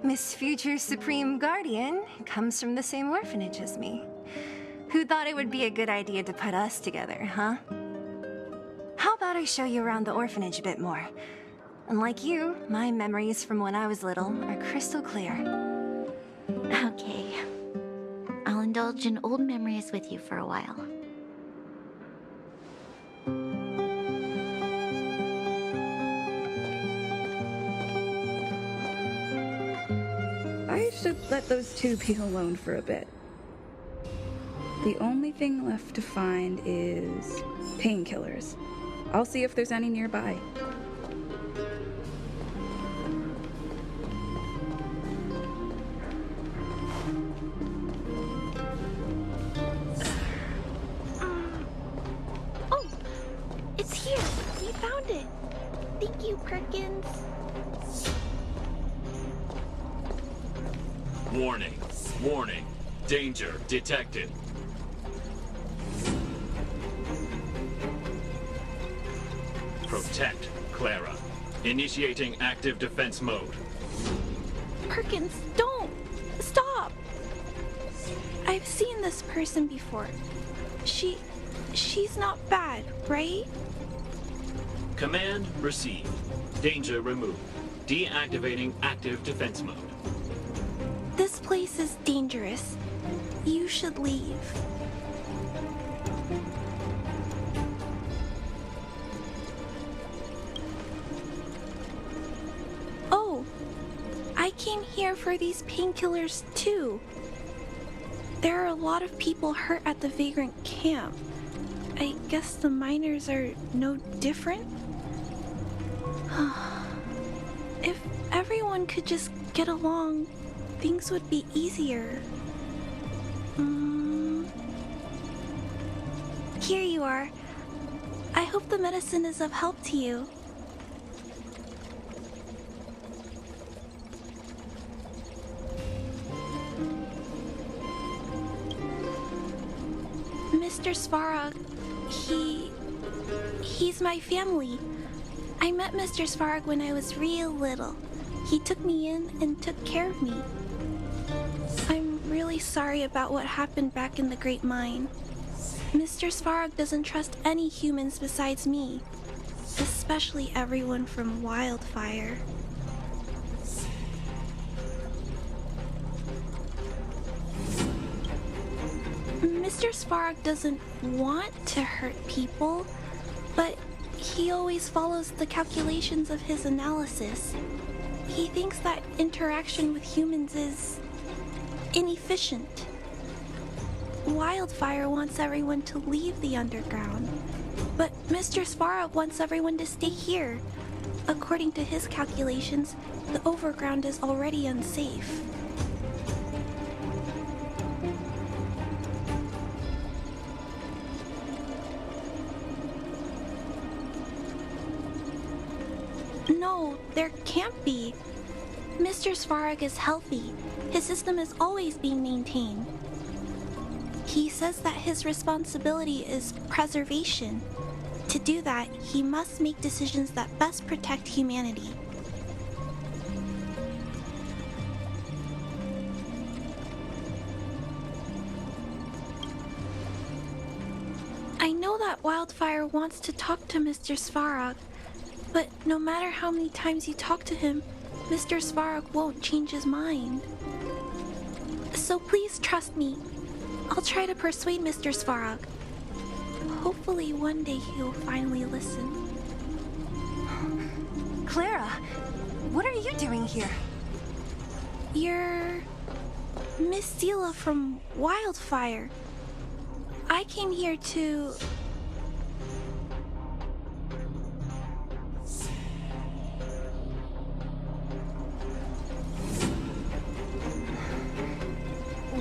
Miss Future Supreme Guardian comes from the same orphanage as me. Who thought it would be a good idea to put us together, huh? How about I show you around the orphanage a bit more? Unlike you, my memories from when I was little are crystal clear. Okay. I'll indulge in old memories with you for a while. I should let those two be alone for a bit. The only thing left to find is painkillers. I'll see if there's any nearby. Oh, it's here. We found it. Thank you, Perkins. Warning. Warning. Danger detected. Protect Clara. Initiating active defense mode. Perkins, don't! Stop! I've seen this person before. She's not bad, right? Command received. Danger removed. Deactivating active defense mode. This place is dangerous. You should leave. Oh, I came here for these painkillers too. There are a lot of people hurt at the Vagrant camp. I guess the miners are no different? If everyone could just get along, things would be easier. Here you are. I hope the medicine is of help to you. Mr. Svarog, he's my family. I met Mr. Svarog when I was real little. He took me in and took care of me. I'm really sorry about what happened back in the Great Mine. Mr. Svarog doesn't trust any humans besides me, especially everyone from Wildfire. Mr. Svarog doesn't want to hurt people, but he always follows the calculations of his analysis. He thinks that interaction with humans is inefficient. Wildfire wants everyone to leave the underground, but Mr. Svarog wants everyone to stay here, According to his calculations, the overground is already unsafe. No, there can't be. Mr. Svarog is healthy. His system is always being maintained. He says that his responsibility is preservation. To do that, he must make decisions that best protect humanity. I know that Wildfire wants to talk to Mr. Svarog, but no matter how many times you talk to him, Mr. Svarog won't change his mind. So please trust me. I'll try to persuade Mr. Svarog. Hopefully one day he'll finally listen. Clara, what are you doing here? You're Miss Seela from Wildfire. I came here to...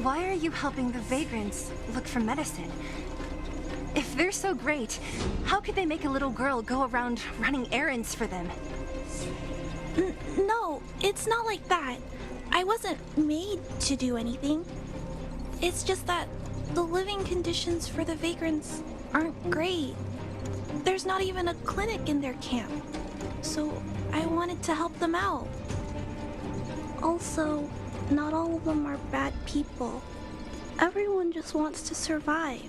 Why are you helping the vagrants look for medicine? If they're so great, how could they make a little girl go around running errands for them? No, it's not like that. I wasn't made to do anything. It's just that the living conditions for the vagrants aren't great. There's not even a clinic in their camp. So I wanted to help them out. Also, not all of them are bad people. Everyone just wants to survive.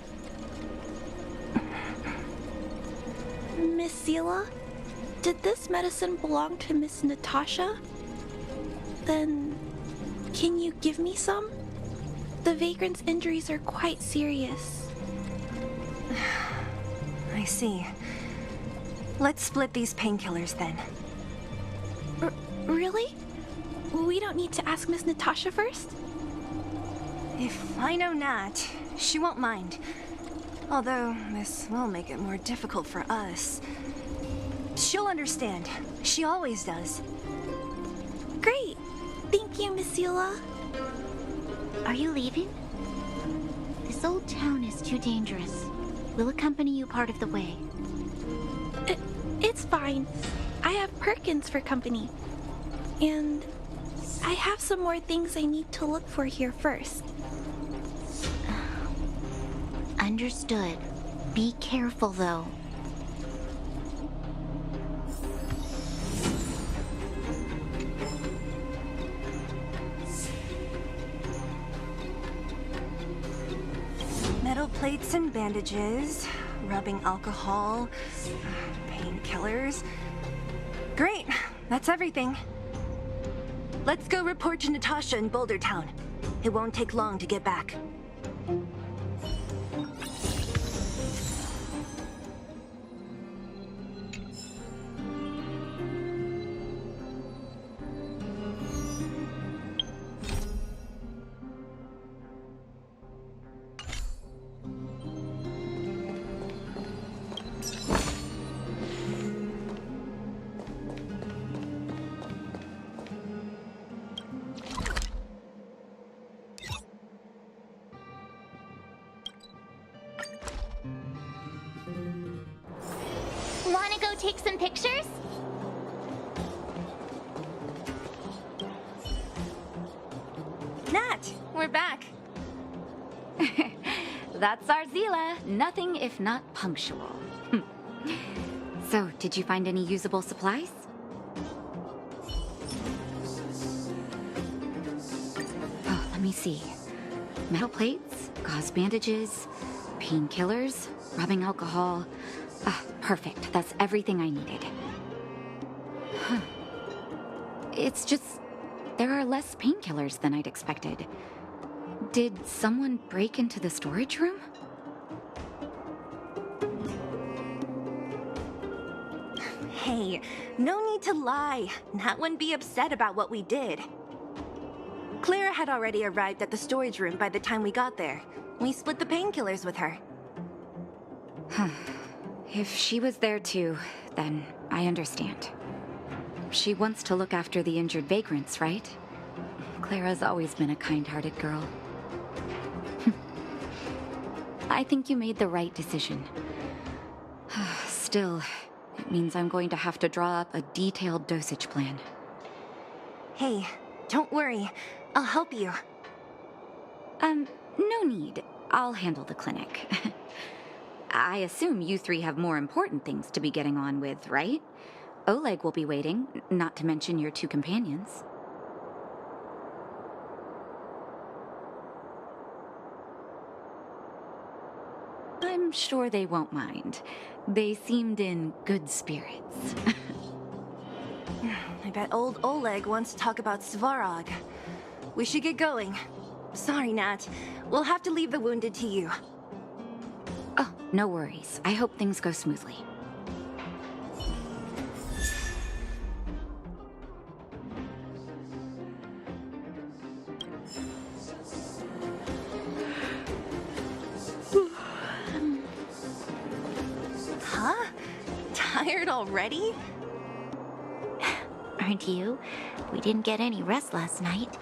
Miss Seela, did this medicine belong to Miss Natasha? Then, can you give me some? The vagrant's injuries are quite serious. I see. Let's split these painkillers then. Really? We don't need to ask Miss Natasha first? If I know Nat, she won't mind. Although, this will make it more difficult for us. She'll understand. She always does. Great! Thank you, Miss Seela. Are you leaving? This old town is too dangerous. We'll accompany you part of the way. It's fine. I have Perkins for company. And I have some more things I need to look for here first. Understood. Be careful, though. Metal plates and bandages, rubbing alcohol, painkillers. Great, that's everything. Let's go report to Natasha in Boulder Town. It won't take long to get back. Wanna go take some pictures? Nat, we're back. That's our Seela. Nothing if not punctual. So, did you find any usable supplies? Oh, let me see. Metal plates, gauze bandages, painkillers, rubbing alcohol. Perfect. That's everything I needed. Huh. It's just, there are less painkillers than I'd expected. Did someone break into the storage room? Hey, no need to lie. Nat wouldn't be upset about what we did. Clara had already arrived at the storage room by the time we got there. We split the painkillers with her. If she was there too, then I understand. She wants to look after the injured vagrants, right? Clara's always been a kind-hearted girl. I think you made the right decision. Still, it means I'm going to have to draw up a detailed dosage plan. Hey, don't worry. I'll help you. No need. I'll handle the clinic. I assume you three have more important things to be getting on with, right? Oleg will be waiting, not to mention your two companions. I'm sure they won't mind. They seemed in good spirits. I bet old Oleg wants to talk about Svarog. We should get going. Sorry, Nat. We'll have to leave the wounded to you. Oh, no worries. I hope things go smoothly. Huh? Tired already? Aren't you? We didn't get any rest last night.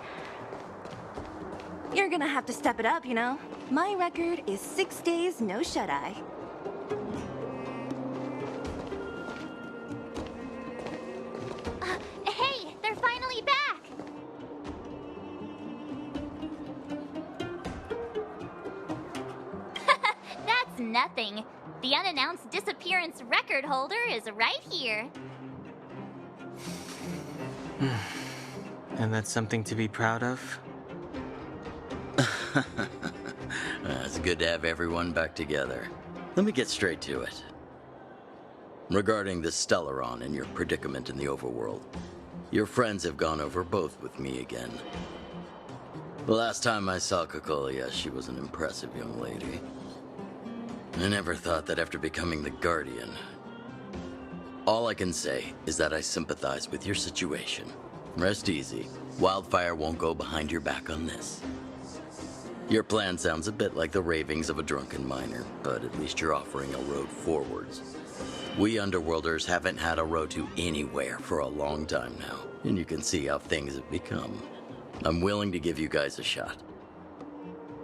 You're gonna have to step it up, you know? My record is 6 days, no shut-eye. Hey, they're finally back! That's nothing. The unannounced disappearance record holder is right here. And that's something to be proud of? It's good to have everyone back together. Let me get straight to it. Regarding the Stellaron and your predicament in the overworld, your friends have gone over both with me again. The last time I saw Kokolia, she was an impressive young lady. I never thought that after becoming the Guardian. All I can say is that I sympathize with your situation. Rest easy. Wildfire won't go behind your back on this. Your plan sounds a bit like the ravings of a drunken miner, but at least you're offering a road forwards. We Underworlders haven't had a road to anywhere for a long time now, and you can see how things have become. I'm willing to give you guys a shot.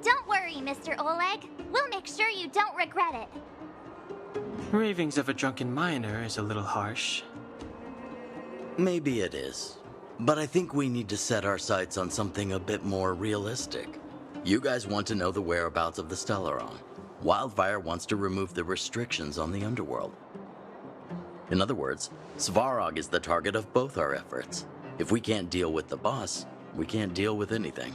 Don't worry, Mr. Oleg. We'll make sure you don't regret it. Ravings of a drunken miner is a little harsh. Maybe it is, but I think we need to set our sights on something a bit more realistic. You guys want to know the whereabouts of the Stellaron. Wildfire wants to remove the restrictions on the Underworld. In other words, Svarog is the target of both our efforts. If we can't deal with the boss, we can't deal with anything.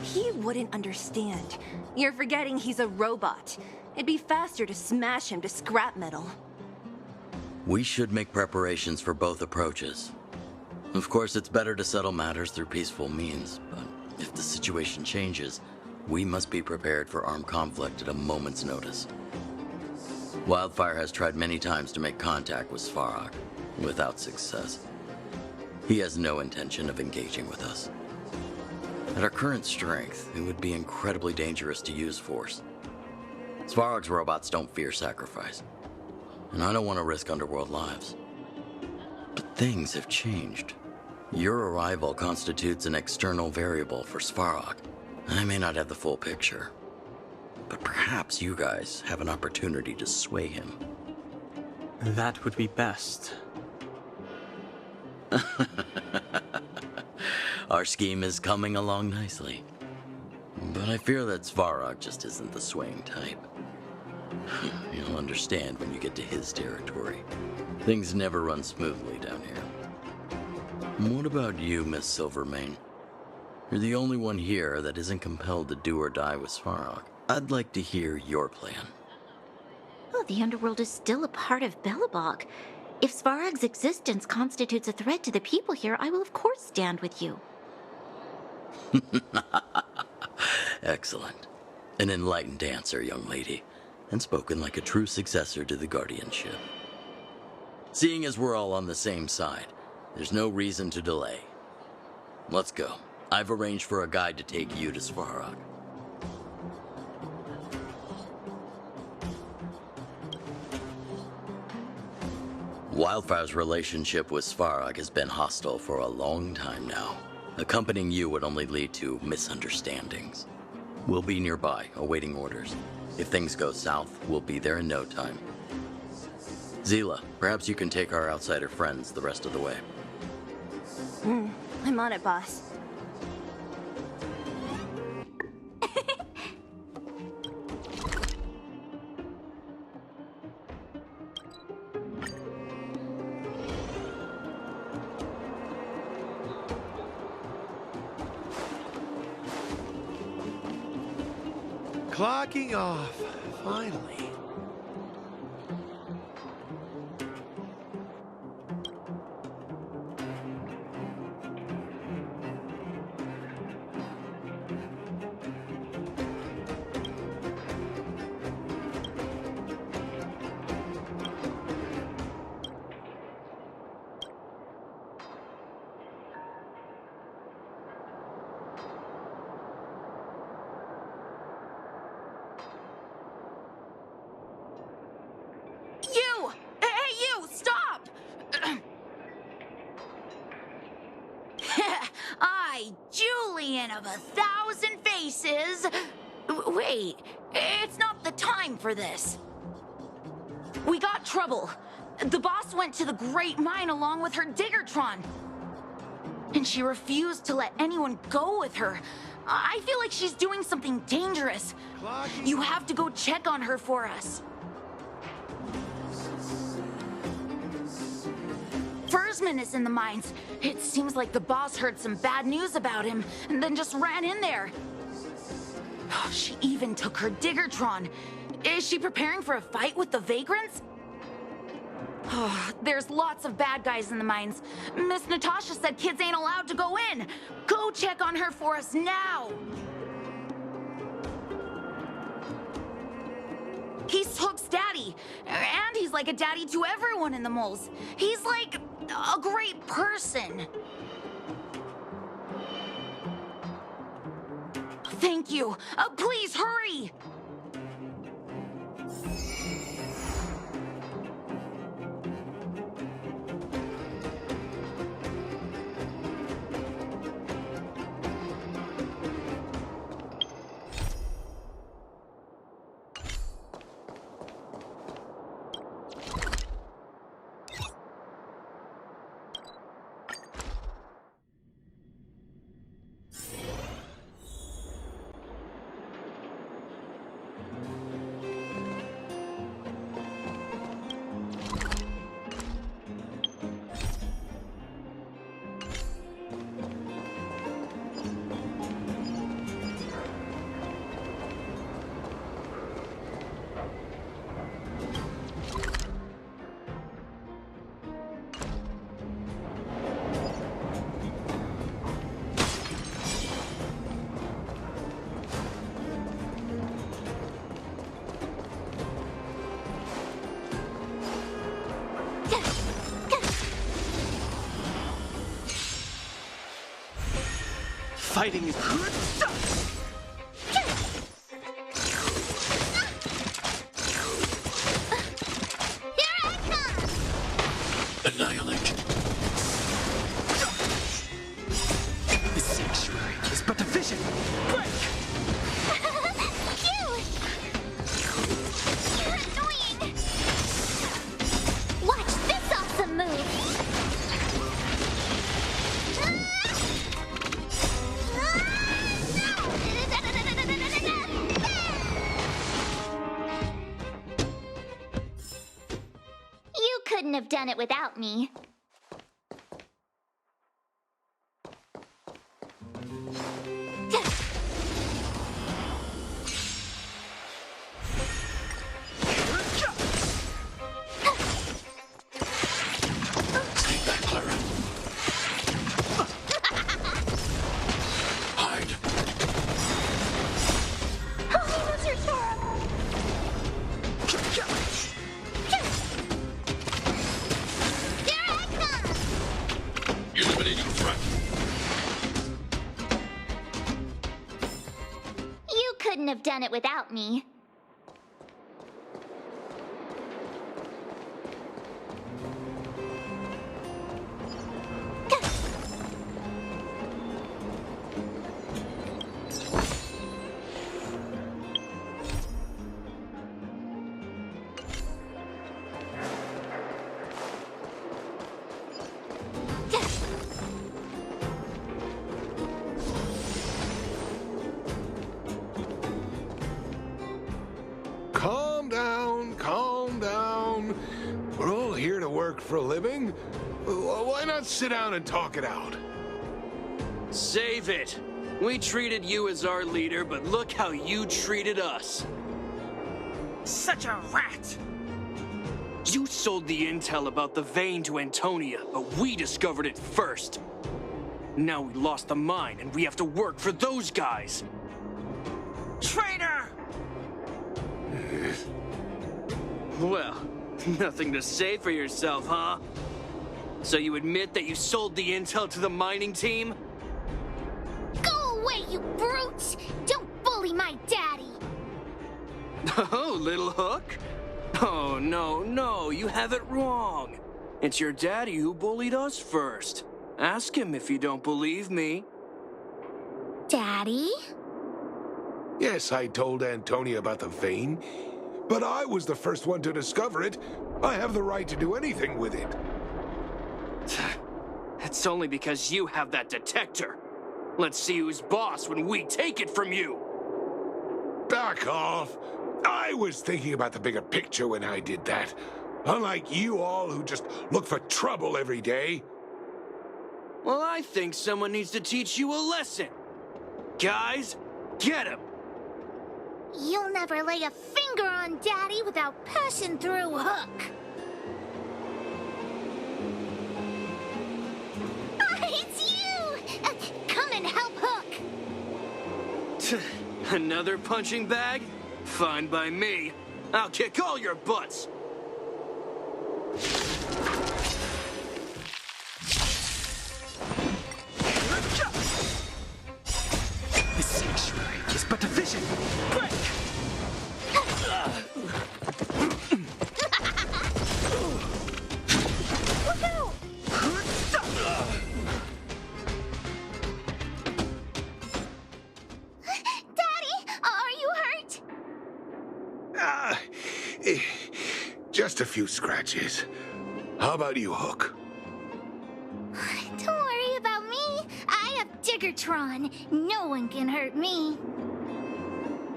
He wouldn't understand. You're forgetting he's a robot. It'd be faster to smash him to scrap metal. We should make preparations for both approaches. Of course, it's better to settle matters through peaceful means, but if the situation changes, we must be prepared for armed conflict at a moment's notice. Wildfire has tried many times to make contact with Svarog, without success. He has no intention of engaging with us. At our current strength, it would be incredibly dangerous to use force. Svarog's robots don't fear sacrifice, and I don't want to risk Underworld lives. But things have changed. Your arrival constitutes an external variable for Svarog. I may not have the full picture, but perhaps you guys have an opportunity to sway him. That would be best. Our scheme is coming along nicely. But I fear that Svarog just isn't the swaying type. You'll understand when you get to his territory. Things never run smoothly down here. What about you, Miss Silvermane? You're the only one here that isn't compelled to do or die with Svarog. I'd like to hear your plan. Oh, the Underworld is still a part of Belobog. If Svarog's existence constitutes a threat to the people here, I will of course stand with you. Excellent. An enlightened answer, young lady, and spoken like a true successor to the guardianship. Seeing as we're all on the same side, there's no reason to delay. Let's go. I've arranged for a guide to take you to Svarog. Wildfire's relationship with Svarog has been hostile for a long time now. Accompanying you would only lead to misunderstandings. We'll be nearby, awaiting orders. If things go south, we'll be there in no time. Zila, perhaps you can take our outsider friends the rest of the way. I'm on it, boss. Clocking off, finally. Of 1,000 faces. Wait, it's not the time for this. We got trouble. The boss went to the Great Mine along with her Diggertron. And she refused to let anyone go with her. I feel like she's doing something dangerous. You have to go check on her for us. Fursman is in the mines. It seems like the boss heard some bad news about him and then just ran in there. She even took her Diggertron. Is she preparing for a fight with the Vagrants? There's lots of bad guys in the mines. Miss Natasha said kids ain't allowed to go in. Go check on her for us now. He's Hook's daddy, and he's like a daddy to everyone in the moles. He's like a great person. Thank you. Please hurry. Fighting is good stuff! Here I come! Annihilate. The sanctuary is but a vision! Break! Cute! You're annoying! Watch this awesome move! You couldn't have done it without me. Stay back, Clara. Hide. Holy Mr. Sora! Here I couldn't have done it without me. Calm down. We're all here to work for a living. Why not sit down and talk it out? Save it. We treated you as our leader, but look how you treated us. Such a rat! You sold the intel about the vein to Antonia, but we discovered it first. Now we lost the mine, and we have to work for those guys. Traitor! Well, nothing to say for yourself, huh? So you admit that you sold the intel to the mining team? Go away, you brutes! Don't bully my daddy! Oh, little hook? Oh, no, you have it wrong. It's your daddy who bullied us first. Ask him if you don't believe me. Daddy? Yes, I told Antonia about the vein, but I was the first one to discover it. I have the right to do anything with it. It's only because you have that detector. Let's see who's boss when we take it from you. Back off. I was thinking about the bigger picture when I did that. Unlike you all who just look for trouble every day. Well, I think someone needs to teach you a lesson. Guys, get him! You'll never lay a finger on Daddy without passing through Hook. It's you! Come and help Hook! Another punching bag? Fine by me. I'll kick all your butts! The sanctuary is but a vision. Break! Look out! Daddy, are you hurt? Just a few scratches. How about you, Hook? Don't worry about me. I have Diggertron. No one can hurt me.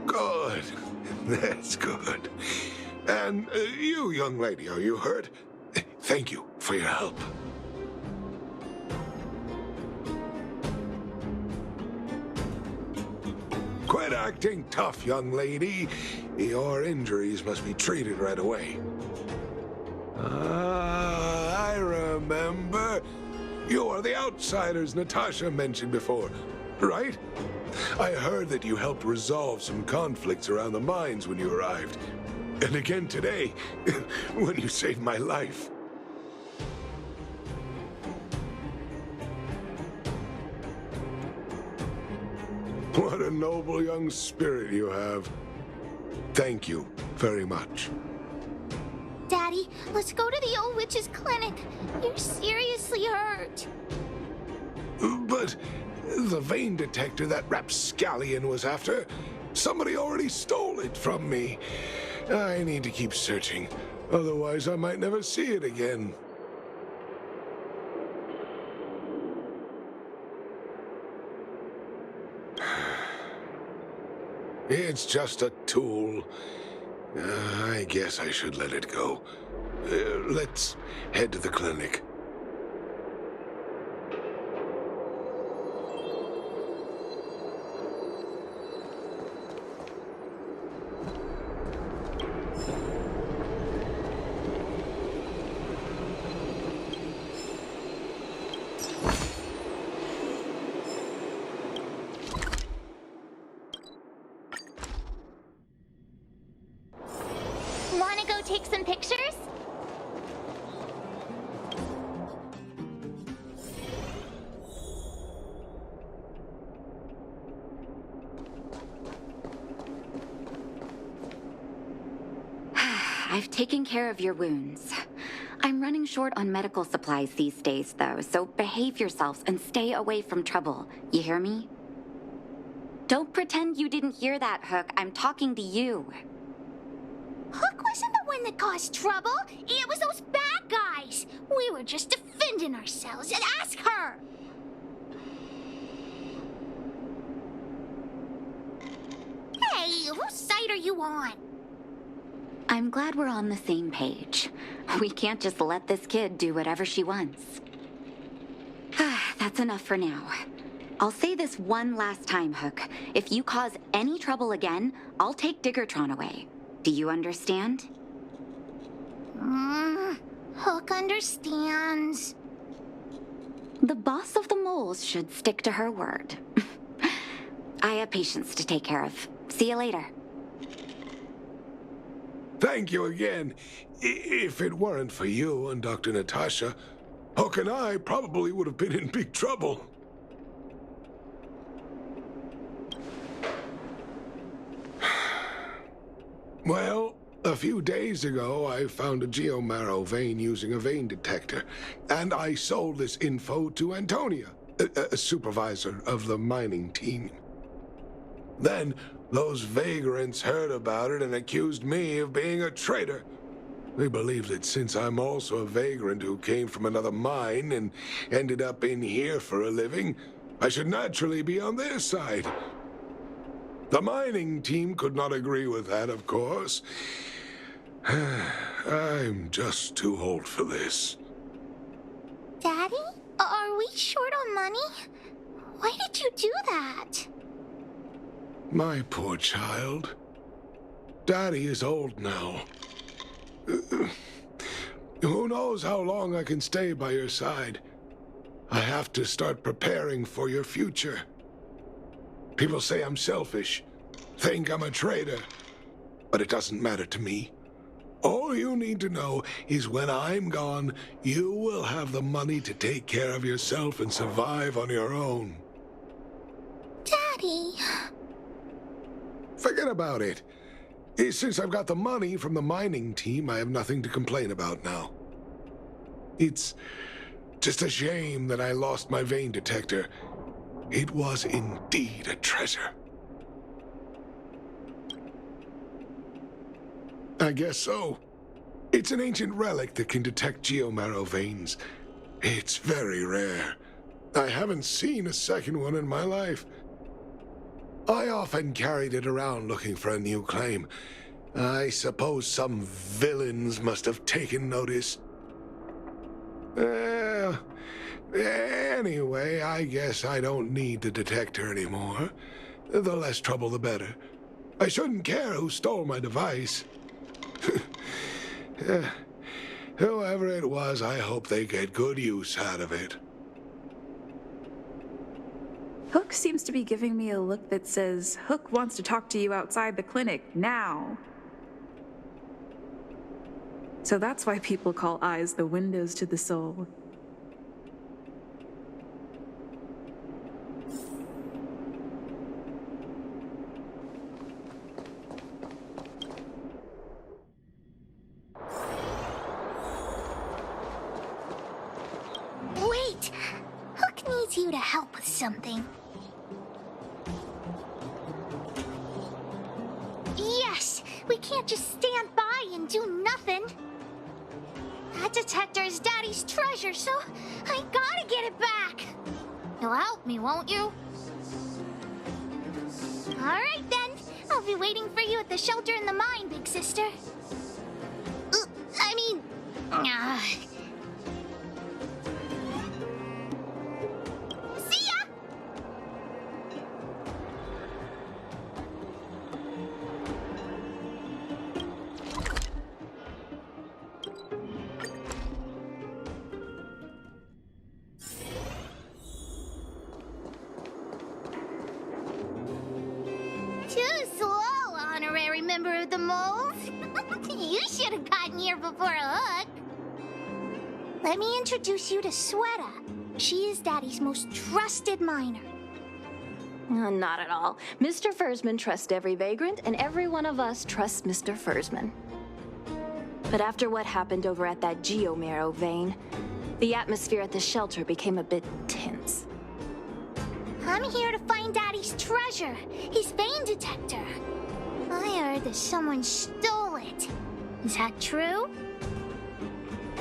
Good. That's good. And you, young lady, are you hurt? Thank you for your help. Quit acting tough, young lady. Your injuries must be treated right away. I remember. You are the outsiders Natasha mentioned before, right? I heard that you helped resolve some conflicts around the mines when you arrived. And again today, when you saved my life. What a noble young spirit you have. Thank you very much. Daddy, let's go to the old witch's clinic. You're seriously hurt. But the vein detector that rapscallion was after, somebody already stole it from me. I need to keep searching, otherwise I might never see it again. It's just a tool. I guess I should let it go. Let's head to the clinic. Wanna go take some pictures? I've taken care of your wounds. I'm running short on medical supplies these days, though, so behave yourselves and stay away from trouble. You hear me? Don't pretend you didn't hear that, Hook. I'm talking to you. Hook wasn't the one that caused trouble. It was those bad guys. We were just defending ourselves. And ask her. Hey, whose side are you on? I'm glad we're on the same page. We can't just let this kid do whatever she wants. That's enough for now. I'll say this one last time, Hook. If you cause any trouble again, I'll take Diggertron away. Do you understand? Hook understands. The boss of the moles should stick to her word. I have patients to take care of. See you later. Thank you again. If it weren't for you and Dr. Natasha, Hook and I probably would have been in big trouble. Well, a few days ago, I found a geomarrow vein using a vein detector, and I sold this info to Antonia, a supervisor of the mining team. Then, those vagrants heard about it and accused me of being a traitor. They believe that since I'm also a vagrant who came from another mine and ended up in here for a living, I should naturally be on their side. The mining team could not agree with that, of course. I'm just too old for this. Daddy? Are we short on money? Why did you do that? My poor child. Daddy is old now. Who knows how long I can stay by your side? I have to start preparing for your future. People say I'm selfish, think I'm a traitor, but it doesn't matter to me. All you need to know is when I'm gone, you will have the money to take care of yourself and survive on your own. Daddy... Forget about it. Since I've got the money from the mining team, I have nothing to complain about now. It's just a shame that I lost my vein detector. It was indeed a treasure. I guess so. It's an ancient relic that can detect geomarrow veins. It's very rare. I haven't seen a second one in my life. I often carried it around looking for a new claim. I suppose some villains must have taken notice. Anyway, I guess I don't need the detector anymore. The less trouble, the better. I shouldn't care who stole my device. Whoever it was, I hope they get good use out of it. Hook seems to be giving me a look that says, Hook wants to talk to you outside the clinic, now. So that's why people call eyes the windows to the soul. Wait! Hook needs you to help with something. Yes! We can't just stand by and do nothing. That detector is Daddy's treasure, so I gotta get it back. You'll help me, won't you? All right, then. I'll be waiting for you at the shelter in the mine, big sister. See ya! Too slow, honorary member of the moles. You should have gotten here before Hook. Let me introduce you to Sweta. She is Daddy's most trusted miner. Not at all. Mr. Fursman trusts every vagrant, and every one of us trusts Mr. Fursman. But after what happened over at that geomarrow vein, the atmosphere at the shelter became a bit tense. I'm here to find Daddy's treasure, his vein detector. I heard that someone stole it. Is that true?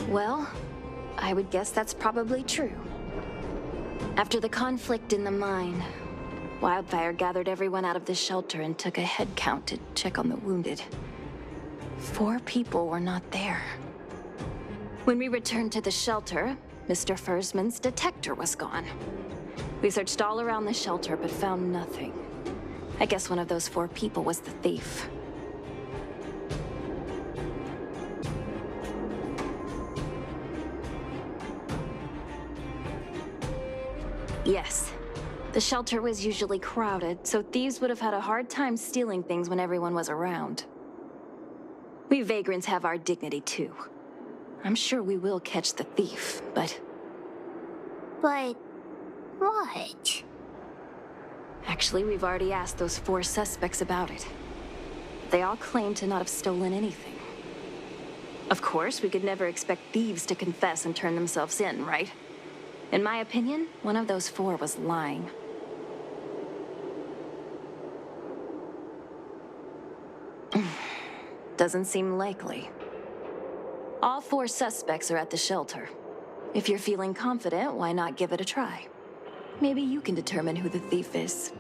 Well, I would guess that's probably true. After the conflict in the mine, Wildfire gathered everyone out of the shelter and took a head count to check on the wounded. 4 people were not there. When we returned to the shelter, Mr. Fursman's detector was gone. We searched all around the shelter but found nothing. I guess one of those 4 people was the thief. Yes. The shelter was usually crowded, so thieves would have had a hard time stealing things when everyone was around. We vagrants have our dignity too. I'm sure we will catch the thief, but... But... what? Actually, we've already asked those 4 suspects about it. They all claim to not have stolen anything. Of course, we could never expect thieves to confess and turn themselves in, right? In my opinion, one of those 4 was lying. Doesn't seem likely. All 4 suspects are at the shelter. If you're feeling confident, why not give it a try? Maybe you can determine who the thief is.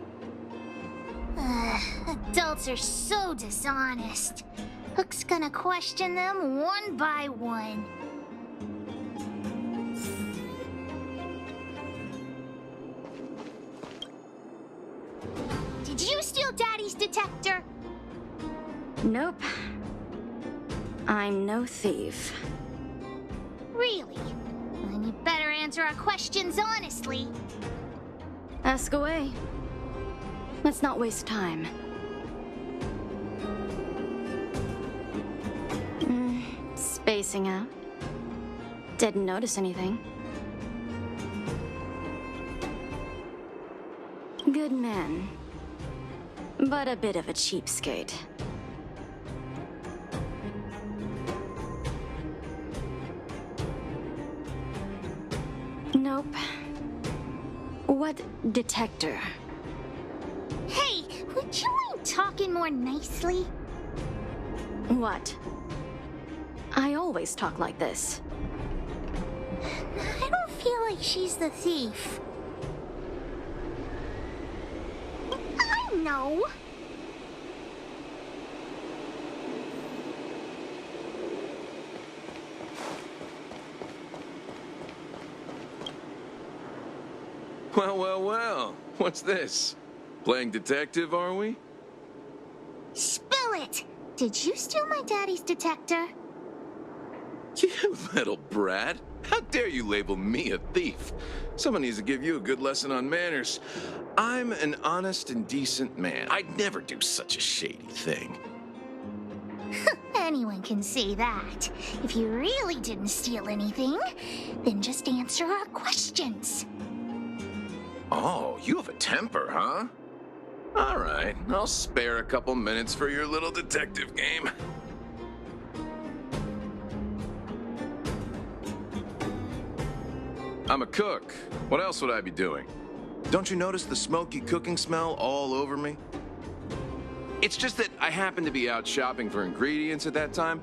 Adults are so dishonest. Hook's gonna question them one by one. Did you steal Daddy's detector? Nope. I'm no thief. Really? Then you better answer our questions honestly. Ask away. Let's not waste time. Spacing out. Didn't notice anything. Good man. But a bit of a cheapskate. Nope. What detector? Hey, would you mind talking more nicely? What? I always talk like this. I don't feel like she's the thief. I know. Well, well, well. What's this? Playing detective, are we? Spill it! Did you steal my daddy's detector? You little brat. How dare you label me a thief? Someone needs to give you a good lesson on manners. I'm an honest and decent man. I'd never do such a shady thing. Anyone can say that. If you really didn't steal anything, then just answer our questions. Oh, you have a temper, huh? All right, I'll spare a couple minutes for your little detective game. I'm a cook. What else would I be doing? Don't you notice the smoky cooking smell all over me? It's just that I happened to be out shopping for ingredients at that time.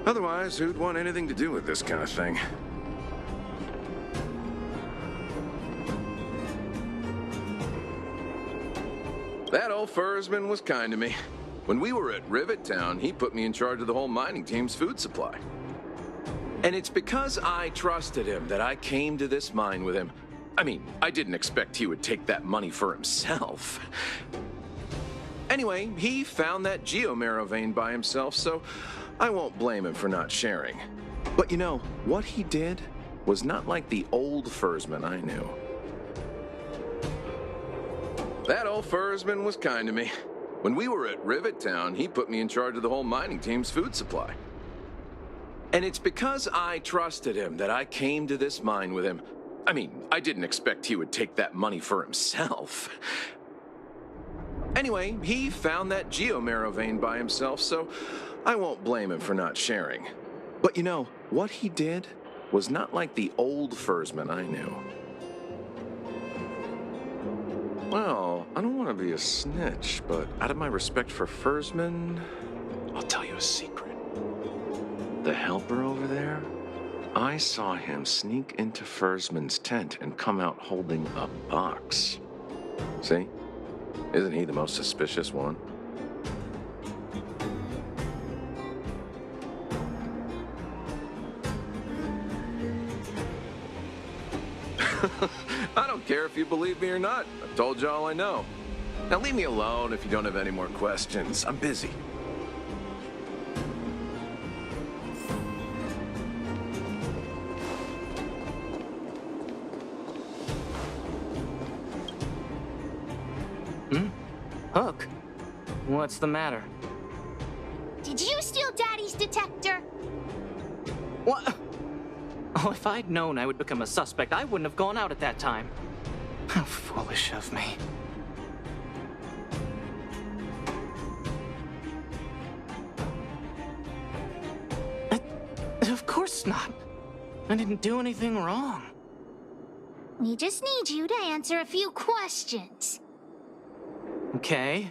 Otherwise, who'd want anything to do with this kind of thing? That old Fursman was kind to me. When we were at Rivet Town, he put me in charge of the whole mining team's food supply. And it's because I trusted him that I came to this mine with him. I mean, I didn't expect he would take that money for himself. Anyway, he found that geomarrow vein by himself, so I won't blame him for not sharing. But you know, what he did was not like the old Fursman I knew. That old Fursman was kind to me. When we were at Rivet Town, he put me in charge of the whole mining team's food supply. And it's because I trusted him that I came to this mine with him. I mean, I didn't expect he would take that money for himself. Anyway, he found that geomarrow vein by himself, so I won't blame him for not sharing. But you know, what he did was not like the old Fursman I knew. Well, I don't want to be a snitch, but out of my respect for Fursman, I'll tell you a secret. The helper over there, I saw him sneak into Fursman's tent and come out holding a box. See? Isn't he the most suspicious one? I don't care if you believe me or not. I've told you all I know. Now leave me alone if you don't have any more questions. I'm busy. Hook? What's the matter? Did you steal Daddy's detector? What? Oh, if I'd known I would become a suspect, I wouldn't have gone out at that time. How foolish of me. Of course not. I didn't do anything wrong. We just need you to answer a few questions. Okay.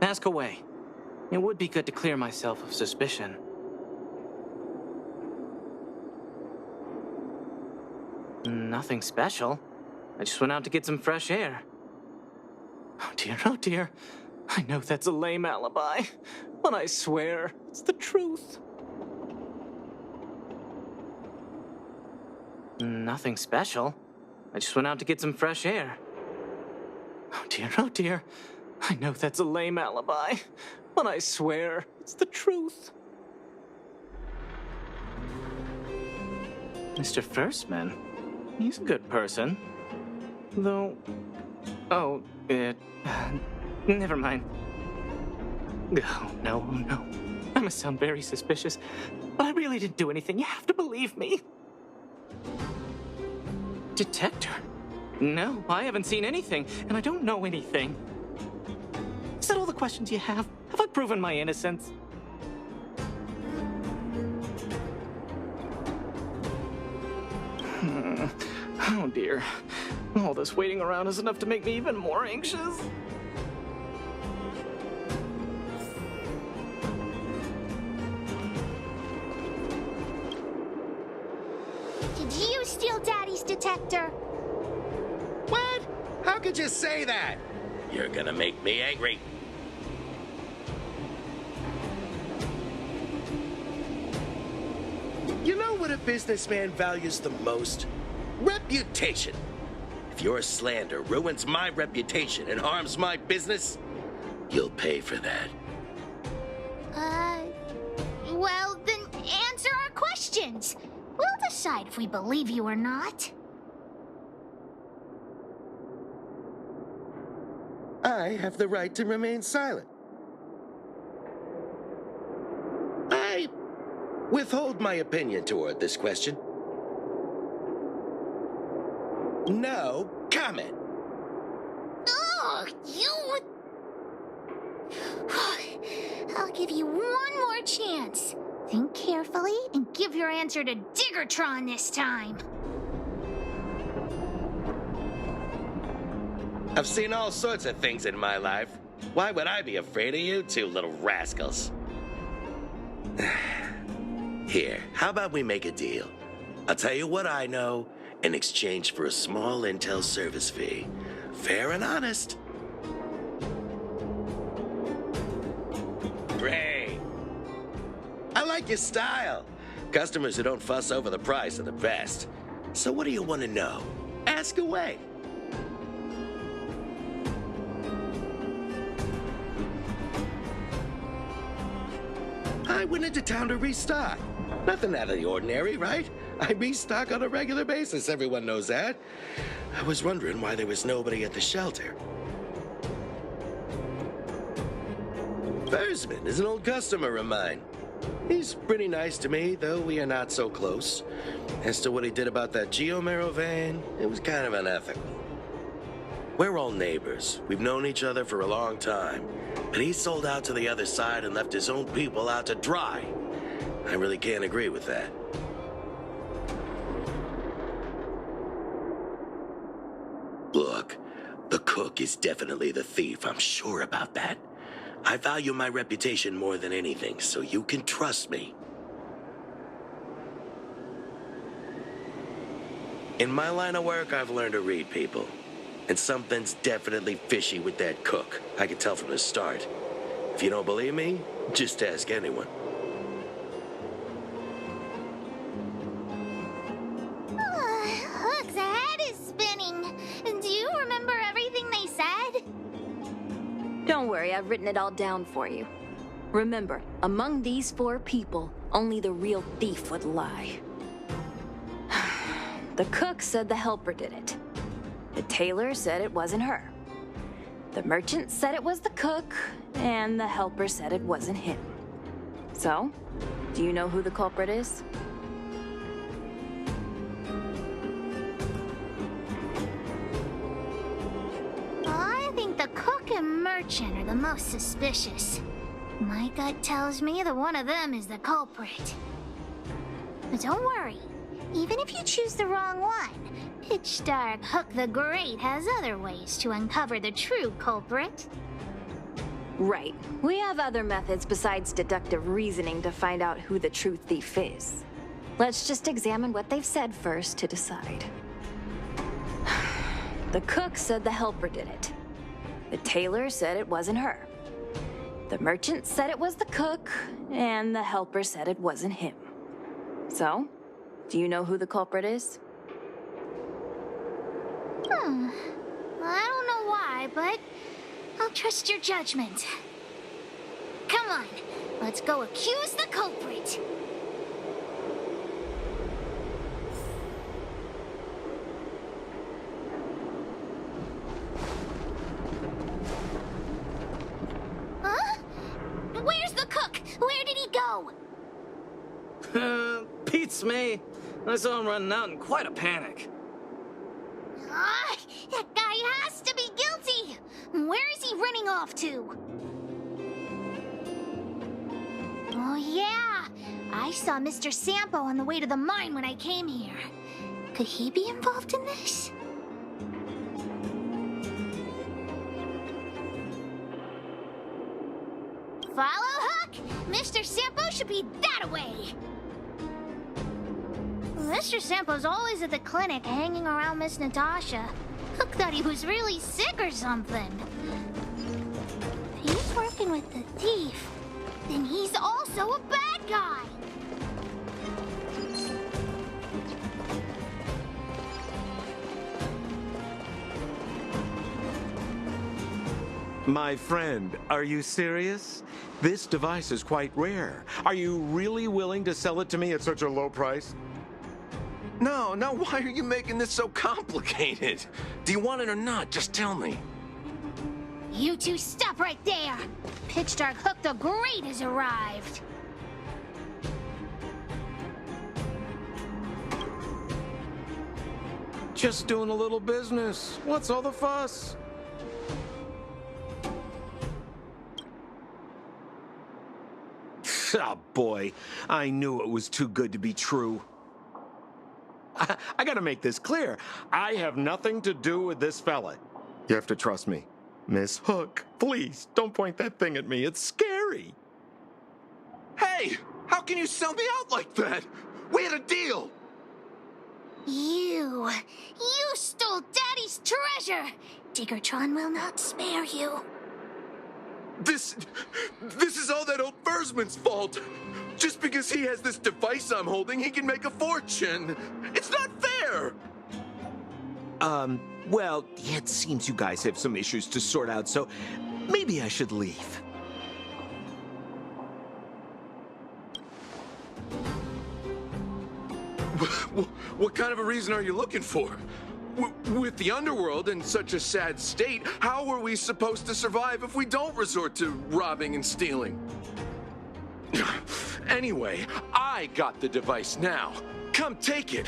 Ask away. It would be good to clear myself of suspicion. Nothing special. I just went out to get some fresh air. Oh dear. I know that's a lame alibi, but I swear it's the truth. Nothing special. I just went out to get some fresh air. Oh dear. I know that's a lame alibi, but I swear it's the truth. Mr. Fursman, he's a good person. Though... Oh, never mind. Oh, no. I must sound very suspicious, but I really didn't do anything. You have to believe me. Detector? No, I haven't seen anything, and I don't know anything. Is that all the questions you have? Have I proven my innocence? Oh dear. All this waiting around is enough to make me even more anxious. Did you steal Daddy's detector? What? How could you say that? You're gonna make me angry. You know what a businessman values the most? Reputation. If your slander ruins my reputation and harms my business, you'll pay for that. Well, then answer our questions. We'll decide if we believe you or not. I have the right to remain silent. I withhold my opinion toward this question. No comment. Oh, you... I'll give you one more chance. Think carefully and give your answer to Diggertron this time. I've seen all sorts of things in my life. Why would I be afraid of you two little rascals? Here, how about we make a deal? I'll tell you what I know in exchange for a small intel service fee. Fair and honest. Great. I like your style. Customers who don't fuss over the price are the best. So what do you want to know? Ask away. I went into town to restock. Nothing out of the ordinary, right? I restock on a regular basis, everyone knows that. I was wondering why there was nobody at the shelter. Fursman is an old customer of mine. He's pretty nice to me, though we are not so close. As to what he did about that Geomero vein, it was kind of unethical. We're all neighbors. We've known each other for a long time. But he sold out to the other side and left his own people out to dry. I really can't agree with that. Look, the cook is definitely the thief, I'm sure about that. I value my reputation more than anything, so you can trust me. In my line of work, I've learned to read people. And something's definitely fishy with that cook. I could tell from the start. If you don't believe me, just ask anyone. Hook's head is spinning. Do you remember everything they said? Don't worry, I've written it all down for you. Remember, among these 4 people, only the real thief would lie. The cook said the helper did it. The tailor said it wasn't her. The merchant said it was the cook, and the helper said it wasn't him. So, do you know who the culprit is? I think the cook and merchant are the most suspicious. My gut tells me that one of them is the culprit. But don't worry. Even if you choose the wrong one, Pitch Dark Hook the Great has other ways to uncover the true culprit. Right. We have other methods besides deductive reasoning to find out who the true thief is. Let's just examine what they've said first to decide. The cook said the helper did it. The tailor said it wasn't her. The merchant said it was the cook, and the helper said it wasn't him. So, do you know who the culprit is? I don't know why, but I'll trust your judgment. Come on, let's go accuse the culprit. Huh? Where's the cook? Where did he go? Beats me. I saw him running out in quite a panic. That guy has to be guilty! Where is he running off to? Oh yeah, I saw Mr. Sampo on the way to the mine when I came here. Could he be involved in this? Follow Hook! Mr. Sampo should be that way! Mr. Sampo's always at the clinic hanging around Miss Natasha. Hook thought he was really sick or something. If he's working with the thief, then he's also a bad guy. My friend, are you serious? This device is quite rare. Are you really willing to sell it to me at such a low price? No, why are you making this so complicated? Do you want it or not? Just tell me. You two stop right there! Pitch Dark Hook the Great has arrived! Just doing a little business. What's all the fuss? Oh boy, I knew it was too good to be true. I gotta make this clear. I have nothing to do with this fella. You have to trust me. Miss Hook, please, don't point that thing at me. It's scary. Hey, how can you sell me out like that? We had a deal. You stole Daddy's treasure! Diggertron will not spare you. This is all that old Fursman's fault. Just because he has this device I'm holding, he can make a fortune. It's not fair! Well, it seems you guys have some issues to sort out, so maybe I should leave. What kind of a reason are you looking for? With the underworld in such a sad state, how are we supposed to survive if we don't resort to robbing and stealing? Anyway, I got the device now. Come take it,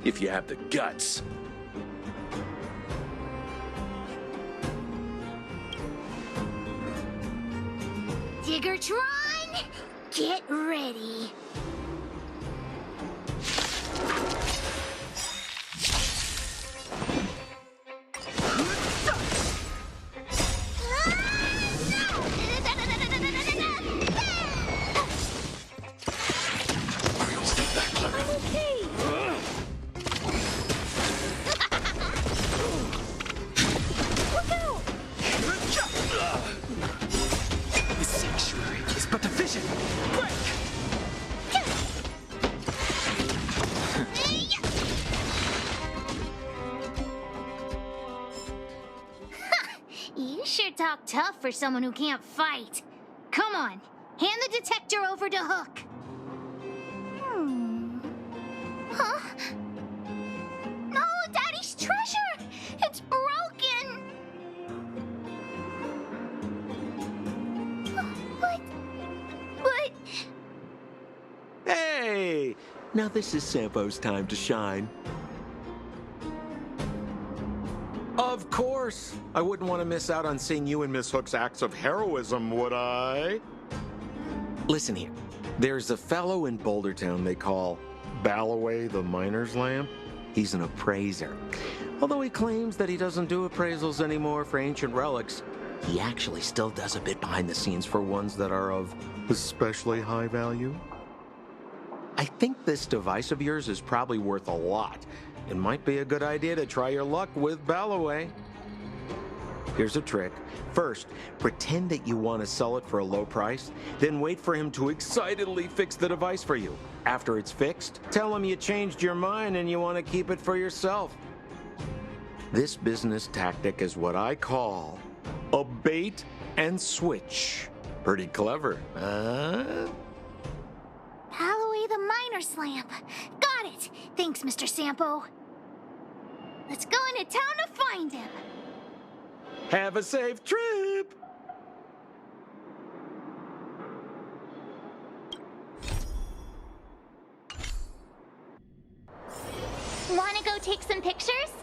if you have the guts. Diggertron, get ready. talk tough for someone who can't fight. Come on, hand the detector over to Hook. Huh? No, Daddy's treasure! It's broken! But... Hey! Now this is Sampo's time to shine. Of course! I wouldn't want to miss out on seeing you and Miss Hook's acts of heroism, would I? Listen here. There's a fellow in Boulder Town they call Balloway the Miner's Lamp. He's an appraiser. Although he claims that he doesn't do appraisals anymore for ancient relics, he actually still does a bit behind the scenes for ones that are of especially high value. I think this device of yours is probably worth a lot. It might be a good idea to try your luck with Balloway. Here's a trick. First, pretend that you want to sell it for a low price, then wait for him to excitedly fix the device for you. After it's fixed, tell him you changed your mind and you want to keep it for yourself. This business tactic is what I call a bait and switch. Pretty clever, huh? Balloway the Miner's Lamp. Got it. Thanks, Mr. Sampo. Let's go into town to find him. Have a safe trip! Wanna go take some pictures?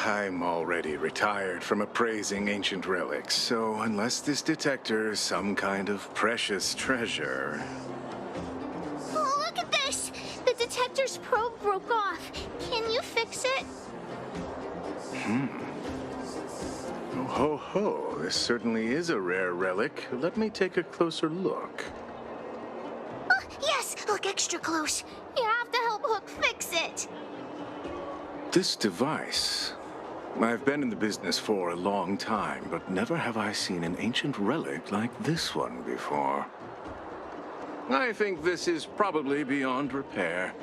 I'm already retired from appraising ancient relics, so unless this detector is some kind of precious treasure... Oh, look at this! The detector's probe broke off. Can you fix it? Oh, ho, ho. This certainly is a rare relic. Let me take a closer look. Oh, yes! Look extra close. You have to help Hook fix it. This device... I've been in the business for a long time, but never have I seen an ancient relic like this one before. I think this is probably beyond repair.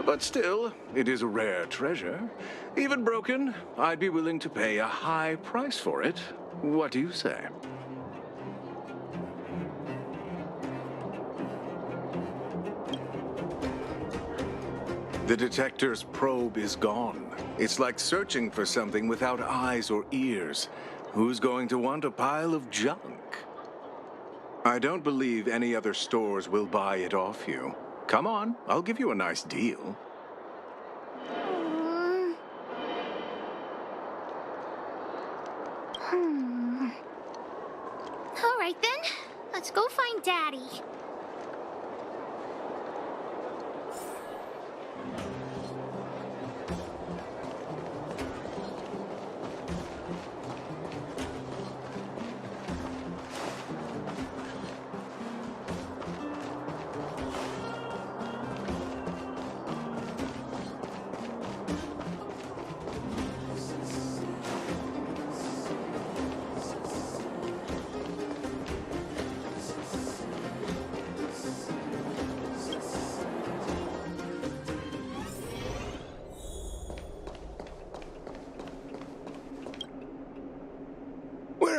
But still, it is a rare treasure. Even broken, I'd be willing to pay a high price for it. What do you say? The detector's probe is gone. It's like searching for something without eyes or ears. Who's going to want a pile of junk? I don't believe any other stores will buy it off you. Come on, I'll give you a nice deal. All right then, let's go find Daddy.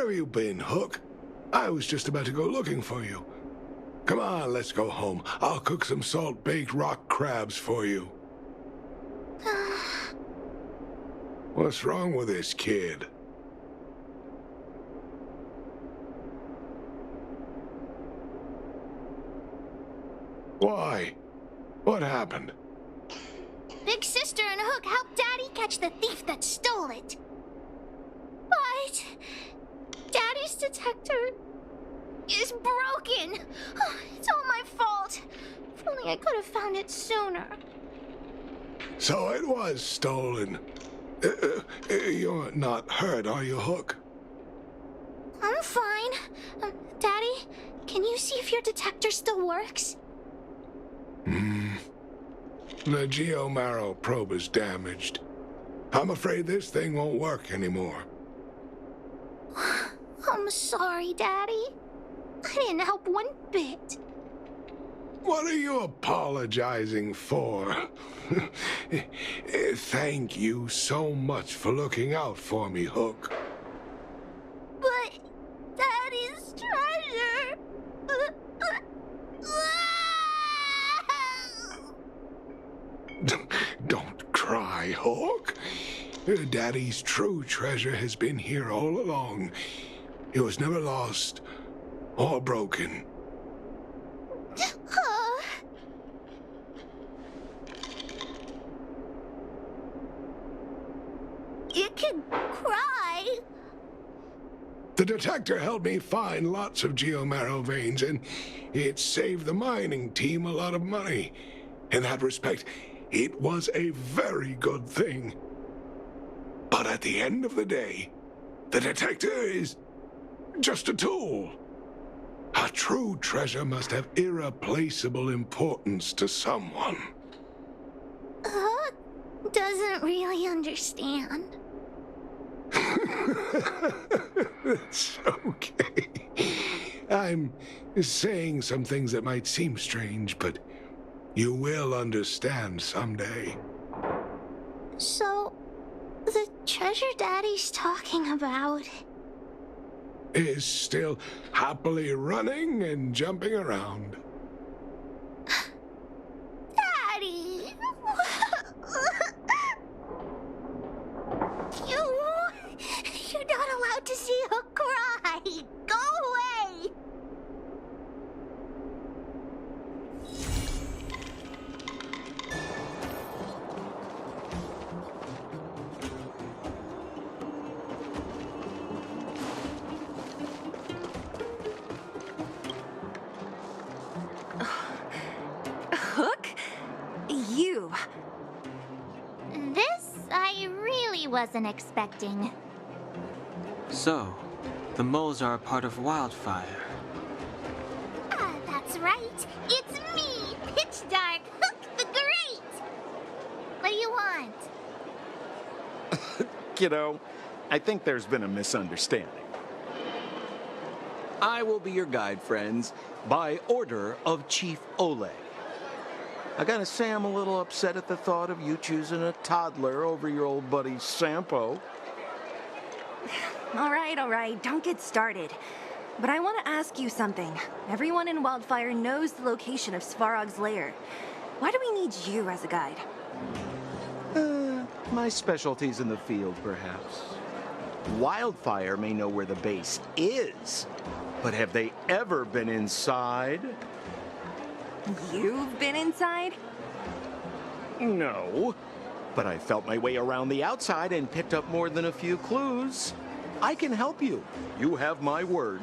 have you been, Hook? I was just about to go looking for you. Come on, let's go home. I'll cook some salt-baked rock crabs for you. What's wrong with this kid? Why? What happened? Big Sister and Hook helped Daddy catch the thief that stole it. But Daddy's detector is broken. It's all my fault. If only I could have found it sooner. So it was stolen. You're not hurt, are you, Hook? I'm fine. Daddy, can you see if your detector still works? The Geo-Marrow probe is damaged. I'm afraid this thing won't work anymore. I'm sorry, Daddy. I didn't help one bit. What are you apologizing for? Thank you so much for looking out for me, Hook. But Daddy's treasure... Don't cry, Hook. Daddy's true treasure has been here all along. It was never lost or broken. You can cry. The detector helped me find lots of Geo-Marrow veins, and it saved the mining team a lot of money. In that respect, it was a very good thing. But at the end of the day, the detector is just a tool. A true treasure must have irreplaceable importance to someone. Doesn't really understand. It's okay. I'm saying some things that might seem strange, but you will understand someday. So, the treasure Daddy's talking about is still happily running and jumping around. Daddy! You're not allowed to see her cry! Go away! Hook? You. This I really wasn't expecting. So, the moles are a part of Wildfire. That's right. It's me, Pitch Dark Hook the Great. What do you want? Kiddo, I think there's been a misunderstanding. I will be your guide, friends, by order of Chief Ole. I gotta say I'm a little upset at the thought of you choosing a toddler over your old buddy Sampo. All right, don't get started. But I want to ask you something. Everyone in Wildfire knows the location of Svarog's lair. Why do we need you as a guide? My specialty's in the field, perhaps. Wildfire may know where the base is, but have they ever been inside? You've been inside? No, but I felt my way around the outside and picked up more than a few clues. I can help you. You have my word.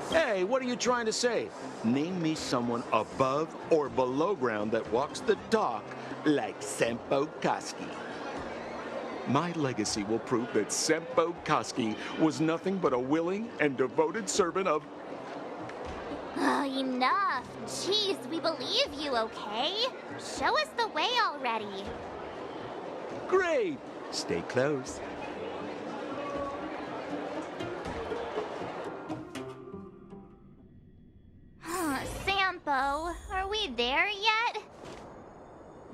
Hey, what are you trying to say? Name me someone above or below ground that walks the dock like Sempo Koski. My legacy will prove that Sempo Koski was nothing but a willing and devoted servant of... Oh, enough. Jeez, we believe you, okay? Show us the way already. Great. Stay close. Sampo, are we there yet?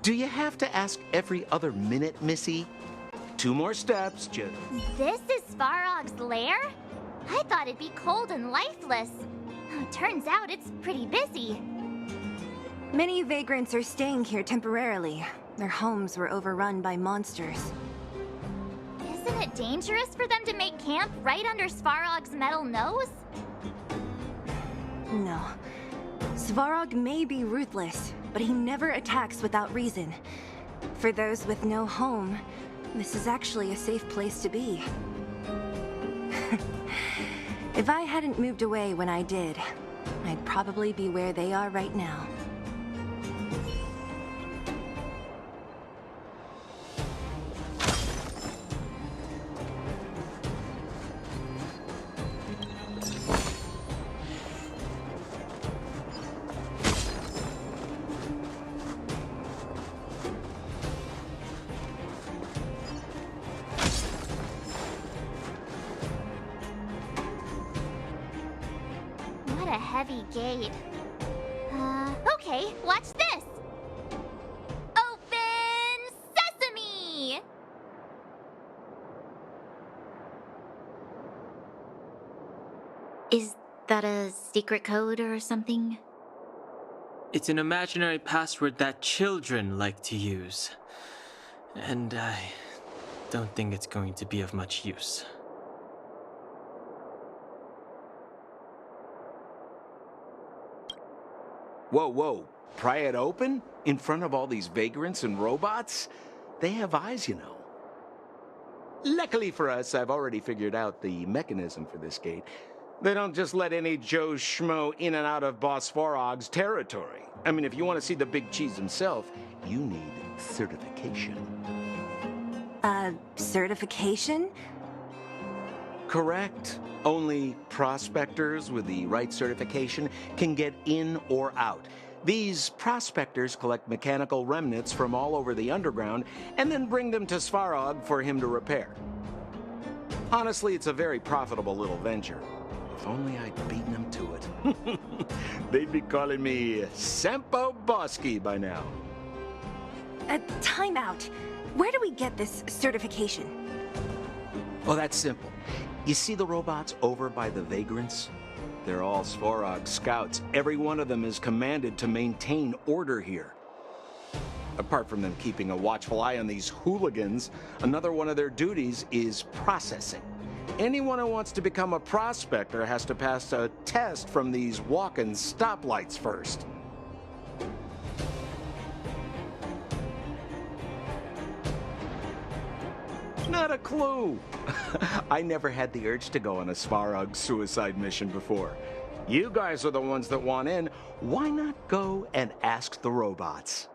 Do you have to ask every other minute, Missy? 2 more steps, just... This is Svarog's lair? I thought it'd be cold and lifeless. Turns out it's pretty busy. Many vagrants are staying here temporarily. Their homes were overrun by monsters. Isn't it dangerous for them to make camp right under Svarog's metal nose? No. Svarog may be ruthless, but he never attacks without reason. For those with no home, this is actually a safe place to be. If I hadn't moved away when I did, I'd probably be where they are right now. What a heavy gate. Okay, watch this! Open sesame! Is that a secret code or something? It's an imaginary password that children like to use. And I don't think it's going to be of much use. Whoa, whoa. Pry it open? In front of all these vagrants and robots? They have eyes, you know. Luckily for us, I've already figured out the mechanism for this gate. They don't just let any Joe Schmo in and out of Boss Svarog's territory. I mean, if you want to see the big cheese himself, you need certification. Certification? Correct. Only prospectors with the right certification can get in or out. These prospectors collect mechanical remnants from all over the underground and then bring them to Svarog for him to repair. Honestly, it's a very profitable little venture. If only I'd beaten them to it. They'd be calling me Sempo Bosky by now. Time out. Where do we get this certification? Oh, that's simple. You see the robots over by the vagrants? They're all Svarog scouts. Every one of them is commanded to maintain order here. Apart from them keeping a watchful eye on these hooligans, another one of their duties is processing. Anyone who wants to become a prospector has to pass a test from these walk-in stoplights first. Not a clue. I never had the urge to go on a Svarog suicide mission before. You guys are the ones that want in. Why not go and ask the robots?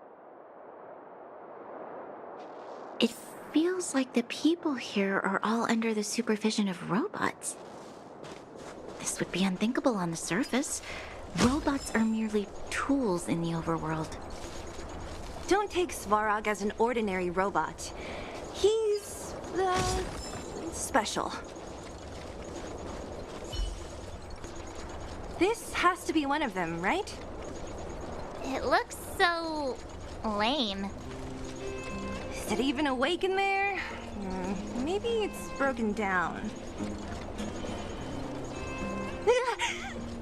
It feels like the people here are all under the supervision of robots. This would be unthinkable on the surface. Robots are merely tools in the overworld. Don't take Svarog as an ordinary robot. He's special. This has to be one of them, right? It looks so lame. Is it even awake in there? Maybe it's broken down.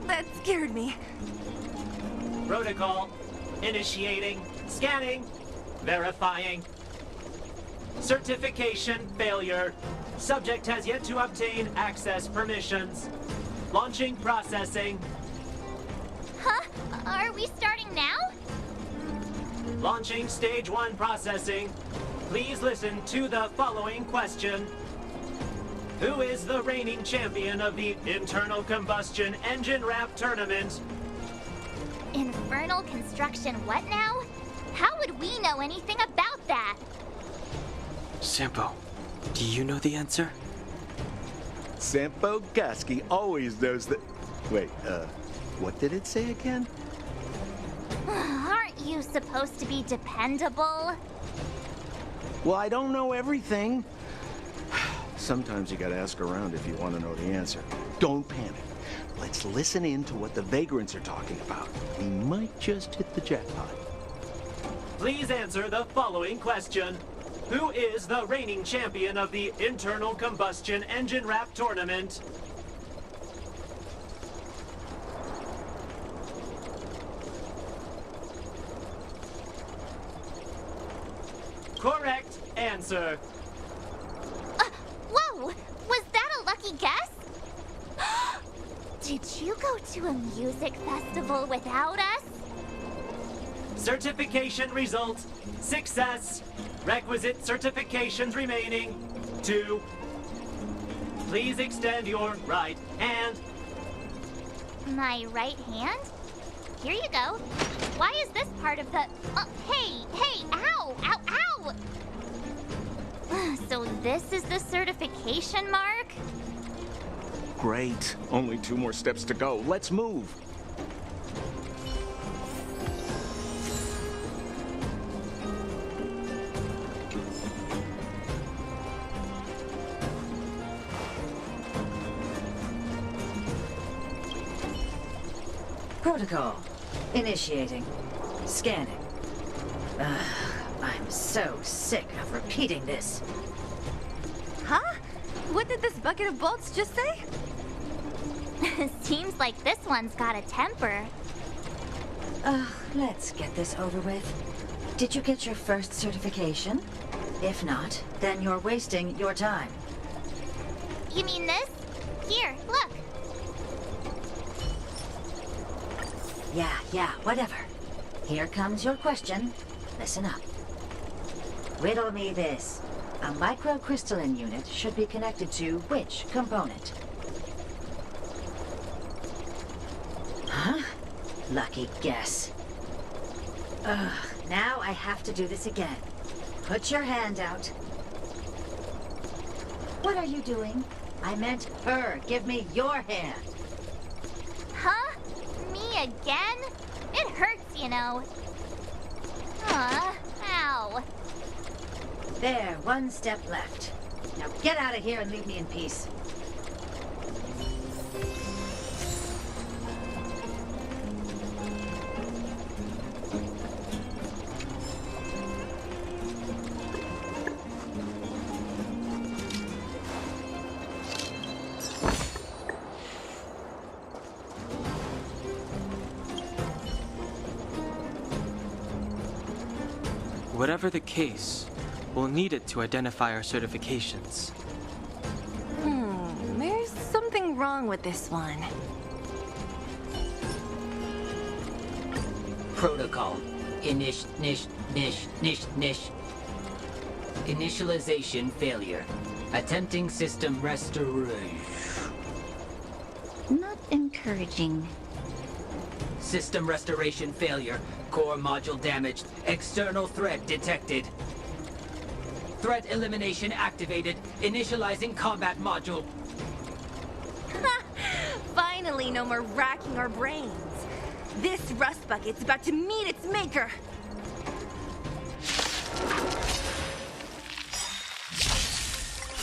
That scared me. Protocol. Initiating. Scanning. Verifying. Certification failure. Subject has yet to obtain access permissions. Launching processing. Huh? Are we starting now? Launching stage 1 processing. Please listen to the following question. Who is the reigning champion of the Internal Combustion Engine Wrap Tournament? Infernal construction what now? How would we know anything about that? Sempo, do you know the answer? Sempo Bosky always knows that... Wait, what did it say again? Aren't you supposed to be dependable? Well, I don't know everything. Sometimes you gotta ask around if you want to know the answer. Don't panic. Let's listen in to what the vagrants are talking about. We might just hit the jackpot. Please answer the following question. Who is the reigning champion of the Internal Combustion Engine Wrap Tournament? Correct answer. Whoa! Was that a lucky guess? Did you go to a music festival without us? Certification results. Success. Requisite certifications remaining. 2. Please extend your right hand. My right hand? Here you go. Why is this part of the... hey! Ow! Ow! Ow! So this is the certification mark? Great. Only 2 more steps to go. Let's move. Protocol. Initiating. Scanning. I'm so sick of repeating this. Huh? What did this bucket of bolts just say? Seems like this one's got a temper. Let's get this over with. Did you get your first certification? If not, then you're wasting your time. You mean this? Here, look. Yeah, whatever. Here comes your question. Listen up. Riddle me this. A microcrystalline unit should be connected to which component? Huh? Lucky guess. Now I have to do this again. Put your hand out. What are you doing? I meant her. Give me your hand. Huh? Me again? It hurts, you know. Ow. There, 1 step left. Now get out of here and leave me in peace. Whatever the case, we'll need it to identify our certifications. There's something wrong with this one. Protocol. Initialization failure. Attempting system restoration. Not encouraging. System restoration failure. Core module damaged. External threat detected. Threat elimination activated. Initializing combat module. Finally, no more racking our brains. This rust bucket's about to meet its maker.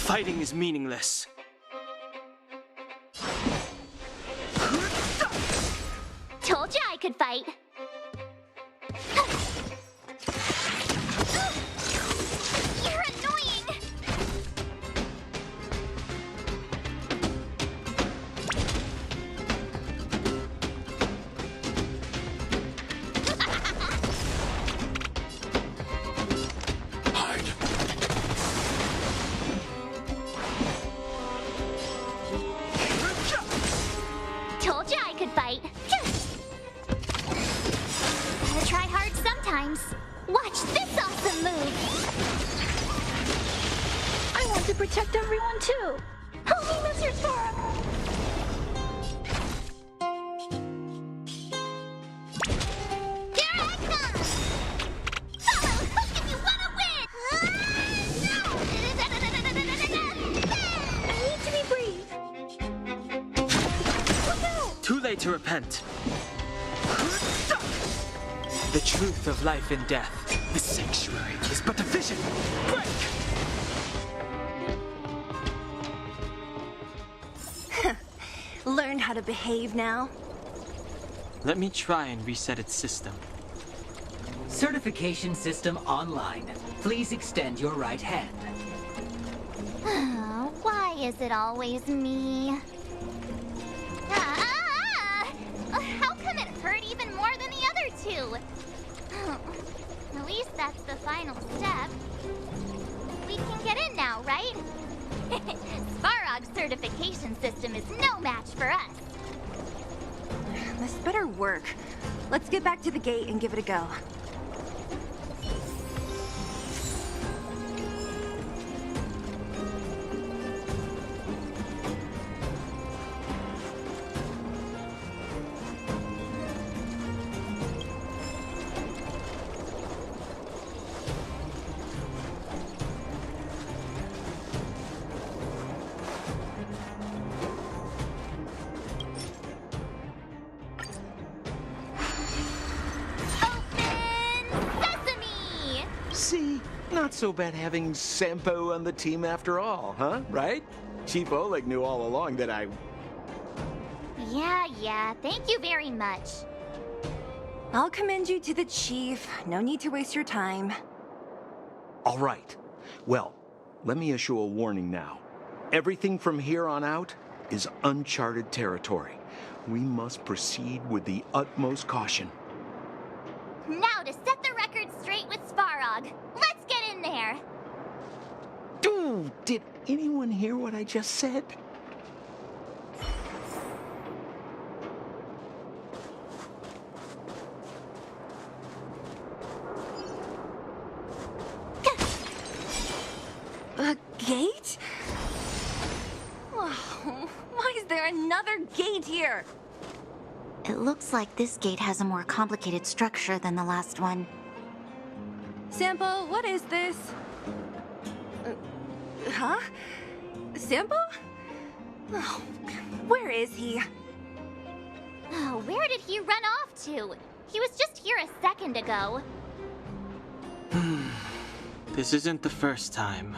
Fighting is meaningless. Told you I could fight. You're annoying! Told you I could fight. Gotta try hard sometimes. Watch this awesome move! I want to protect everyone too. Help me, Mr. Sparrow. Here I come! Follow Hook if you wanna win! I need to be brave. Look out! Too late to repent. The truth of life and death. The sanctuary is but a vision. Break! Learn how to behave now. Let me try and reset its system. Certification system online. Please extend your right hand. Why is it always me? How come it hurt even more than the other two? At least that's the final step. We can get in now, right? Svarog's certification system is no match for us. This better work. Let's get back to the gate and give it a go. See, not so bad having Sampo on the team after all, huh? Right? Chief Oleg knew all along that I... Yeah, thank you very much. I'll commend you to the chief. No need to waste your time. All right. Well, let me issue a warning now. Everything from here on out is uncharted territory. We must proceed with the utmost caution. Now to set the record straight with Svarog. Let's get in there. Dude, did anyone hear what I just said? A gate? Oh, why is there another gate here? It looks like this gate has a more complicated structure than the last one. Sampo, what is this? Huh? Sampo? Oh, where is he? Oh, where did he run off to? He was just here a second ago. This isn't the first time.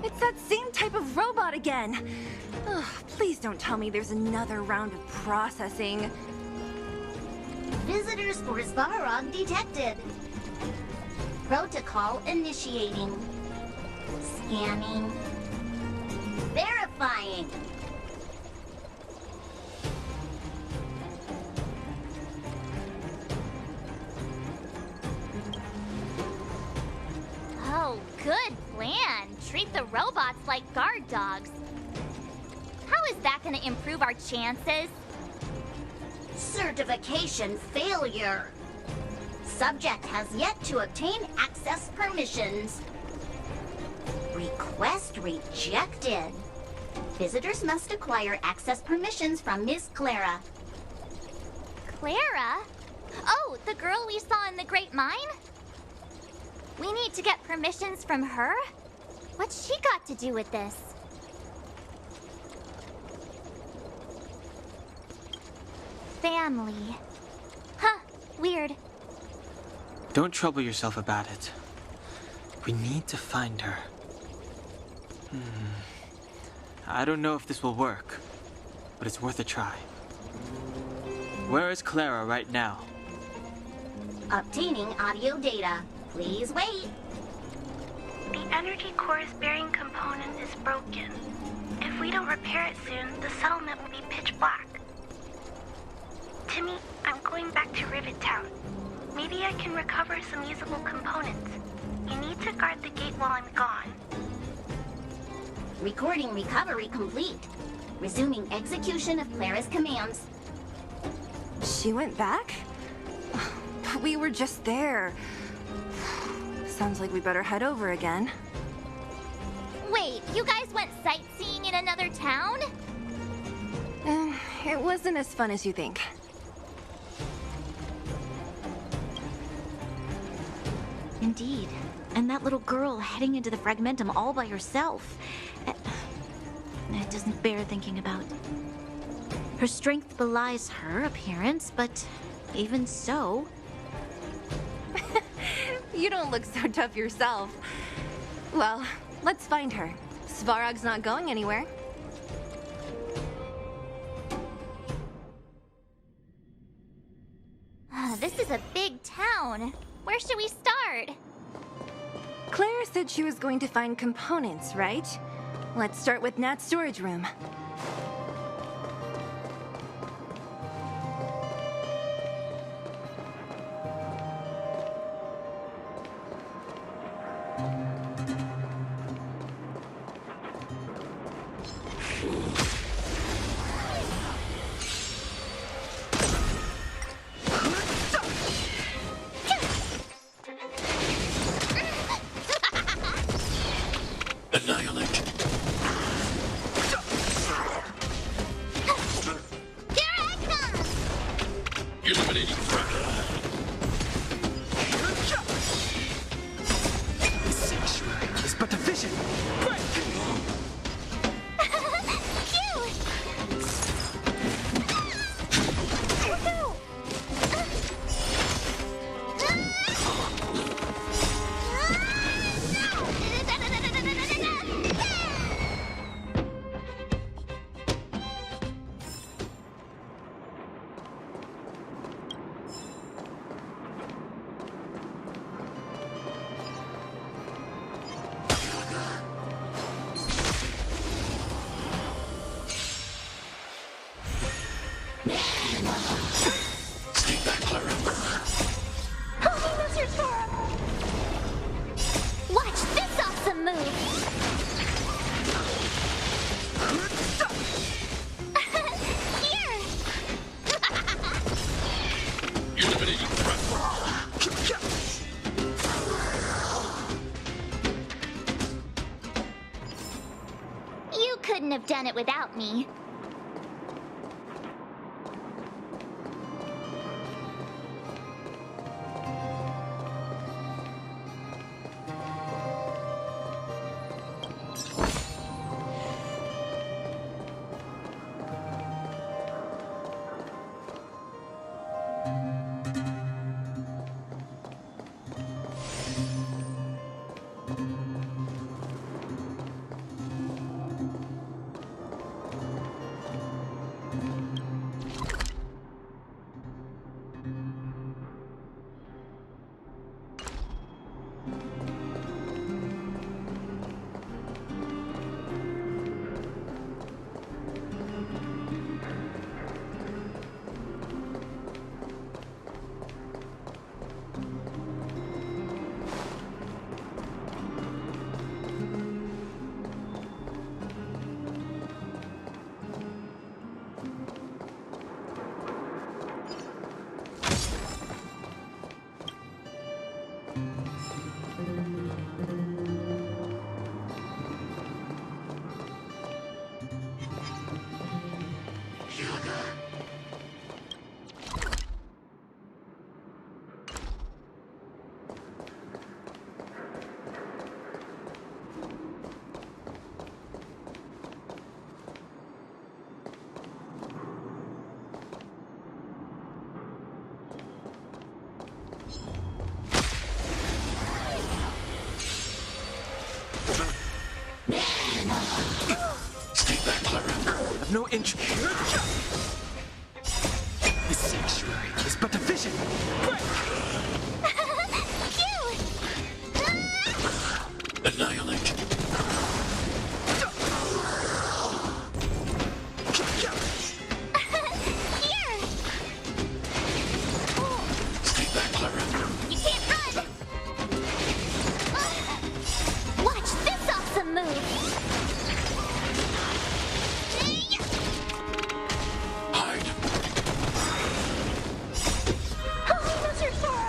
It's that same type of robot again. Ugh, please don't tell me there's another round of processing. Visitors for Svarog detected. Protocol initiating. Scanning. Verifying. Oh, good plan. Treat the robots like guard dogs. How is that going to improve our chances? Certification failure. Subject has yet to obtain access permissions. Request rejected. Visitors must acquire access permissions from Miss Clara. Clara? Oh, the girl we saw in the Great Mine? We need to get permissions from her? What's she got to do with this? Family. Huh, weird. Don't trouble yourself about it. We need to find her. I don't know if this will work, but it's worth a try. Where is Clara right now? Obtaining audio data. Please wait. The energy core's bearing component is broken. If we don't repair it soon, the settlement will be pitch black. Timmy, I'm going back to Rivet Town. Maybe I can recover some usable components. You need to guard the gate while I'm gone. Recording recovery complete. Resuming execution of Clara's commands. She went back? But we were just there. Sounds like we better head over again. Wait, you guys went sightseeing in another town? It wasn't as fun as you think. Indeed. And that little girl heading into the Fragmentum all by herself. It doesn't bear thinking about. Her strength belies her appearance, but even so... You don't look so tough yourself. Well, let's find her. Svarog's not going anywhere. This is a big town. Where should we start? Claire said she was going to find components, right? Let's start with Nat's storage room. Annihilate. Eliminating threat. The sanctuary is but a vision. Watch this awesome move! Here! Eliminating threat. You couldn't have done it without me. No inch. The sanctuary is but a vision. Annihilate. Stay back, Clara. You can't run! Watch this awesome move! Hide. Holy Mr. Sword!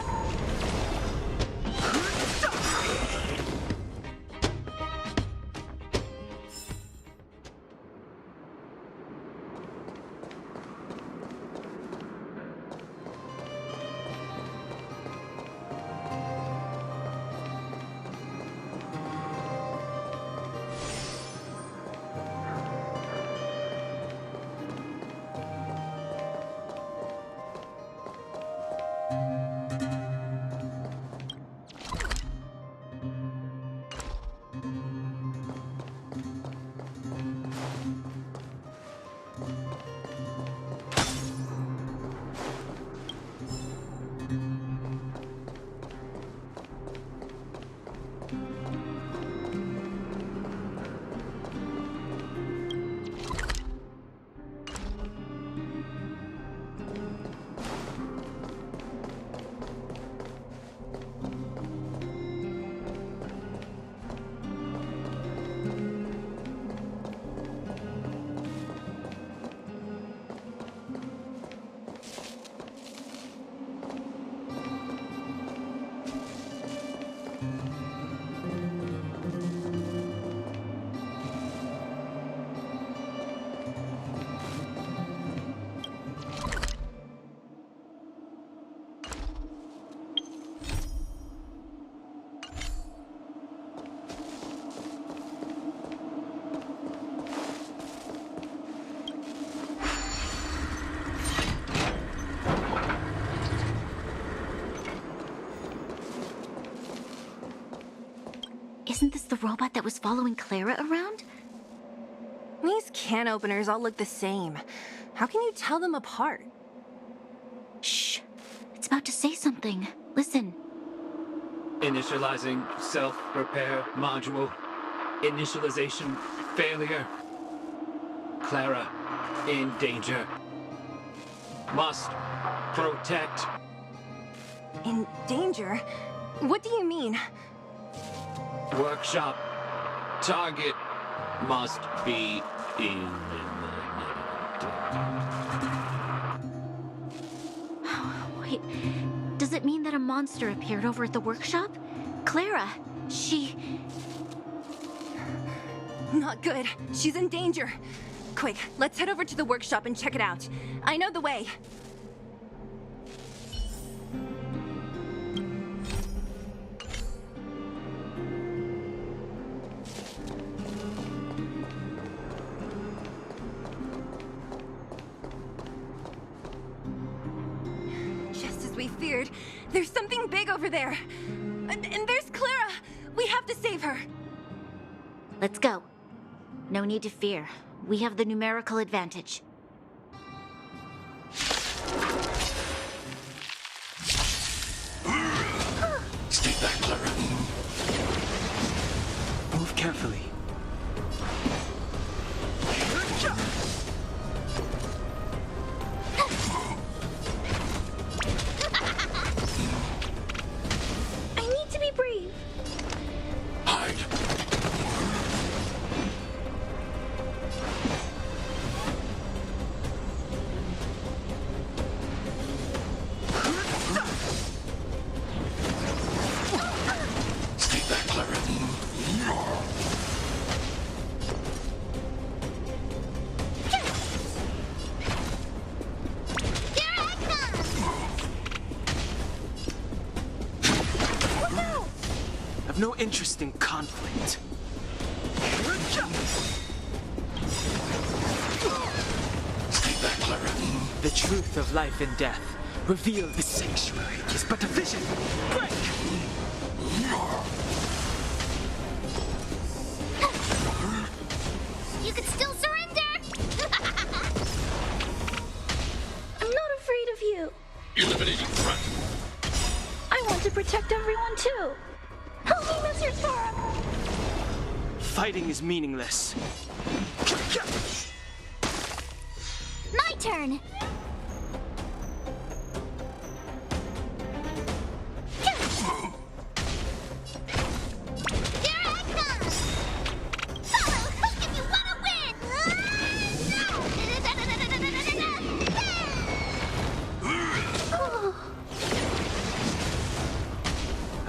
the robot that was following Clara around? These can openers all look the same. How can you tell them apart? Shh. It's about to say something. Listen. Initializing self-repair module. Initialization failure. Clara in danger. Must protect. In danger? What do you mean? Workshop. Target must be eliminated. Wait, does it mean that a monster appeared over at the workshop? Clara, she... Not good. She's in danger. Quick, let's head over to the workshop and check it out. I know the way. Just as we feared, there's something big over there. And there's Clara. We have to save her. Let's go. No need to fear. We have the numerical advantage. Stay back, Clara. Move carefully. I need to be brave. Hide. No interest in conflict. Stay back, Clara. The truth of life and death. Reveal the sanctuary is but a vision. Break! You can still surrender! I'm not afraid of you. Eliminating threat. I want to protect everyone too. Help me, Mr. Storm! Fighting is meaningless. My turn!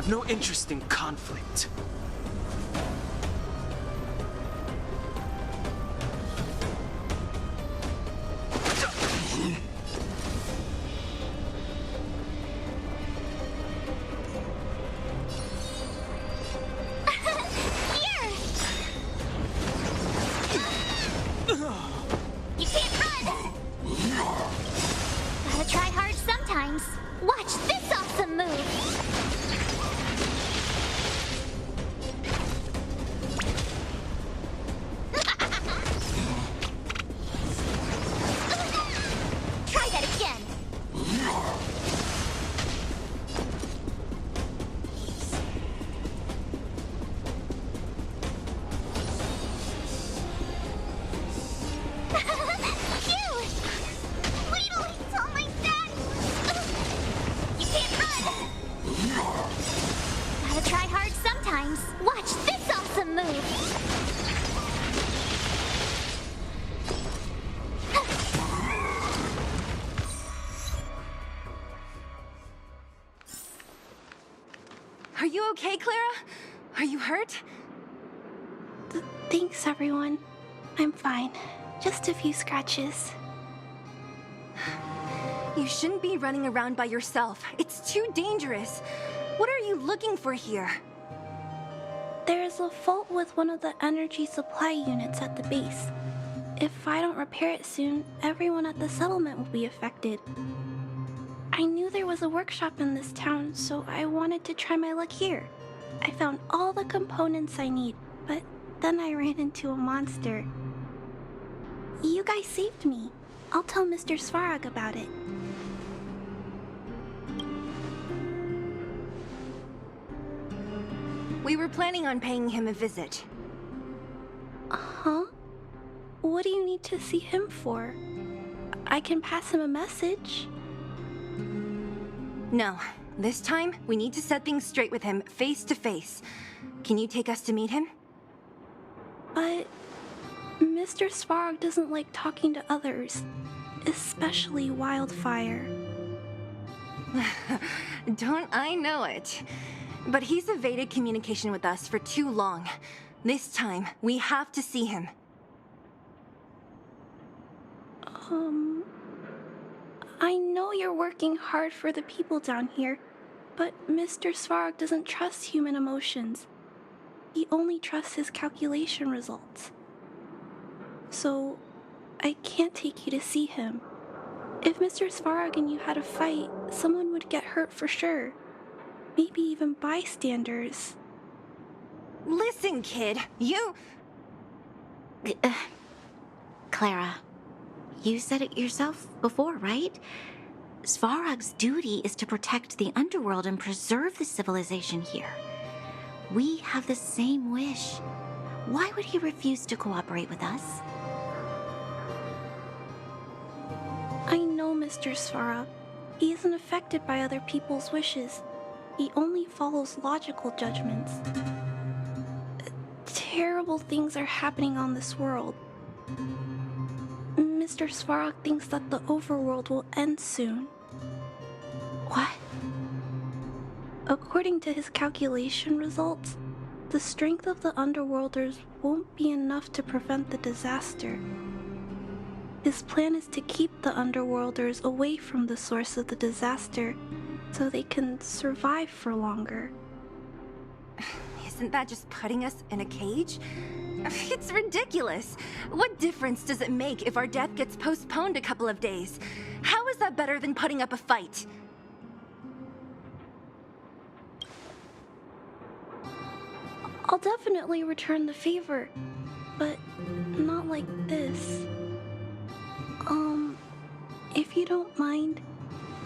No interest in conflict. You can't run! Gotta try hard sometimes. Watch this awesome move! Are you okay, Clara? Are you hurt? Thanks, everyone. I'm fine. Just a few scratches. You shouldn't be running around by yourself. It's too dangerous. What are you looking for here? There is a fault with one of the energy supply units at the base. If I don't repair it soon, everyone at the settlement will be affected. I knew there was a workshop in this town, so I wanted to try my luck here. I found all the components I need, but then I ran into a monster. You guys saved me. I'll tell Mr. Svarog about it. We were planning on paying him a visit. Huh? What do you need to see him for? I can pass him a message. No. This time, we need to set things straight with him, face to face. Can you take us to meet him? But Mr. Svarog doesn't like talking to others, especially Wildfire. Don't I know it? But he's evaded communication with us for too long. This time, we have to see him. I know you're working hard for the people down here, but Mr. Svarog doesn't trust human emotions. He only trusts his calculation results. So, I can't take you to see him. If Mr. Svarog and you had a fight, someone would get hurt for sure. Maybe even bystanders. Listen, kid, you... Clara, you said it yourself before, right? Svarog's duty is to protect the underworld and preserve the civilization here. We have the same wish. Why would he refuse to cooperate with us? I know Mr. Svarog. He isn't affected by other people's wishes. He only follows logical judgments. Terrible things are happening on this world. Mr. Svarog thinks that the overworld will end soon. What? According to his calculation results, the strength of the Underworlders won't be enough to prevent the disaster. His plan is to keep the Underworlders away from the source of the disaster so they can survive for longer. Isn't that just putting us in a cage? It's ridiculous. What difference does it make if our death gets postponed a couple of days? How is that better than putting up a fight? I'll definitely return the favor, but not like this. If you don't mind,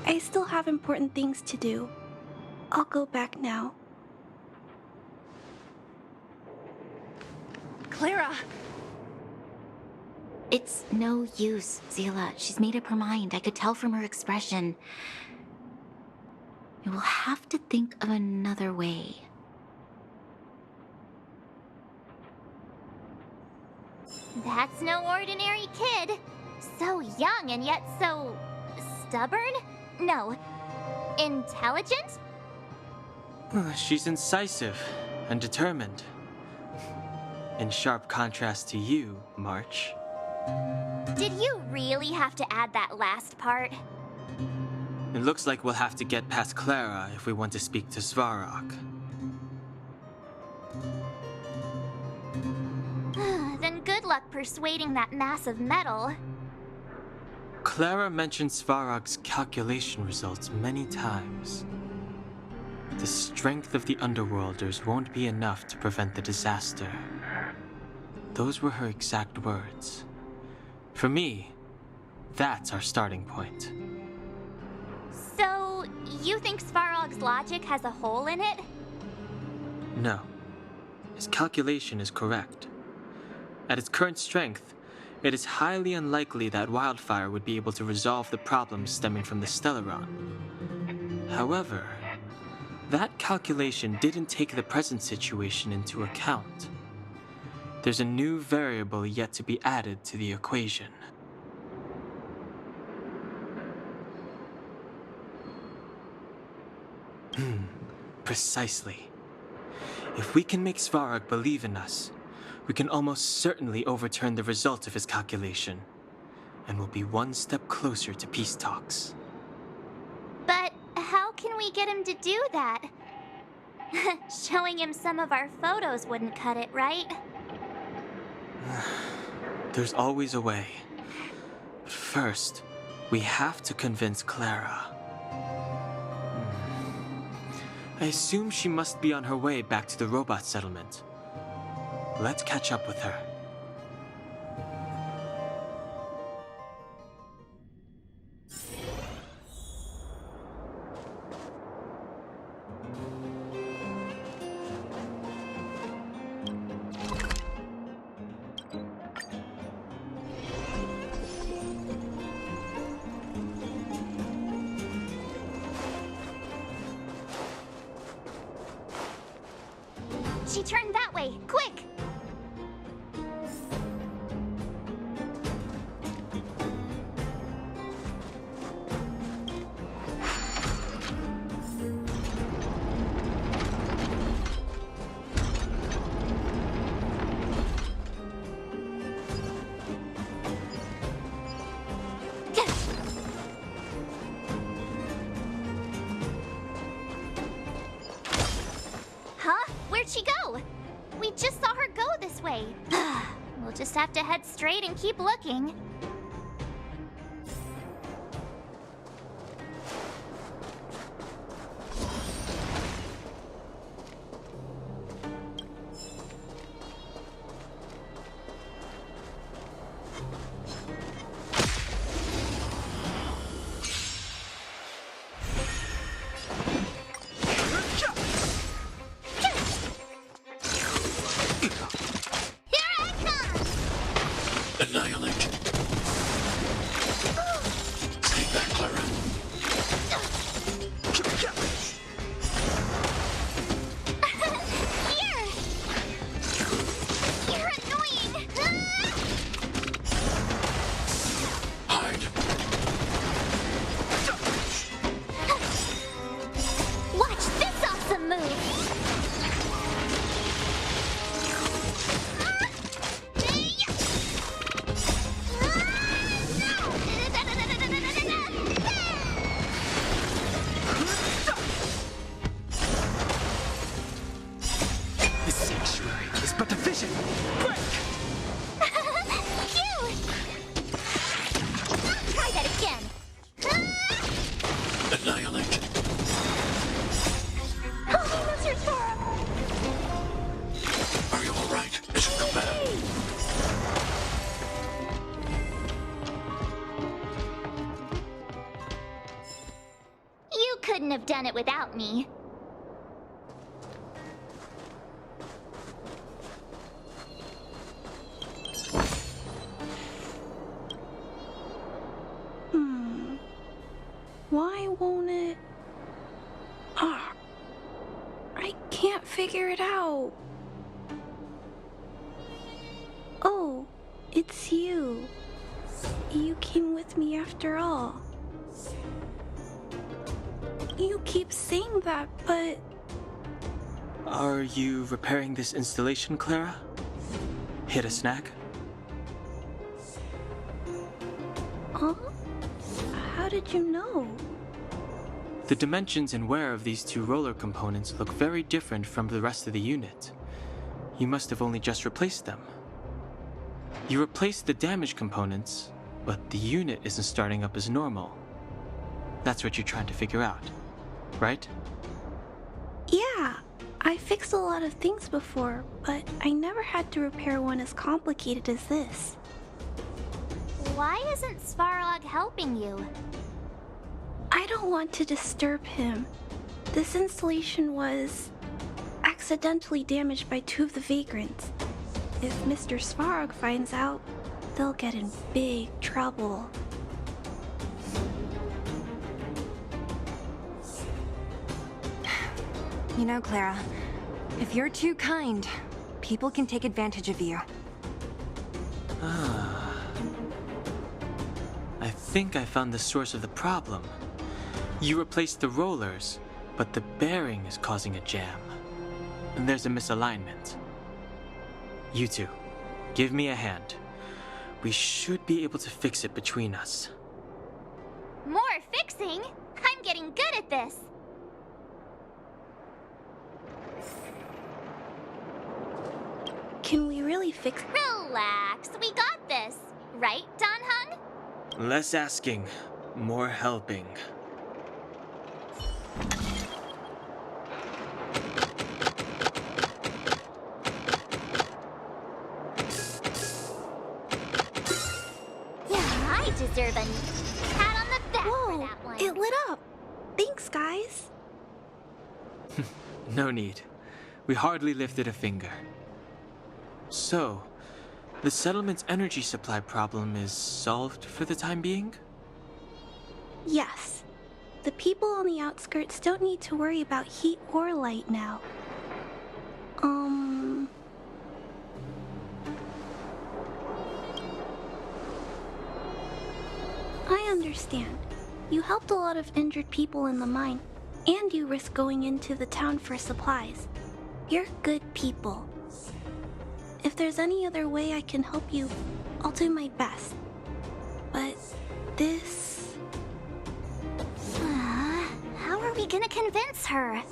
I still have important things to do. I'll go back now. Clara! It's no use, Zila. She's made up her mind. I could tell from her expression. We will have to think of another way. That's no ordinary kid. So young and yet so... stubborn? No. Intelligent? She's incisive and determined. In sharp contrast to you, March. Did you really have to add that last part? It looks like we'll have to get past Clara if we want to speak to Svarog. Then good luck persuading that mass of metal. Clara mentioned Svarog's calculation results many times. The strength of the Underworlders won't be enough to prevent the disaster. Those were her exact words. For me, that's our starting point. So, you think Svarog's logic has a hole in it? No. His calculation is correct. At its current strength, it is highly unlikely that Wildfire would be able to resolve the problems stemming from the Stellaron. However, that calculation didn't take the present situation into account. There's a new variable yet to be added to the equation. Precisely. If we can make Svarog believe in us, we can almost certainly overturn the result of his calculation, and we'll be one step closer to peace talks. But how can we get him to do that? Showing him some of our photos wouldn't cut it, right? There's always a way. But first, we have to convince Clara. I assume she must be on her way back to the robot settlement. Let's catch up with her. She turned that way. Quick! Huh? Where'd she go? We just saw her go this way. We'll just have to head straight and keep looking. Annihilate. Take that, Clara. Here! You're annoying! Hide. Watch this awesome move! The sanctuary is but a vision. Break! Cute! Try that again. Annihilate. Oh, Mr. Sora! Are you alright? Mission command. You couldn't have done it without me. Why won't it? Ah, I can't figure it out. Oh, it's you. You came with me after all. You keep saying that, but... Are you repairing this installation, Clara? Hit a snack? Huh? How did you know? The dimensions and wear of these two roller components look very different from the rest of the unit. You must have only just replaced them. You replaced the damaged components, but the unit isn't starting up as normal. That's what you're trying to figure out, right? Yeah, I fixed a lot of things before, but I never had to repair one as complicated as this. Why isn't Svarog helping you? I don't want to disturb him. This installation was accidentally damaged by two of the vagrants. If Mr. Svarog finds out, they'll get in big trouble. You know, Clara, if you're too kind, people can take advantage of you. I think I found the source of the problem. You replaced the rollers, but the bearing is causing a jam. And there's a misalignment. You two, give me a hand. We should be able to fix it between us. More fixing? I'm getting good at this. Can we really fix... Relax, we got this. Right, Don Hung? Less asking, more helping. I deserve a pat on the back for that one. It lit up. Thanks, guys. No need. We hardly lifted a finger. So, the settlement's energy supply problem is solved for the time being? Yes. The people on the outskirts don't need to worry about heat or light now. I understand. You helped a lot of injured people in the mine, and you risked going into the town for supplies. You're good people. If there's any other way I can help you, I'll do my best. But this... How are we gonna convince her?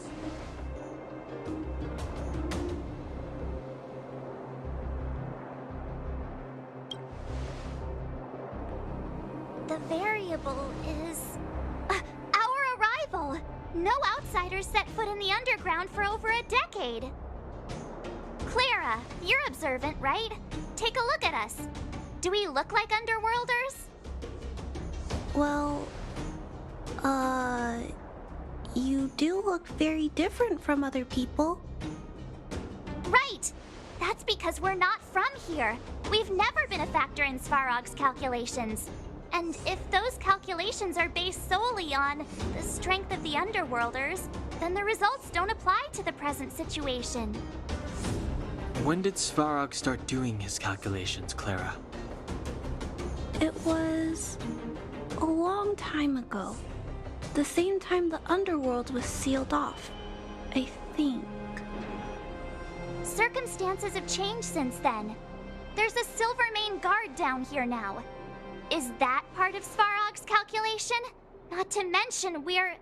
The variable is... our arrival! No outsiders set foot in the underground for over a decade. Clara, you're observant, right? Take a look at us. Do we look like underworlders? Well, you do look very different from other people. Right! That's because we're not from here. We've never been a factor in Svarog's calculations. And if those calculations are based solely on the strength of the Underworlders, then the results don't apply to the present situation. When did Svarog start doing his calculations, Clara? It was a long time ago. The same time the Underworld was sealed off, I think. Circumstances have changed since then. There's a Silvermane guard down here now. Is that part of Svarog's calculation? Not to mention we're...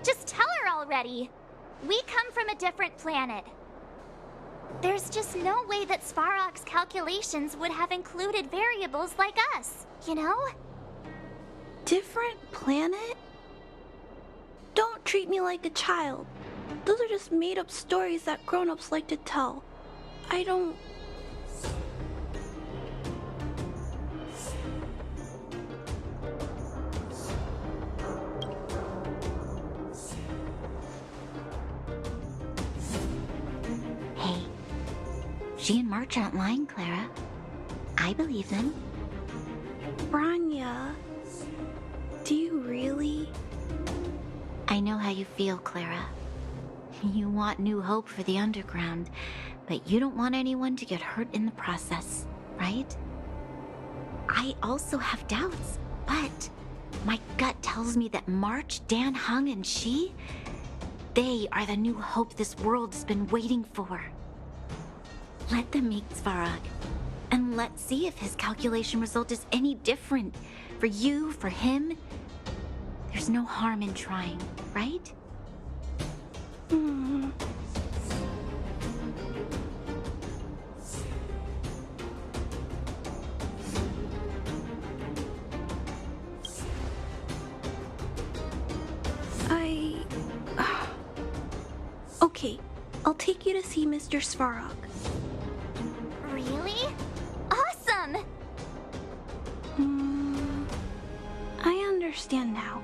Just tell her already! We come from a different planet. There's just no way that Svarog's calculations would have included variables like us, you know? Different planet? Don't treat me like a child. Those are just made-up stories that grown-ups like to tell. I don't... Hey, she and March aren't lying, Clara. I believe them. Bronya, do you really? I know how you feel, Clara. You want new hope for the underground, but you don't want anyone to get hurt in the process, right? I also have doubts, but my gut tells me that March, Dan Hung, and she, they are the new hope this world's been waiting for. Let them meet Svarog, and let's see if his calculation result is any different. For you, for him, there's no harm in trying, right? Okay, I'll take you to see Mr. Svarog. Really? Awesome! I understand now.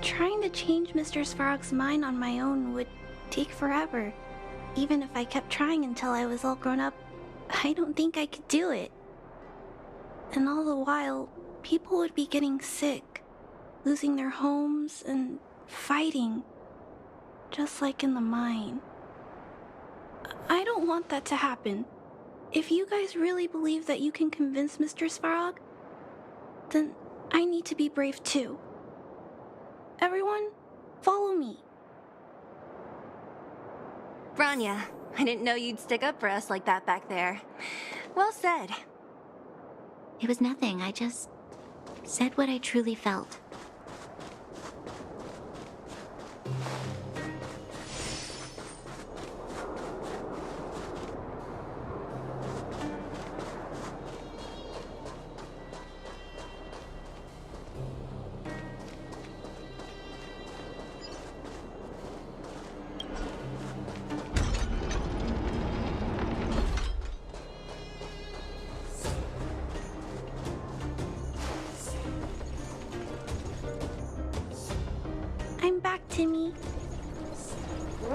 Trying to change Mr. Svarog's mind on my own would take forever. Even if I kept trying until I was all grown up, I don't think I could do it. And all the while, people would be getting sick, losing their homes, and fighting. Just like in the mine. I don't want that to happen. If you guys really believe that you can convince Mr. Svarog, then I need to be brave too. Everyone, follow me. Bronya, I didn't know you'd stick up for us like that back there. Well said. It was nothing. I just said what I truly felt.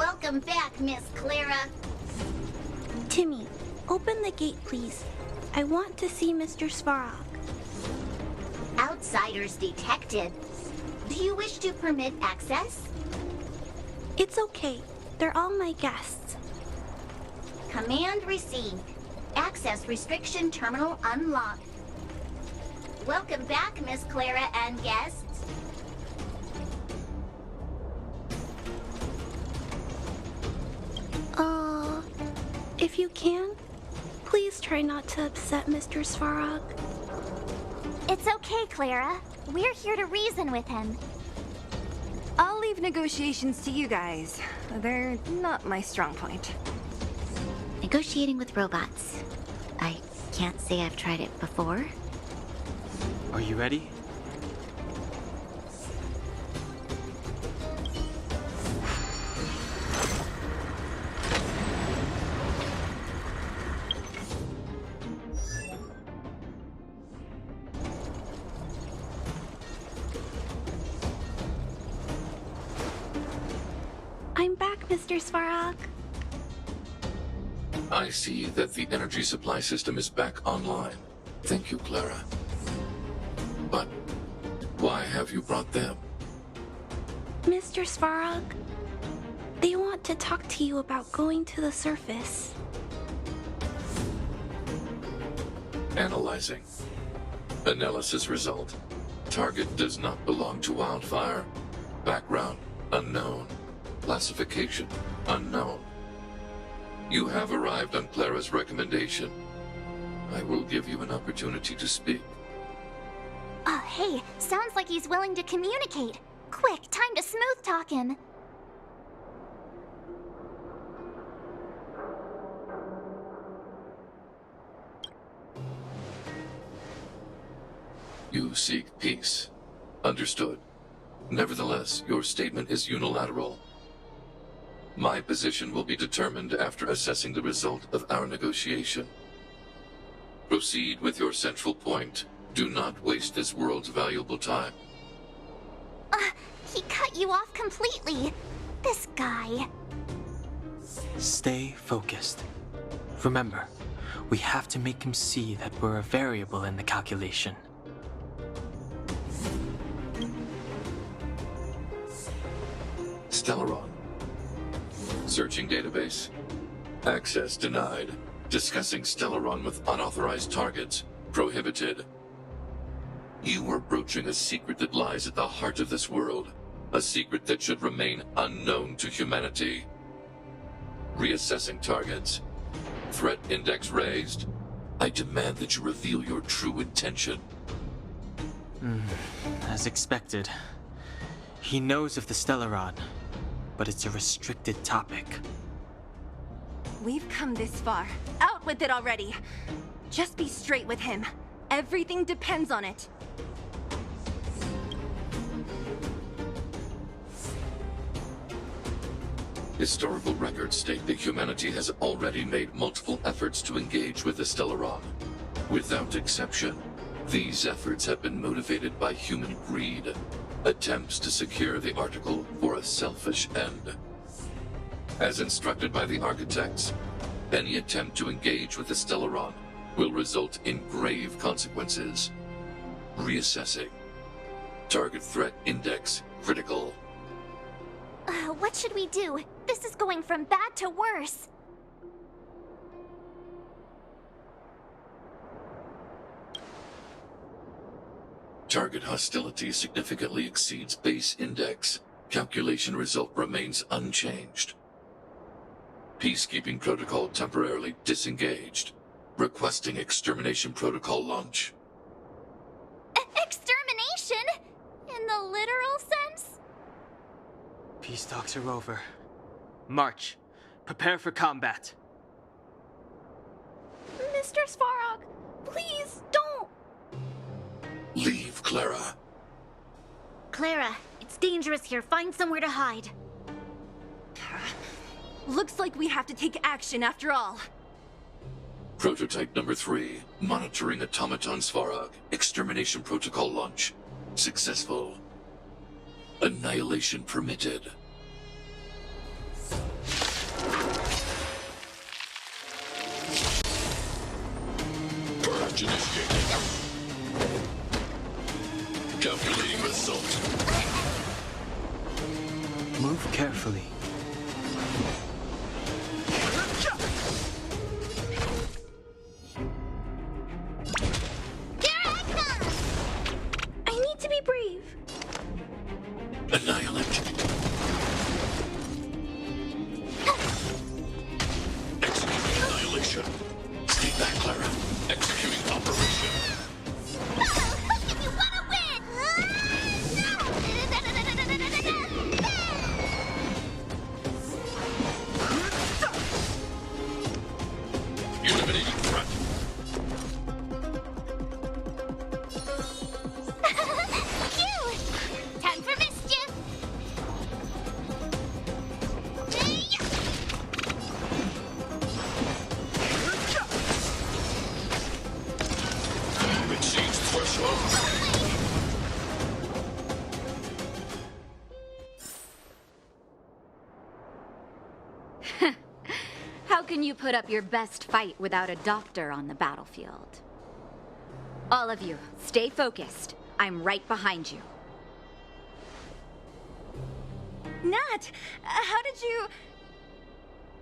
Welcome back, Miss Clara. Timmy, open the gate, please. I want to see Mr. Svarog. Outsiders detected. Do you wish to permit access? It's okay. They're all my guests. Command received. Access restriction terminal unlocked. Welcome back, Miss Clara and guests. If you can, please try not to upset Mr. Svarog. It's okay, Clara. We're here to reason with him. I'll leave negotiations to you guys. They're not my strong point. Negotiating with robots. I can't say I've tried it before. Are you ready? I'm back, Mr. Svarog. I see that the energy supply system is back online. Thank you, Clara. But why have you brought them? Mr. Svarog, they want to talk to you about going to the surface. Analyzing. Analysis result. Target does not belong to Wildfire. Background unknown. Classification unknown. You have arrived on Clara's recommendation. I will give you an opportunity to speak. Oh, hey, sounds like he's willing to communicate. Quick, time to smooth talk him. You seek peace. Understood. Nevertheless, your statement is unilateral. My position will be determined after assessing the result of our negotiation. Proceed with your central point. Do not waste this world's valuable time. He cut you off completely. This guy. Stay focused. Remember, we have to make him see that we're a variable in the calculation. Stellaron. Searching database. Access denied. Discussing Stellaron with unauthorized targets. Prohibited. You are broaching a secret that lies at the heart of this world. A secret that should remain unknown to humanity. Reassessing targets. Threat index raised. I demand that you reveal your true intention. As expected. He knows of the Stellaron, but it's a restricted topic. We've come this far. Out with it already. Just be straight with him. Everything depends on it. Historical records state that humanity has already made multiple efforts to engage with the Stellaron. Without exception, these efforts have been motivated by human greed, attempts to secure the article for a selfish end. As instructed by the architects, any attempt to engage with the Stellaron will result in grave consequences. Reassessing. Target threat index critical. What should we do? This is going from bad to worse. Target hostility significantly exceeds base index. Calculation result remains unchanged. Peacekeeping protocol temporarily disengaged. Requesting extermination protocol launch. Extermination? In the literal sense? Peace talks are over. March. Prepare for combat. Mr. Svarog, please don't! Leave, Clara. Clara, it's dangerous here. Find somewhere to hide. Looks like we have to take action after all. Prototype number 3. Monitoring automaton Svarog. Extermination protocol launch. Successful. Annihilation permitted. carefully. I need to be brave. Annihilate. Executing annihilation. Stay back, Clara. Executing operation. You wanna win! Eliminating threat. Phew! Time for mischief! Exceeds threshold. How can you put up your best fight without a doctor on the battlefield? All of you, stay focused. I'm right behind you. Nat, how did you...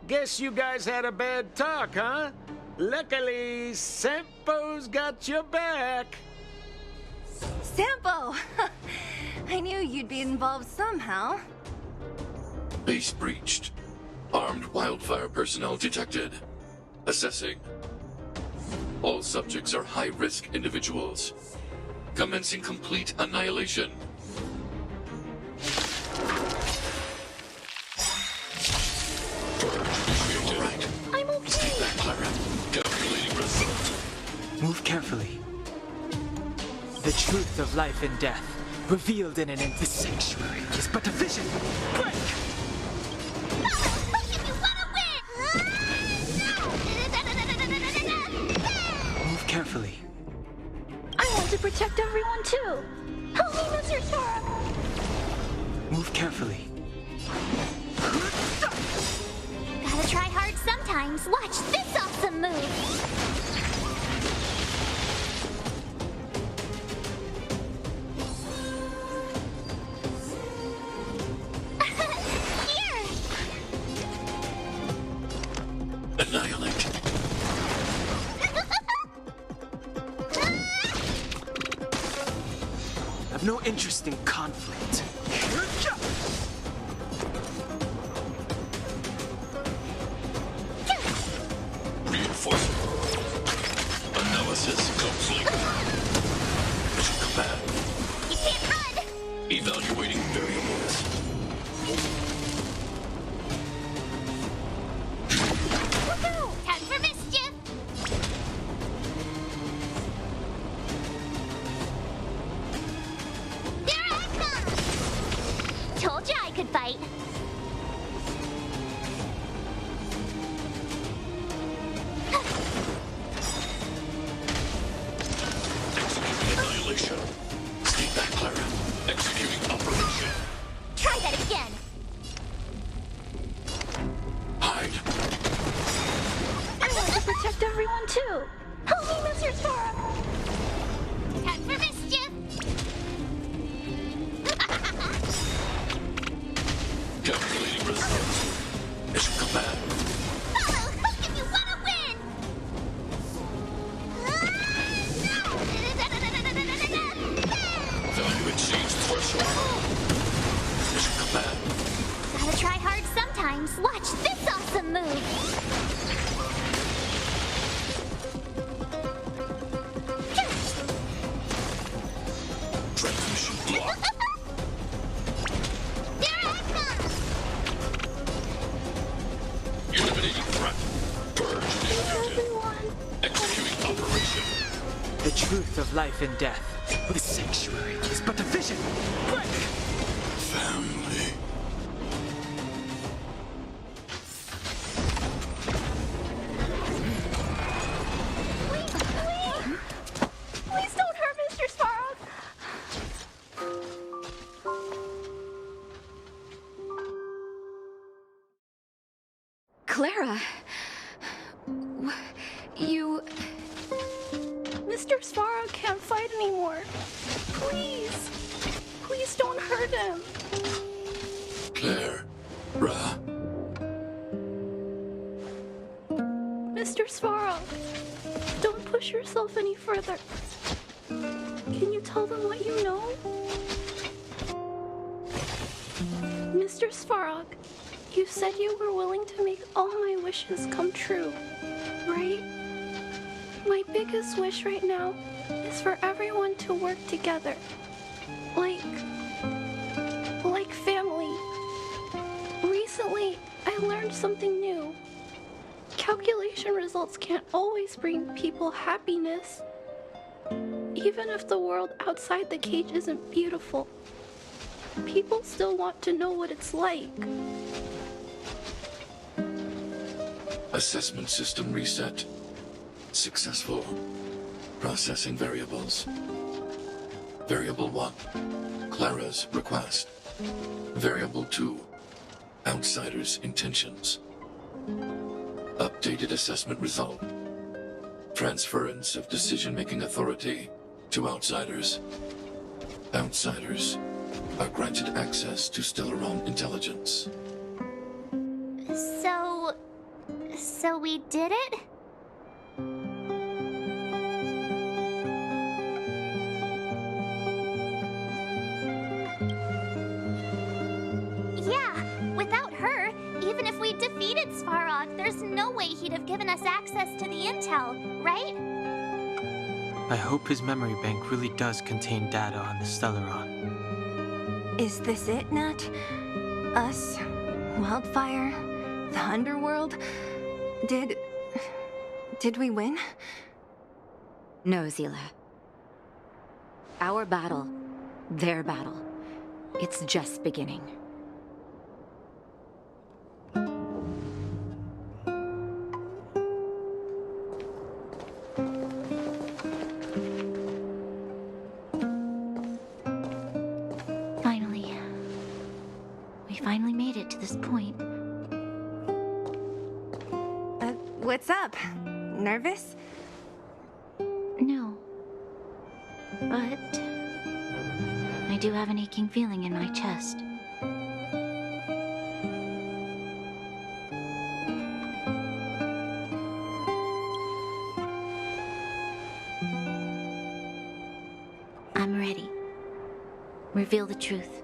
Guess you guys had a bad talk, huh? Luckily, Sampo's got your back. Sampo! I knew you'd be involved somehow. Base breached. Armed wildfire personnel detected. Assessing. All subjects are high-risk individuals. Commencing complete annihilation. Right. I'm okay. Stay back, Clara. Calculating result. Move carefully. The truth of life and death, revealed in an The sanctuary is but a vision. Break! You wanna win! Move carefully. I want to protect everyone too. Help me, Mr. Sora. Move carefully. Gotta try hard sometimes. Watch this awesome move. Annihilate. I've no interest in conflict. Reinforcement. Analysis complete. Mission command. You can't run! Evaluating variables. Woohoo! Time for mischief! There I come! Told you I could fight. Executing annihilation. Stay back, Clara. Executing operation. Try that again. Hide. I want to protect everyone too. Help me, Mr. Sora. Time for mischief! Calculating results. Mission command. Follow Hook if you wanna win! Value exceeds threshold. Mission command. Gotta try hard sometimes. Watch this awesome move. Transmission blocked. There I come! Eliminating threat. Purge initiative. Executing operation. The truth of life and death. The sanctuary is but a vision. Break! Family. Please don't hurt Mr. Sparrow. Clara, you... Mr. Sparrow can't fight anymore. Please. Please don't hurt him. Claire, Mr. Svarog, don't push yourself any further. Can you tell them what you know? Mr. Svarog, you said you were willing to make all my wishes come true, right? My biggest wish right now is for everyone to work together. Like family. Recently, I learned something new. Calculation results can't always bring people happiness. Even if the world outside the cage isn't beautiful, people still want to know what it's like. Assessment system reset. Successful. Processing variables. Variable 1, Clara's request. Variable 2, Outsider's intentions. Updated assessment result. Transference of decision-making authority to Outsiders. Outsiders are granted access to Stellaron intelligence. So we did it? Yeah, without her, even if we defeated Svarog, there's no way he'd have given us access to the intel, right? I hope his memory bank really does contain data on the Stellaron. Is this it, Nat? Us? Wildfire? The Underworld? Did we win? No, Zila. Our battle, their battle, it's just beginning. Finally. We finally made it to this point. What's up? Nervous? No. But I do have an aching feeling in my chest. I'm ready. Reveal the truth.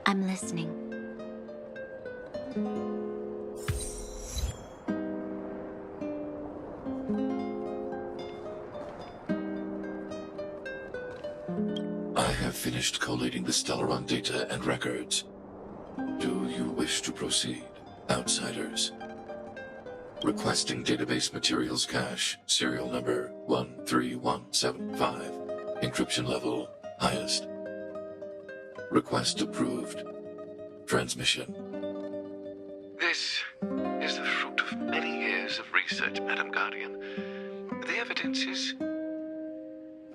I'm listening. Finished collating the Stellaron data and records. Do you wish to proceed, Outsiders? Requesting database materials cache, serial number 13175, encryption level highest. Request approved. Transmission. This is the fruit of many years of research, Madam Guardian. The evidence is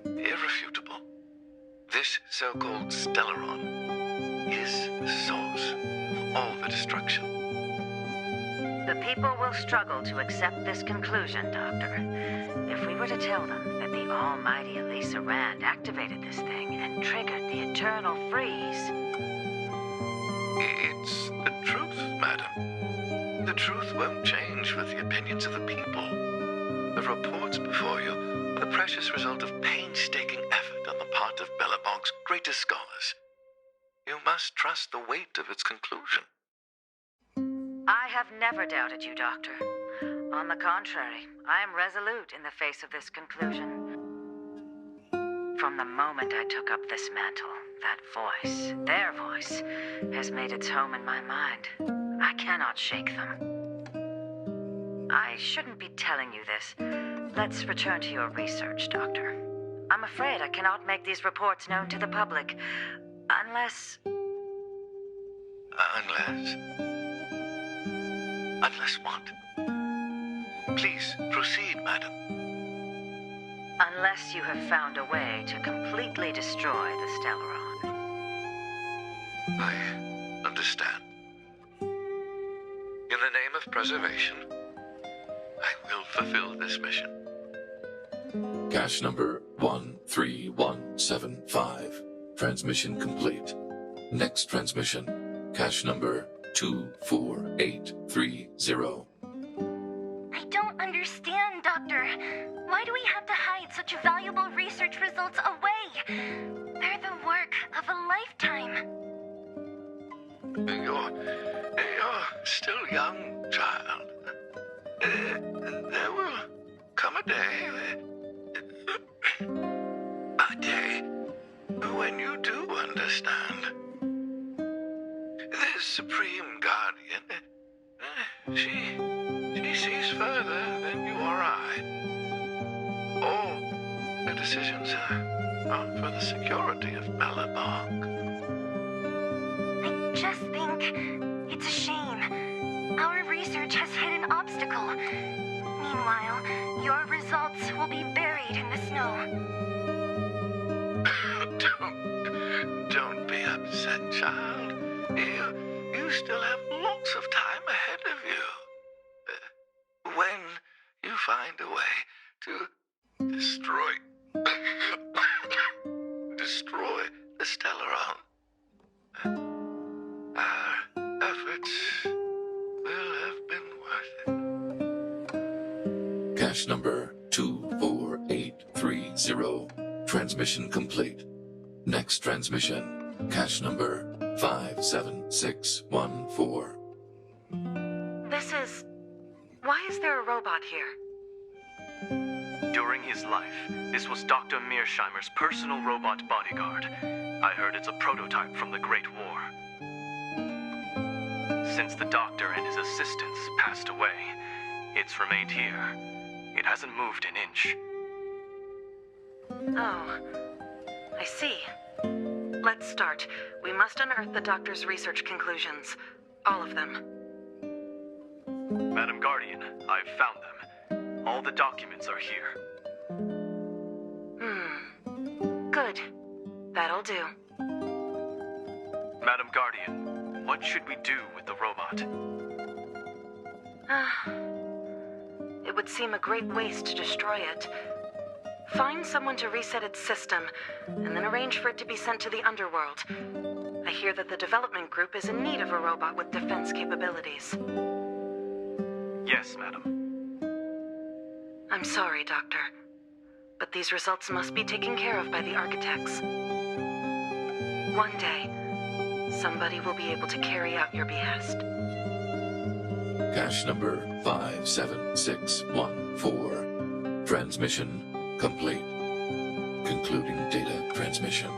irrefutable. This so-called Stellaron is the source of all the destruction. The people will struggle to accept this conclusion, Doctor. If we were to tell them that the almighty Elisa Rand activated this thing and triggered the eternal freeze... It's the truth, madam. The truth won't change with the opinions of the people. The reports before you are the precious result of painstaking effort on the part of Bellabog's greatest scholars. You must trust the weight of its conclusion. I have never doubted you, Doctor. On the contrary, I am resolute in the face of this conclusion. From the moment I took up this mantle, that voice, their voice, has made its home in my mind. I cannot shake them. I shouldn't be telling you this. Let's return to your research, Doctor. I'm afraid I cannot make these reports known to the public, unless... Unless what? Please, proceed, madam. Unless you have found a way to completely destroy the Stellaron. I understand. In the name of preservation, I will fulfill this mission. Cache number 13175. Transmission complete. Next transmission. Cache number 24830. I don't understand, Doctor. Why do we have to hide such valuable research results away? They're the work of a lifetime. You're still young, child. There will come a day when you do understand. This Supreme Guardian, she sees further than you or I. All the decisions are for the security of Malabark. I just think it's a shame. Our research has hit an obstacle. Meanwhile, your results will be buried in the snow. Don't be upset, child. You still have lots of time ahead of you. When you find a way to destroy the Stellaron, our efforts will have been worth it. Cache number 24830. Transmission complete. Next transmission. Cache number 57614. Why is there a robot here? During his life, this was Dr. Mearsheimer's personal robot bodyguard. I heard it's a prototype from the Great War. Since the doctor and his assistants passed away, it's remained here. It hasn't moved an inch. Oh, I see. Let's start. We must unearth the doctor's research conclusions. All of them. Madam Guardian, I've found them. All the documents are here. Good. That'll do. Madam Guardian, what should we do with the robot? It would seem a great waste to destroy it. Find someone to reset its system, and then arrange for it to be sent to the underworld. I hear that the development group is in need of a robot with defense capabilities. Yes, madam. I'm sorry, Doctor, but these results must be taken care of by the architects. One day, somebody will be able to carry out your behest. Cache number 57614. Transmission complete. Concluding data transmission.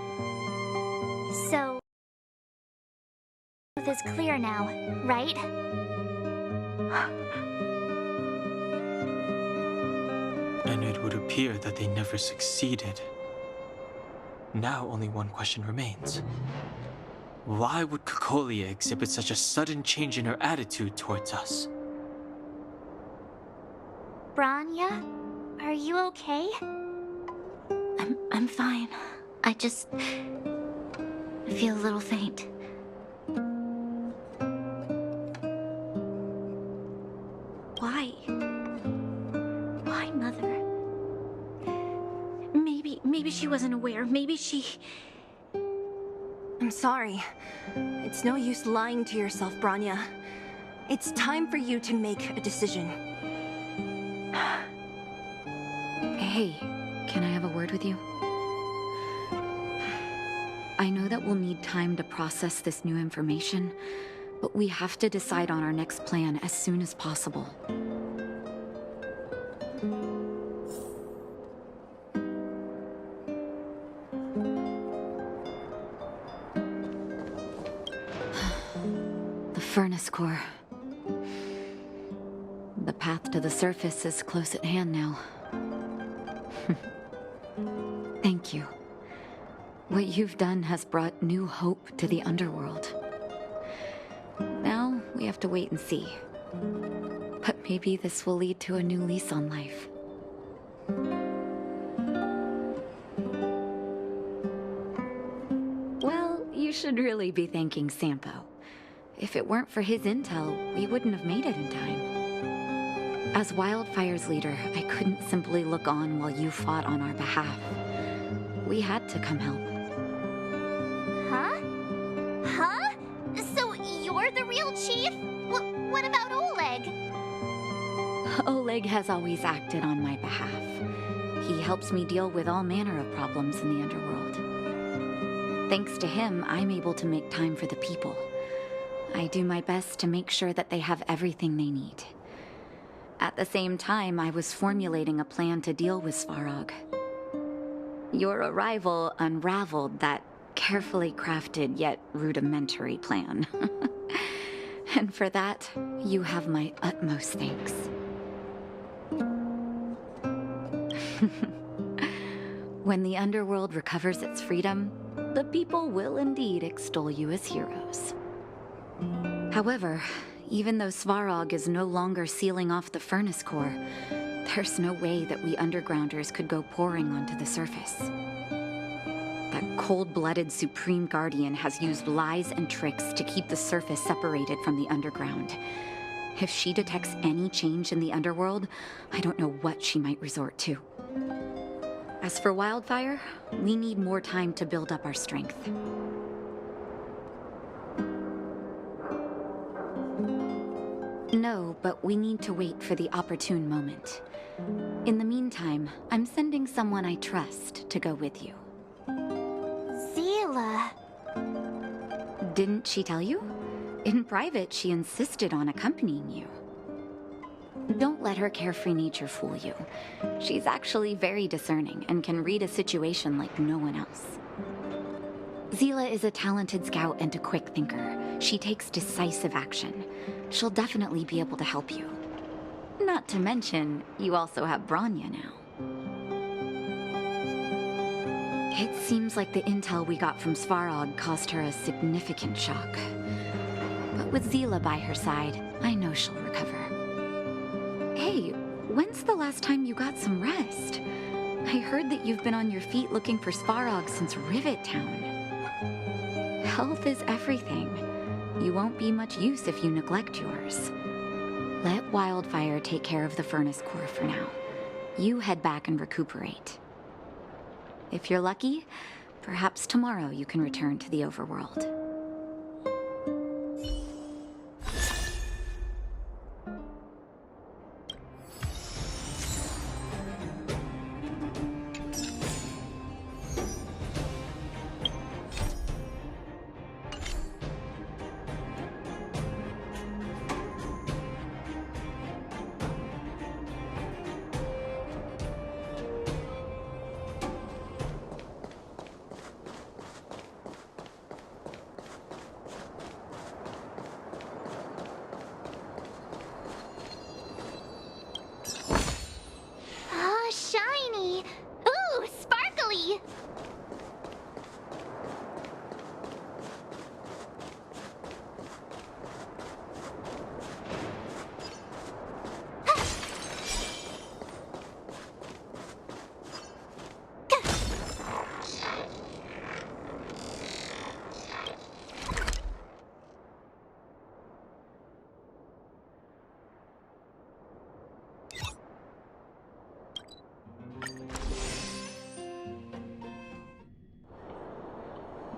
So, it is clear now, right? And it would appear that they never succeeded. Now only one question remains. Why would Cocolia exhibit such a sudden change in her attitude towards us? Bronya, are you okay? I'm fine. I just feel a little faint. Why? Why, Mother? Maybe she wasn't aware. Maybe she... I'm sorry. It's no use lying to yourself, Bronya. It's time for you to make a decision. Hey, can I have a word with you? I know that we'll need time to process this new information, but we have to decide on our next plan as soon as possible. The furnace core. The path to the surface is close at hand now. Thank you. What you've done has brought new hope to the underworld. Now, we have to wait and see. But maybe this will lead to a new lease on life. Well, you should really be thanking Sampo. If it weren't for his intel, we wouldn't have made it in time. As Wildfire's leader, I couldn't simply look on while you fought on our behalf. We had to come help. Huh? Huh? So you're the real chief? Oleg has always acted on my behalf. He helps me deal with all manner of problems in the underworld. Thanks to him, I'm able to make time for the people. I do my best to make sure that they have everything they need. At the same time, I was formulating a plan to deal with Svarog. Your arrival unraveled that carefully crafted yet rudimentary plan. And for that, you have my utmost thanks. When the underworld recovers its freedom, the people will indeed extol you as heroes. However, even though Svarog is no longer sealing off the furnace core, there's no way that we undergrounders could go pouring onto the surface. That cold-blooded Supreme Guardian has used lies and tricks to keep the surface separated from the underground. If she detects any change in the underworld, I don't know what she might resort to. As for Wildfire, we need more time to build up our strength. No, but we need to wait for the opportune moment. In the meantime, I'm sending someone I trust to go with you. Zila. Didn't she tell you? In private, she insisted on accompanying you. Don't let her carefree nature fool you. She's actually very discerning and can read a situation like no one else. Zila is a talented scout and a quick thinker. She takes decisive action. She'll definitely be able to help you. Not to mention, you also have Bronya now. It seems like the intel we got from Svarog caused her a significant shock. But with Zila by her side, I know she'll recover. Hey, when's the last time you got some rest? I heard that you've been on your feet looking for Svarog since Rivet Town. Health is everything. You won't be much use if you neglect yours. Let Wildfire take care of the furnace core for now. You head back and recuperate. If you're lucky, perhaps tomorrow you can return to the overworld. Shiny! Ooh, sparkly!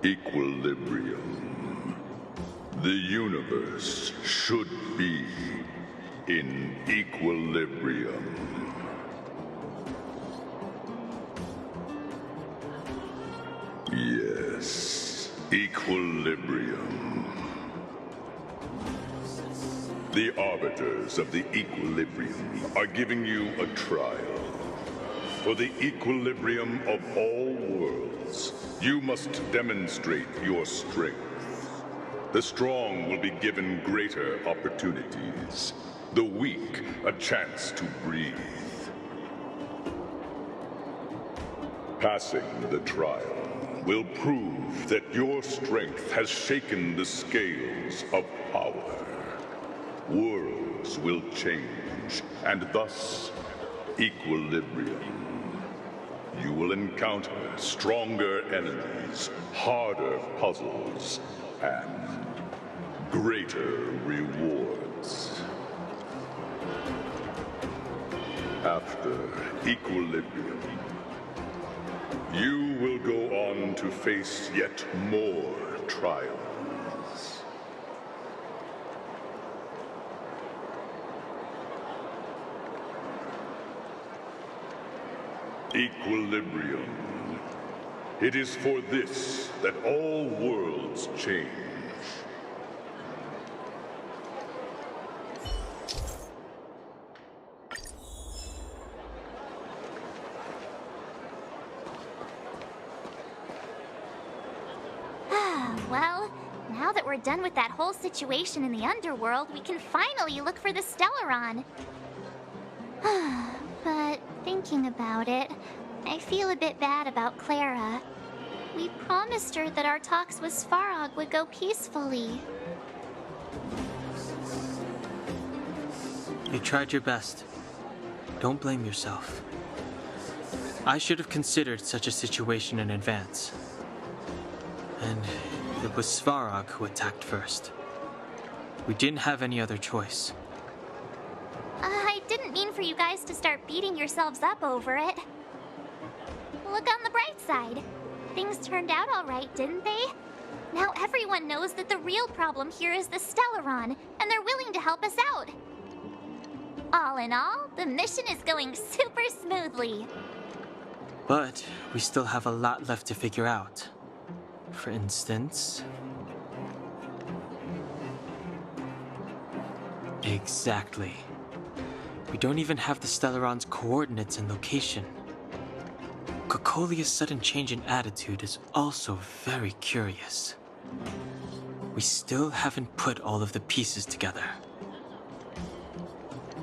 Equilibrium. The universe should be in equilibrium. Yes, equilibrium. The arbiters of the equilibrium are giving you a trial. For the equilibrium of all worlds, you must demonstrate your strength. The strong will be given greater opportunities. The weak, a chance to breathe. Passing the trial will prove that your strength has shaken the scales of power. Worlds will change, and thus, equilibrium. You will encounter stronger enemies, harder puzzles, and greater rewards. After equilibrium, you will go on to face yet more trials. Equilibrium. It is for this that all worlds change. Well, now that we're done with that whole situation in the underworld, we can finally look for the Stellaron. But thinking about it, I feel a bit bad about Clara. We promised her that our talks with Svarog would go peacefully. You tried your best. Don't blame yourself. I should have considered such a situation in advance. And it was Svarog who attacked first. We didn't have any other choice. I didn't mean for you guys to start beating yourselves up over it. Look on the bright side. Things turned out all right, didn't they? Now everyone knows that the real problem here is the Stellaron, and they're willing to help us out. All in all, the mission is going super smoothly. But we still have a lot left to figure out. For instance... Exactly. We don't even have the Stellaron's coordinates and location. Cocolia's sudden change in attitude is also very curious. We still haven't put all of the pieces together.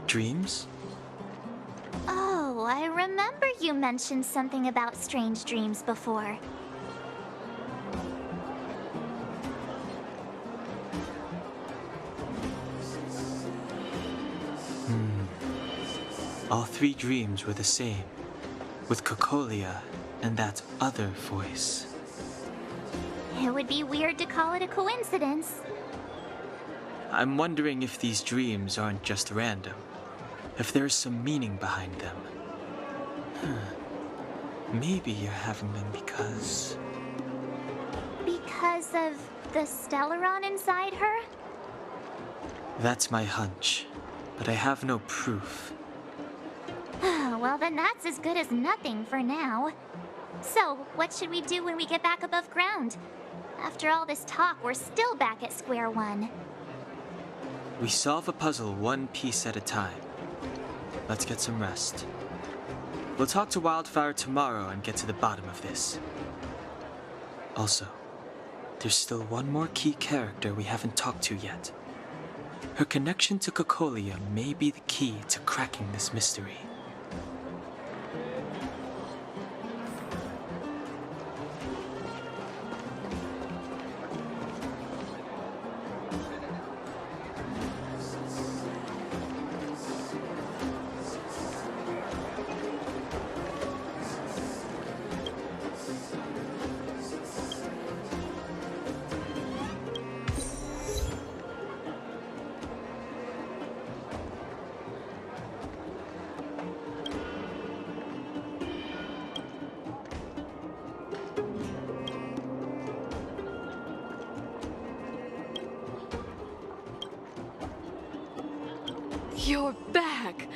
Dreams? Oh, I remember you mentioned something about strange dreams before. All three dreams were the same, with Cocolia and that other voice. It would be weird to call it a coincidence. I'm wondering if these dreams aren't just random, if there's some meaning behind them. Maybe you're having them because... Because of the Stellaron inside her? That's my hunch, but I have no proof. Well, then that's as good as nothing for now. So, what should we do when we get back above ground? After all this talk, we're still back at square one. We solve a puzzle one piece at a time. Let's get some rest. We'll talk to Wildfire tomorrow and get to the bottom of this. Also, there's still one more key character we haven't talked to yet. Her connection to Cocolia may be the key to cracking this mystery. You're back!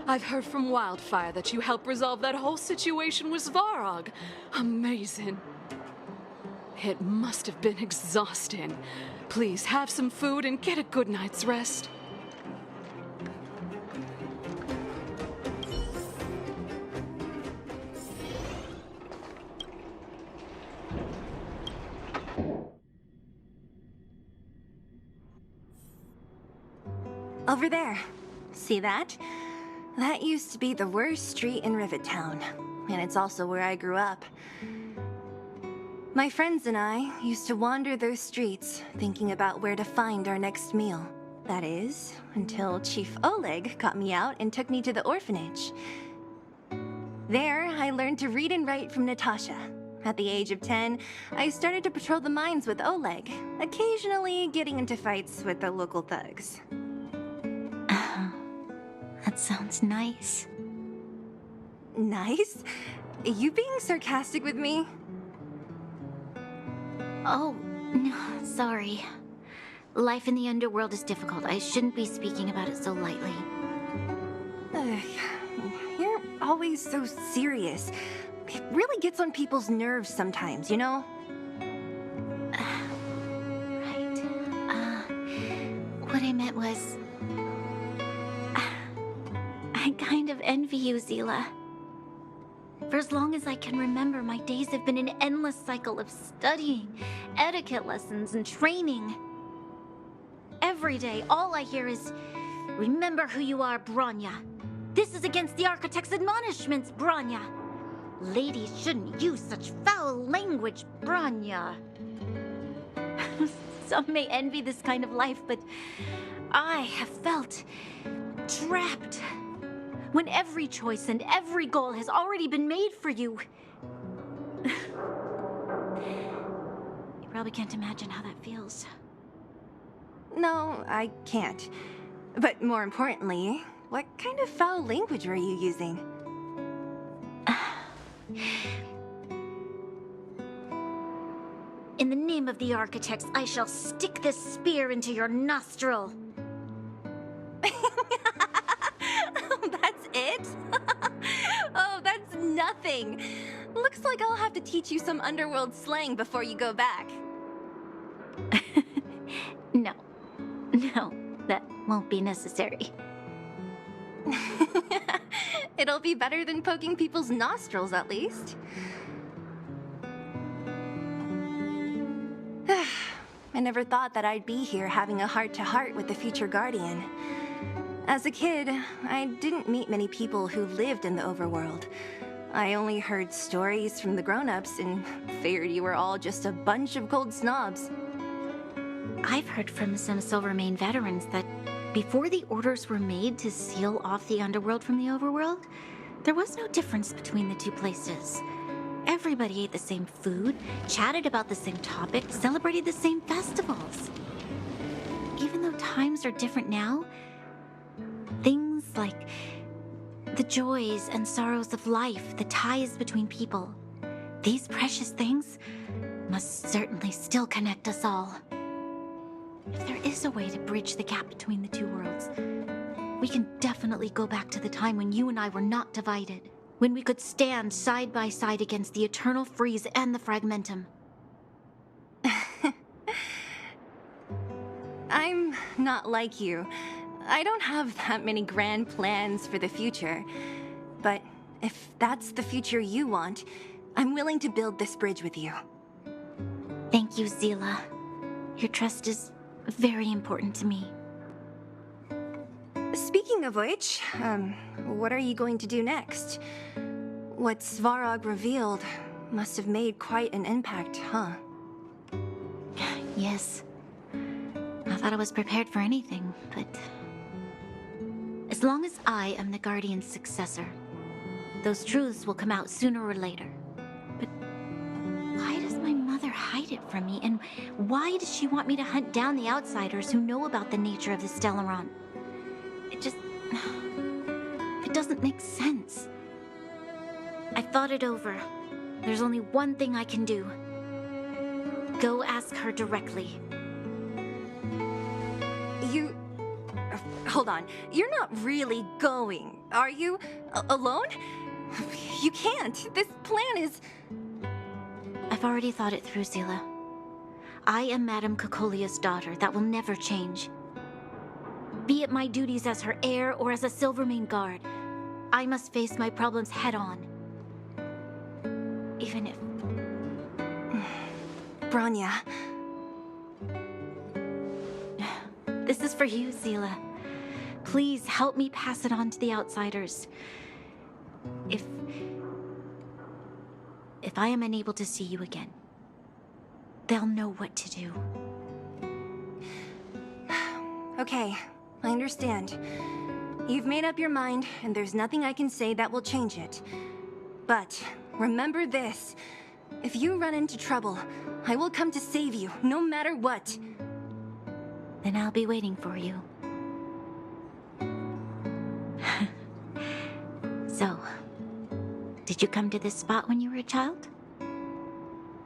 I've heard from Wildfire that you helped resolve that whole situation with Svarog. Amazing. It must have been exhausting. Please have some food and get a good night's rest. Over there. See that? That used to be the worst street in Rivet Town, and it's also where I grew up. My friends and I used to wander those streets, thinking about where to find our next meal. That is, until Chief Oleg got me out and took me to the orphanage. There, I learned to read and write from Natasha. At the age of 10, I started to patrol the mines with Oleg, occasionally getting into fights with the local thugs. That sounds nice. Nice? You being sarcastic with me? Oh, no, sorry. Life in the underworld is difficult. I shouldn't be speaking about it so lightly. always so serious. It really gets on people's nerves sometimes, you know? What I meant was... I kind of envy you, Zila. For as long as I can remember, my days have been an endless cycle of studying, etiquette lessons, and training. Every day, all I hear is, remember who you are, Bronya. This is against the Architect's admonishments, Bronya. Ladies shouldn't use such foul language, Bronya. Some may envy this kind of life, but I have felt trapped. When every choice and every goal has already been made for you. You probably can't imagine how that feels. No, I can't. But more importantly, what kind of foul language were you using? In the name of the Architects, I shall stick this spear into your nostril. That's it? Oh, that's nothing. Looks like I'll have to teach you some underworld slang before you go back. No, that won't be necessary. It'll be better than poking people's nostrils, at least. I never thought that I'd be here having a heart-to-heart with the future Guardian. As a kid, I didn't meet many people who lived in the overworld. I only heard stories from the grown-ups and figured you were all just a bunch of cold snobs. I've heard from some Silvermane veterans that before the orders were made to seal off the underworld from the overworld, there was no difference between the two places. Everybody ate the same food, chatted about the same topics, celebrated the same festivals. Even though times are different now, things like the joys and sorrows of life, the ties between people, these precious things must certainly still connect us all. If there is a way to bridge the gap between the two worlds, we can definitely go back to the time when you and I were not divided, when we could stand side by side against the Eternal Freeze and the Fragmentum. I'm not like you. I don't have that many grand plans for the future. But if that's the future you want, I'm willing to build this bridge with you. Thank you, Zila. Your trust is very important to me. Speaking of which, what are you going to do next? What Svarog revealed must have made quite an impact, huh? Yes. I thought I was prepared for anything, but... as long as I am the Guardian's successor, those truths will come out sooner or later. But why does my mother hide it from me? And why does she want me to hunt down the outsiders who know about the nature of the Stellaron? It doesn't make sense. I thought it over. There's only one thing I can do. Go ask her directly. Hold on. You're not really going, are you? Alone? You can't. This plan is... I've already thought it through, Zila. I am Madame Cocolia's daughter. That will never change. Be it my duties as her heir or as a Silvermane guard, I must face my problems head-on. Even if... Bronya. This is for you, Zila. Please help me pass it on to the outsiders. If I am unable to see you again, they'll know what to do. Okay, I understand. You've made up your mind, and there's nothing I can say that will change it. But remember this. If you run into trouble, I will come to save you, no matter what. Then I'll be waiting for you. So, did you come to this spot when you were a child?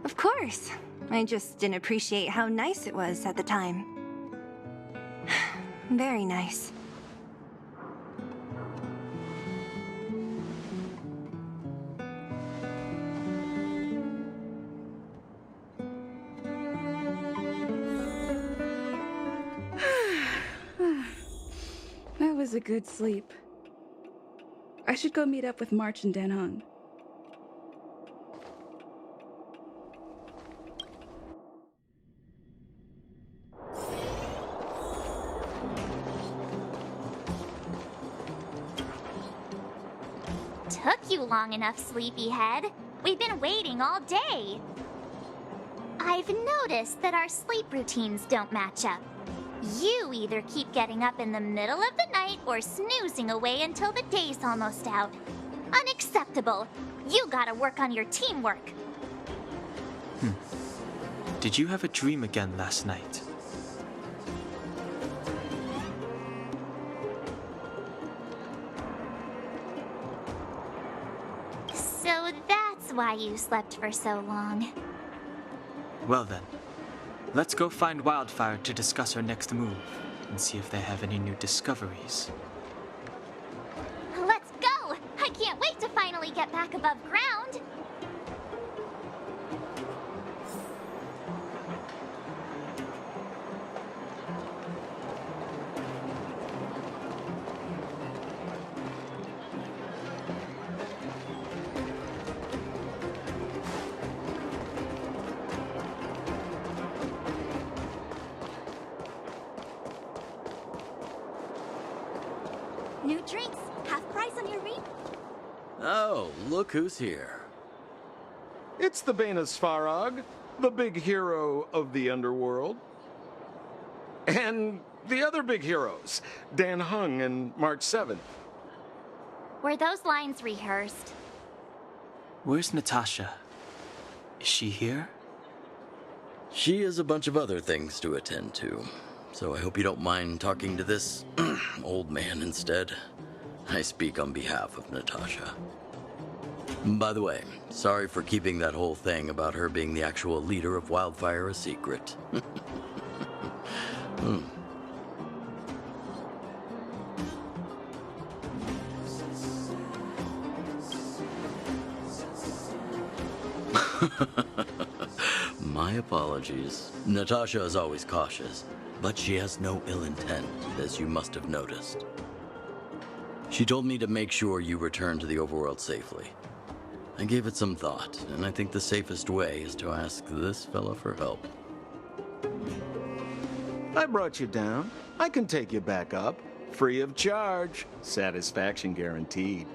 Of course. I just didn't appreciate how nice it was at the time. Very nice. was a good sleep. I should go meet up with March and Dan Hung. Took you long enough, sleepyhead. We've been waiting all day. I've noticed that our sleep routines don't match up. You either keep getting up in the middle of the night or snoozing away until the day's almost out. Unacceptable. You gotta work on your teamwork. Did you have a dream again last night? So that's why you slept for so long. Well then, let's go find Wildfire to discuss our next move and see if they have any new discoveries. Let's go! I can't wait to finally get back above ground! New drinks, half price on your read. Oh, look who's here. It's the Bane of Svarog, the big hero of the underworld. And the other big heroes, Dan Hung and March 7th. Were those lines rehearsed? Where's Natasha? Is she here? She has a bunch of other things to attend to, so I hope you don't mind talking to this old man instead. I speak on behalf of Natasha. By the way, sorry for keeping that whole thing about her being the actual leader of Wildfire a secret. My apologies. Natasha is always cautious, but she has no ill intent, as you must have noticed. She told me to make sure you return to the overworld safely. I gave it some thought, and I think the safest way is to ask this fella for help. I brought you down. I can take you back up. Free of charge. Satisfaction guaranteed.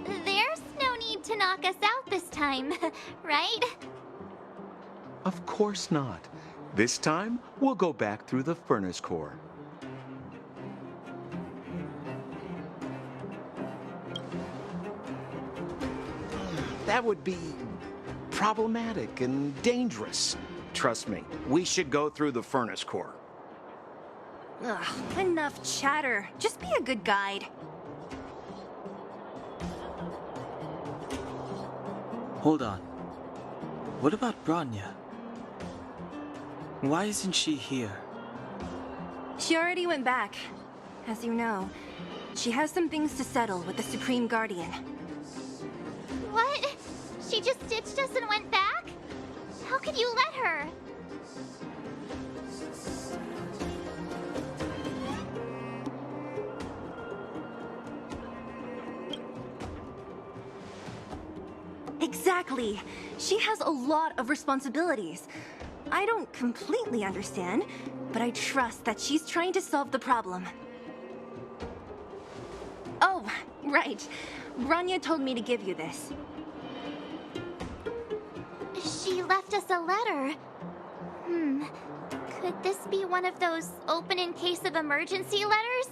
There's no need to knock us out this time, right? Of course not. This time, we'll go back through the furnace core. That would be problematic and dangerous. Trust me, we should go through the furnace core. Ugh, enough chatter. Just be a good guide. Hold on. What about Bronya? Why isn't she here? She already went back. As you know, she has some things to settle with the Supreme Guardian. What? She just ditched us and went back? How could you let her? Exactly. She has a lot of responsibilities. I don't completely understand, but I trust that she's trying to solve the problem. Oh, right. Bronya told me to give you this. She left us a letter. Could this be one of those open in case of emergency letters?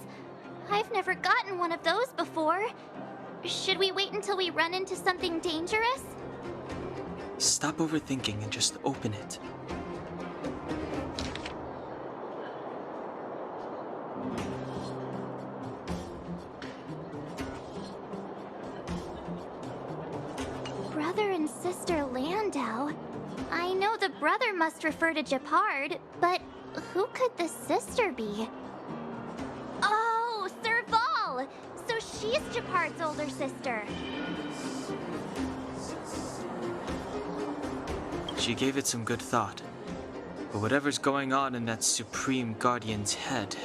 I've never gotten one of those before. Should we wait until we run into something dangerous? Stop overthinking and just open it. Brother and sister Landau. I know the brother must refer to Gepard, but who could the sister be? Oh, Serval! So she's Gepard's older sister. She gave it some good thought. But whatever's going on in that Supreme Guardian's head,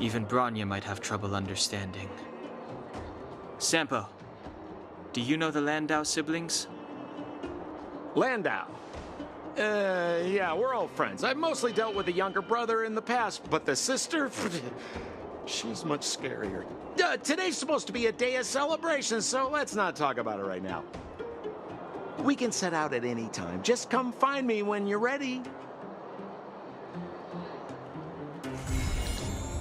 Even Bronya might have trouble understanding. Sampo, do you know the Landau siblings? Landau? Yeah, we're old friends. I've mostly dealt with the younger brother in the past, but the sister? She's much scarier. Today's supposed to be a day of celebration, so let's not talk about it right now. We can set out at any time. Just come find me when you're ready.